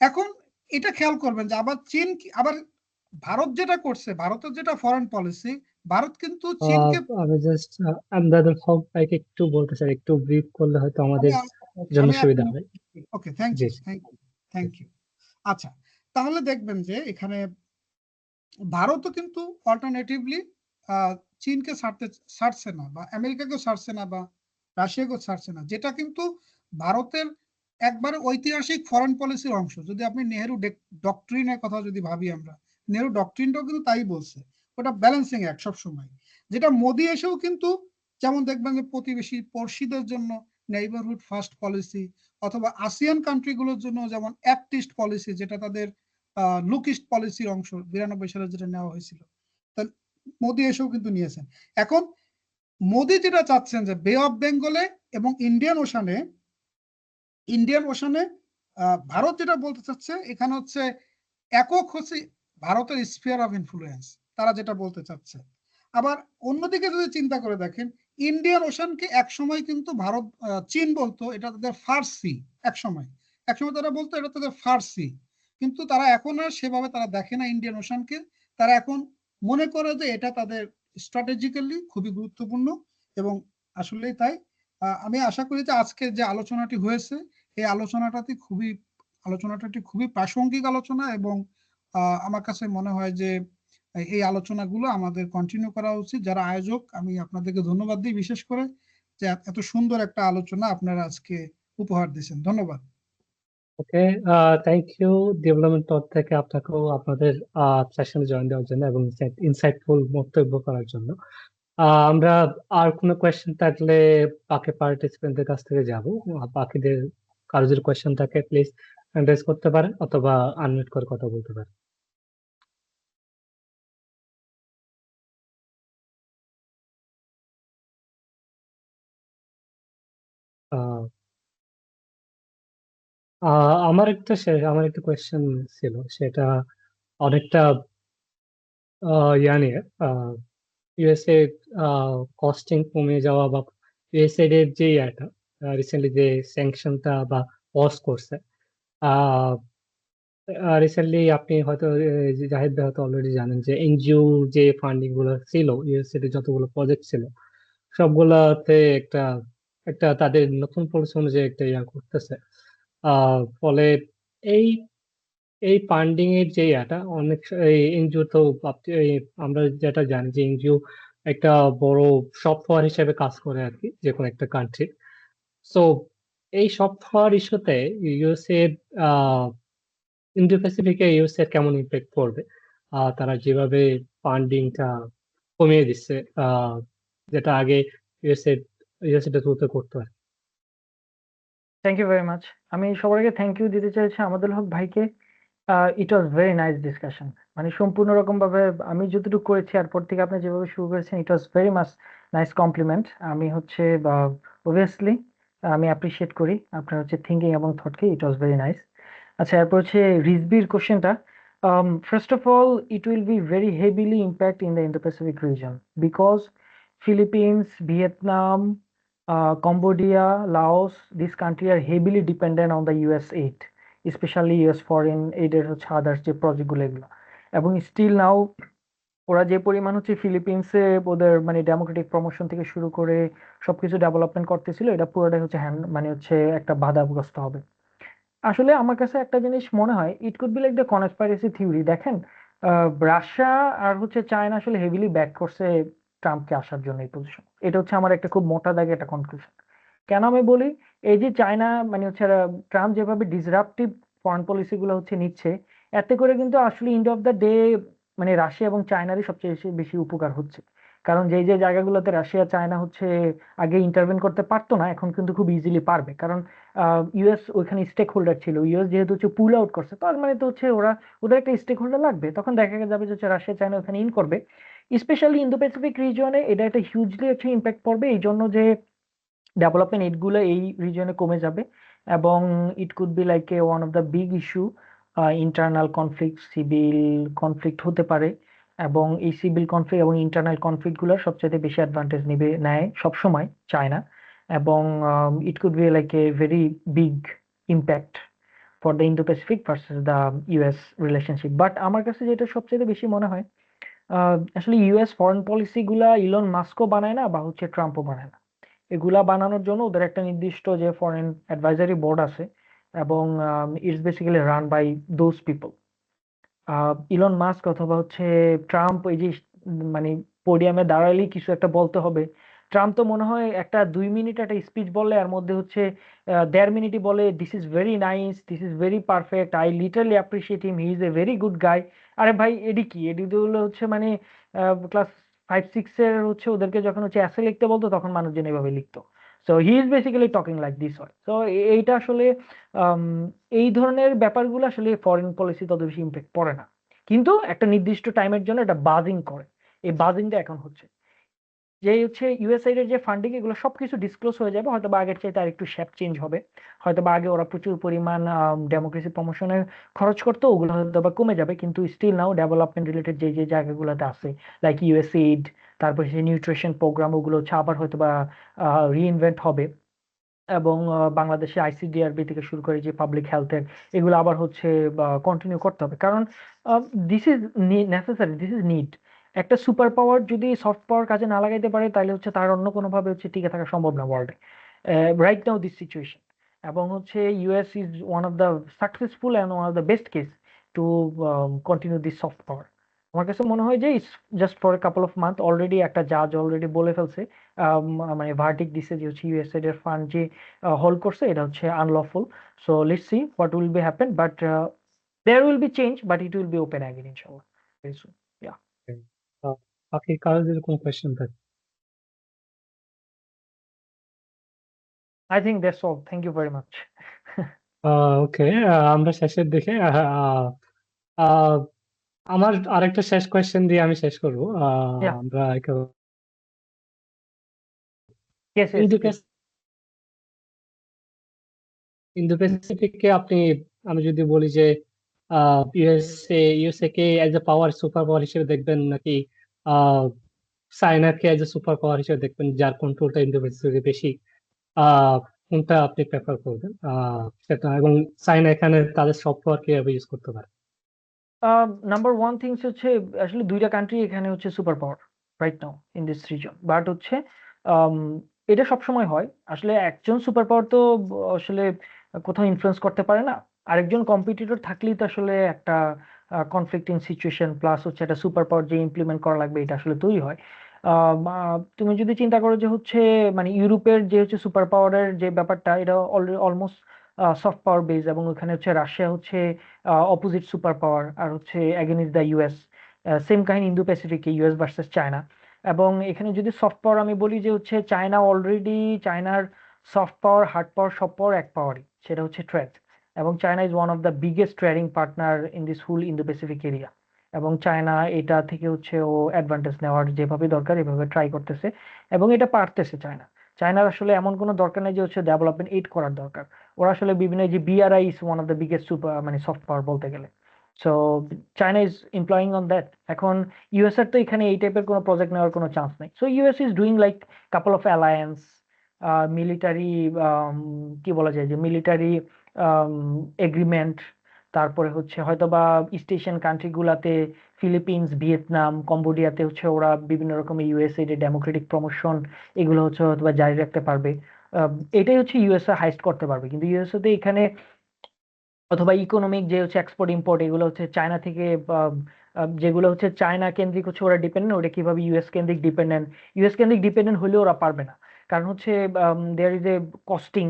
এখন এটা খেয়াল করবেন যে আবার ভারত যেটা করছে, ভারতের যেটা ফরেন পলিসি, ভারত কিন্তু চীনকে আমি জাস্ট আমদাদুল হক ভাইকে একটু বলতে চাই, একটু ব্রিফ করলে হয়তো আমাদের জন্য সুবিধা হবে। ওকে, থ্যাংক জি ইউ, থ্যাংক ইউ। আচ্ছা, তাহলে দেখবেন যে এখানে ভারতও কিন্তু অল্টারনেটিভলি চীনকে ছাড়ছে না, বা আমেরিকাকেও ছাড়ছে না, বা রাশিয়াকেও ছাড়ছে না, যেটা কিন্তু ভারতের একবারে ঐতিহাসিক ফরেন পলিসির অংশ। যদি আপনি নেহেরু ডক্ট্রিনের কথা যদি ভাবি, আমরা নেহেরু ডক্ট্রিনটাও কিন্তু তাই বলছে, ওটা ব্যালেন্সিং অ্যাক্ট সবসময়। যেটা মোদি এসেও কিন্তু, যেমন দেখবেন যে প্রতিবেশী পড়শিদের জন্য নেইবারহুড ফার্স্ট পলিসি, অথবা আসিয়ান কান্ট্রিগুলোর জন্য যেমন অ্যাক্ট ইস্ট পলিসি, যেটা তাদের লুক ইস্ট পলিসির অংশ 92 সালে যেটা নেওয়া হয়েছিল, মোদি এসেও কিন্তু নিয়েছেন। এখন মোদি যেটা চাচ্ছেন যে বে অফ বেঙ্গলে এবং ইন্ডিয়ান ওশানে ভারত যেটা বলতে চাচ্ছে এখানে হচ্ছে একক হচ্ছে ভারতের স্ফিয়ার অফ ইনফ্লুয়েন্স, তারা যেটা বলতে চাচ্ছে। আবার অন্যদিকে যদি চিন্তা করে দেখেন, ইন্ডিয়ান ওশানকে একসময় কিন্তু চীন বলতো এটা তাদের ফার্সি, একসময় তারা বলতো এটা তাদের ফার্সি, কিন্তু তারা এখন আর সেভাবে তারা দেখে না ইন্ডিয়ান ওশানকে। তারা এখন মনে করে যে এটা তাদের স্ট্র্যাটেজিক্যালি খুবই গুরুত্বপূর্ণ, এবং আসলেই তাই। আমি আশা করি যে আজকের যে আলোচনাটি হয়েছে, এই আলোচনাটি খুবই প্রাসঙ্গিক আলোচনা, এবং আমার কাছে মনে হয় যে এই আলোচনাগুলো আমাদের কন্টিনিউ করা উচিত। যারা আয়োজক, আমি আপনাদেরকে ধন্যবাদ দিই বিশেষ করে, যে এত সুন্দর একটা আলোচনা আপনারা আজকে উপহার দিয়েছেন। ধন্যবাদ। ওকে, থ্যাংক ইউ ডেভেলপমেন্ট টপ থেকে আপনাকেও আপনাদের সেশনে জয়েন দেওয়ার জন্য এবং ইনসাইটফুল বক্তব্য করার জন্য। আমরা আর কোনো কোয়েশ্চেন থাকলে বাকি পার্টিসিপেন্টদের কাছ থেকে যাব। বাকিদের কারো যদি কোয়েশ্চেন থাকে প্লিজ হ্যান্ড রেজ করতে পারেন অথবা আনমিউট করে কথা বলতে পারেন। আমার একটা কোয়েশ্চেন ছিল, সেটা অনেকটা ইয়া নিয়ে, ইউএসএ কস্টিং কমে যাওয়া বা ইউএসএ এর যে ইয়াটা রিসেন্টলি যে স্যাংশনটা বা পজ করছে, রিসেন্টলি আপনি হয়তো জাহিদ ভাই হয়তো অলরেডি জানেন যে এনজিও যে ফান্ডিং গুলো ছিল ইউএসএ যতগুলো প্রজেক্ট ছিল সবগুলাতে একটা একটা তাদের নতুন পলিসি অনুযায়ী একটা ইয়া করতেছে। ফলে এই এই ফান্ডিং এর যে ইয়াটা অনেক এনজিও তো আমরা যেটা জানি যে এনজিও একটা বড় সফটওয়্যার হিসেবে কাজ করে আর কি যে কোনো একটা কান্ট্রি। সো এই সফটওয়্যার ইস্যুতে ইউএসএ ইন্দো প্যাসিফিকে ইউএসএ কেমন ইম্প্যাক্ট পড়বে? তারা যেভাবে ফান্ডিংটা কমিয়ে দিচ্ছে, যেটা আগে ইউএসএ ইউএসএ তুলতে করতো আর কি। Thank you very much. আমি সবার আগে থ্যাংক ইউ দিতে চাইছি আমাদুল হক ভাইকে। ইট ওয়াজ ভেরি নাইস ডিসকাশন। মানে সম্পূর্ণ রকম ভাবে আমি যতটুকু করেছি এরপর থেকে আপনি যেভাবে শুরু করেছেন it was very much nice compliment. আমি হচ্ছে অবভিয়াসলি আমি অ্যাপ্রিসিয়েট করি আপনার হচ্ছে থিঙ্কিং এবং থটকে। ইট ওয়াজ ভেরি নাইস। আচ্ছা, এরপর হচ্ছে রিজবির কোশ্চেনটা। First of all, it will be very heavily impact in the Indo Pacific reason because Philippines, Vietnam, Cambodia, Laos, this country are heavily dependent on the US aid, especially US foreign aid এর হচ্ছে others যে প্রজেক্টগুলো এগুলো। এবং still now ওরা যে পরিমাণ হচ্ছে ফিলিপিন্সে ওদের মানে ডেমোক্রেটিক প্রমোশন থেকে শুরু করে সবকিছু ডেভেলপমেন্ট করতেছিল, এটা পুরোটাই হচ্ছে মানে হচ্ছে একটা বাধাগ্রস্ত হবে। আসলে আমার কাছে একটা জিনিস মনে হয়, ইট could be like the conspiracy theory. দেখেন, রাশিয়া আর হচ্ছে চায়না আসলে হেভিলি ব্যাক করছে ট্রাম্পকে আসার জন্য এই পজিশন। এটা হচ্ছে আমার একটা খুব মোটা দাগে একটা কনক্লুশন। কেন আমি বলি, এই যে চায়না মানে হচ্ছে ট্রাম্প যেভাবে ডিসরাপটিভ ফরেন পলিসি গুলো হচ্ছে নিচ্ছে, এতে করে কিন্তু আসলে এন্ড অফ দ্য ডে মানে রাশিয়া এবং চায়নারই সবচেয়ে বেশি বেশি উপকার হচ্ছে। কারণ যেই যে জায়গাগুলোতে রাশিয়া চায়না হচ্ছে আগে ইন্টারভেন করতে পারতো না, এখন কিন্তু খুব ইজিলি পারবে। কারণ ইউএস ওইখানে স্টেক হোল্ডার ছিল। ইউএস যেহেতু হচ্ছে পুল আউট করছে, তার মানে তো হচ্ছে ওদের একটা স্টেক হোল্ডার লাগবে। তখন দেখা যাবে যে হচ্ছে রাশিয়া চায়না ওখানে ইন করবে। স্পেশালি ইন্দো প্যাসিফিক রিজিয়নে এটা একটা হিউজলি হচ্ছে ইম্প্যাক্ট পড়বে, এই জন্য যে ডেভেলপমেন্ট এইডগুলো এই রিজনে কমে যাবে। এবং it could be like A one of the big issue. Internal conflict, civil conflict হতে পারে। এবং এই সিভিল কনফ্লিক্ট এবং ইন্টারনাল কনফ্লিক্টগুলোর সবচেয়ে বেশি অ্যাডভান্টেজ নেয় সবসময় চায়না। এবং it could be like a very big impact for the Indo Pacific versus the US relationship. But আমার কাছে যেটা সবচেয়ে বেশি মনে হয়, আসলে ইউএস ফরেন পলিসি গুলা ইলন মাস্কও বানায় না বা হচ্ছে ট্রাম্পও বানায় না। এগুলা বানানোর জন্য ওদের একটা নির্দিষ্ট যে ফরেন অ্যাডভাইজারি বোর্ড আছে, এবং it's basically run by those people. Elon Musk অথবা হচ্ছে ট্রাম্প এই যে মানে পোডিয়ামে দাঁড়ালেই কিছু একটা বলতে হবে। ট্রাম্প তো মনে হয় একটা 2 মিনিট একটা স্পিচ বললে এর মধ্যে হচ্ছে 1.5 মিনিটই বলে this is very nice, this is very perfect, I literally appreciate him, he is a very good guy. আরে ভাই, এডি কি এডি তো হলো হচ্ছে মানে ক্লাস 5-6 এর হচ্ছে ওদেরকে যখন হচ্ছে অ্যাসে লিখতে বলতো তখন মানুষজন এভাবে লিখতো। So he is basically talking like this হয়। সো এইটা আসলে আম, এই ধরনের ব্যাপারগুলো আসলে ফরেন পলিসি তত বেশি ইম্প্যাক্ট পড়ে না, কিন্তু একটা নির্দিষ্ট টাইমের জন্য এটা বাজিং করে। এই বাজিংটা এখন হচ্ছে যে হচ্ছে ইউএসআইড এর যে ফান্ডিং, এগুলো সবকিছু ডিসক্লোজ হয়ে যাবে। হয়তো বা আগের চাইতে আর একটু শেপ চেঞ্জ হবে। হয়তো বা আগে ওরা প্রচুর পরিমাণ ডেমোক্রেসি প্রমোশনে খরচ করতো, ওগুলো হয়তো বা কমে যাবে, কিন্তু স্টিল নাও ডেভেলপমেন্ট রিলেটেড যে যে জায়গাগুলোতে আছে লাইক ইউএসএইড, তারপর সেই নিউট্রিশন প্রোগ্রাম, ওগুলো হচ্ছে আবার হয়তো বা রিইনভেন্ট হবে। এবং বাংলাদেশে আইসিডিআরবি থেকে শুরু করে যে পাবলিক হেলথের, এগুলো আবার হচ্ছে কন্টিনিউ করতে হবে। কারণ this is necessary, this is need. একটা সুপার পাওয়ার যদি সফট পাওয়ার কাজে না লাগাইতে পারে, তাহলে হচ্ছে তার অন্য কোনোভাবে হচ্ছে টিকে থাকা সম্ভব না ওয়ার্ল্ডে রাইট নাও দিস সিচুয়েশন। এবং হচ্ছে US is one of the successful and one of the best case to continue this soft power. আমার কাছে মনে হয় যে it's just for a couple of month. Already একটা জাজ অলরেডি বলে ফেলছে, মানে ভার্ডিক দিছে যে হচ্ছে ইউএসএড এর ফান্ড যে হোল্ড করছে এটা হচ্ছে unlawful. So let's see what will be happen, but there will be change, but it will be open again ইনশাআল্লাহ ভেরি সুন। ইয়া, বাকি কারো যদি কোনো কোয়েশ্চেন থাকে। I think that's all. Thank you very much. Okay, আমরা শেষের দিকে আমার আরেকটা শেষ কোয়েশ্চেন দিয়ে আমি শেষ করবো। ইয়া, আমরা yes yes Indo please. Indo প্যাসিফিককে আপনি, আমি যদি বলি যে ইউএসএ কে as a power super power হিসেবে দেখবেন, নাকি আহ চায়নাকে অ্যাজ এ সুপার পাওয়ার হিসেবে দেখবেন যার কন্ট্রোলটা ইন্দো প্যাসিফিকে বেশি? কোনটা আপনি প্রেফার করবেন সেটা, এবং চাইনা এখানে তাদের সফটওয়্যার কিভাবে ইউজ করতে পারে? নাম্বার ওয়ান থিংস হচ্ছে আসলে দুইটা কান্ট্রি এখানে হচ্ছে super power right now in this reason, but হচ্ছে আম, এটা সবসময় হয় আসলে একজন সুপার পাওয়ার তো আসলে কোথাও ইনফ্লুয়েন্স করতে পারে না, আরেকজন কম্পিটিটর থাকলেই তো আসলে একটা কনফ্লিক্টিং সিচুয়েশন প্লাস হচ্ছে একটা সুপার পাওয়ার যে ইমপ্লিমেন্ট করা লাগবে এটা আসলে তৈরি হয়। তুমি যদি চিন্তা করো যে হচ্ছে মানে ইউরোপের যে হচ্ছে সুপার পাওয়ারের যে ব্যাপারটা এটা already almost soft power base, এবং ওখানে হচ্ছে রাশিয়া হচ্ছে অপোজিট সুপার পাওয়ার আর হচ্ছে অ্যাগেনিস্ট দ্য ইউএস। সেম কাহিনী ইন্দো প্যাসিফিকে ইউএস ভার্সেস চায়না। এবং এখানে যদি সফট পাওয়ার আমি বলি যে হচ্ছে চায়না অলরেডি, চায়নার সফট পাওয়ার হার্ড পাওয়ার সব পাওয়ার এক পাওয়ারই, সেটা হচ্ছে ট্রেড। এবং China is one of the biggest trading partner in this full Indo Pacific area. এবং চায়না এটা থেকে হচ্ছে ও অ্যাডভান্টেজ নেওয়ার যেভাবে দরকার এভাবে ট্রাই করতেছে, এবং এটা পারতেছে চায়না। চায়নার আসলে এমন কোনো দরকার নেই যে হচ্ছে ডেভেলপমেন্ট এইড করার দরকার, ওরা আসলে বিভিন্ন যে BRI is one of the biggest super মানে সফট পাওয়ার বলতে গেলে। So China is employing on that. এখন ইউএস এর তো এখানে এই টাইপের কোনো প্রজেক্ট নেওয়ার কোনো চান্স নেই, so US is doing like couple of alliance, military, কি বলা যায় যে মিলিটারি এগ্রিমেন্ট, তারপরে হচ্ছে হয়তো বা ইস্ট এশিয়ান কান্ট্রি গুলাতে ফিলিপিন্স, ভিয়েতনাম, কম্বোডিয়াতে হচ্ছে ওরা বিভিন্ন রকমের ইউএসএ ডেমোক্রেটিক প্রমোশন এগুলো হচ্ছে হয়তো বা জারি রাখতে পারবে। এটাই হচ্ছে ইউএসএ হাইস্ট করতে পারবে, কিন্তু ইউএসএ তে এখানে অথবা ইকোনমিক যে হচ্ছে এক্সপোর্ট ইম্পোর্ট এগুলো হচ্ছে চায়না থেকে যেগুলো হচ্ছে চায়না কেন্দ্রিক হচ্ছে ওরা ডিপেন্ডেন্ট, ওটা কিভাবে ইউএস কেন্দ্রিক ডিপেন্ডেন্ট, ইউএস কেন্দ্রিক ডিপেন্ডেন্ট হলেও ওরা পারবে না। কারণ হচ্ছে দেয়ার ইজ এ কস্টিং,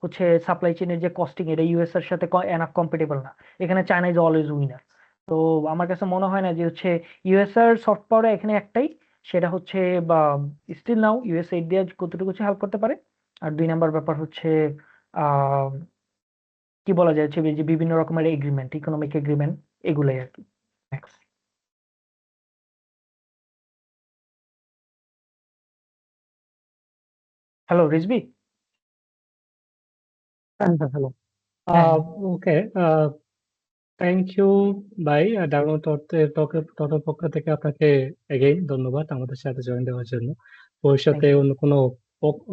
হচ্ছে সাপ্লাই চেনের যে কস্টিং এটা ইউএস এর সাথে এনাফ কম্পেটেবল না। এখানে চায়না ইজ অলওয়েজ উইনার। তো আমার কাছে মনে হয় না যে হচ্ছে ইউএস এর সফট পাওয়ার এখানে একটাই, সেটা হচ্ছে বা স্টিল নাও ইউএস এইড দিয়ে কতটুকু হেল্প করতে পারে। আর দুই নাম্বার ব্যাপার হচ্ছে আহ কি বলা যায় হচ্ছে যে বিভিন্ন রকমের এগ্রিমেন্ট, ইকোনমিক এগ্রিমেন্ট এগুলাই আর কি। Next. হ্যালো রিজবি। হ্যালো। হ্যাঁ হ্যাঁ ওকে, থ্যাংক ইউ ভাই। ডায়মন্ড টকের পক্ষ থেকে আপনাকে এগেইন ধন্যবাদ আমাদের সাথে জয়েন দেওয়ার জন্য। থ্যাংক ভবিষ্যতে ইউ।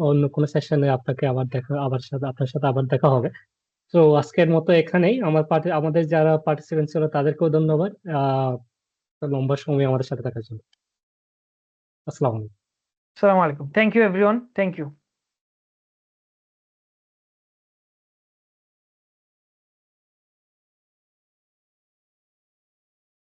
অন্য কোনো সেশনে আপনাকে আপনার সাথে আবার দেখা হবে। তো আজকের মতো এখানেই আমাদের যারা পার্টিসিপেন্ট ছিল তাদেরকেও ধন্যবাদ লম্বা সময় আমাদের সাথে থাকার জন্য। আসসালামু আলাইকুম। আসসালামু আলাইকুম, thank you everyone, thank you.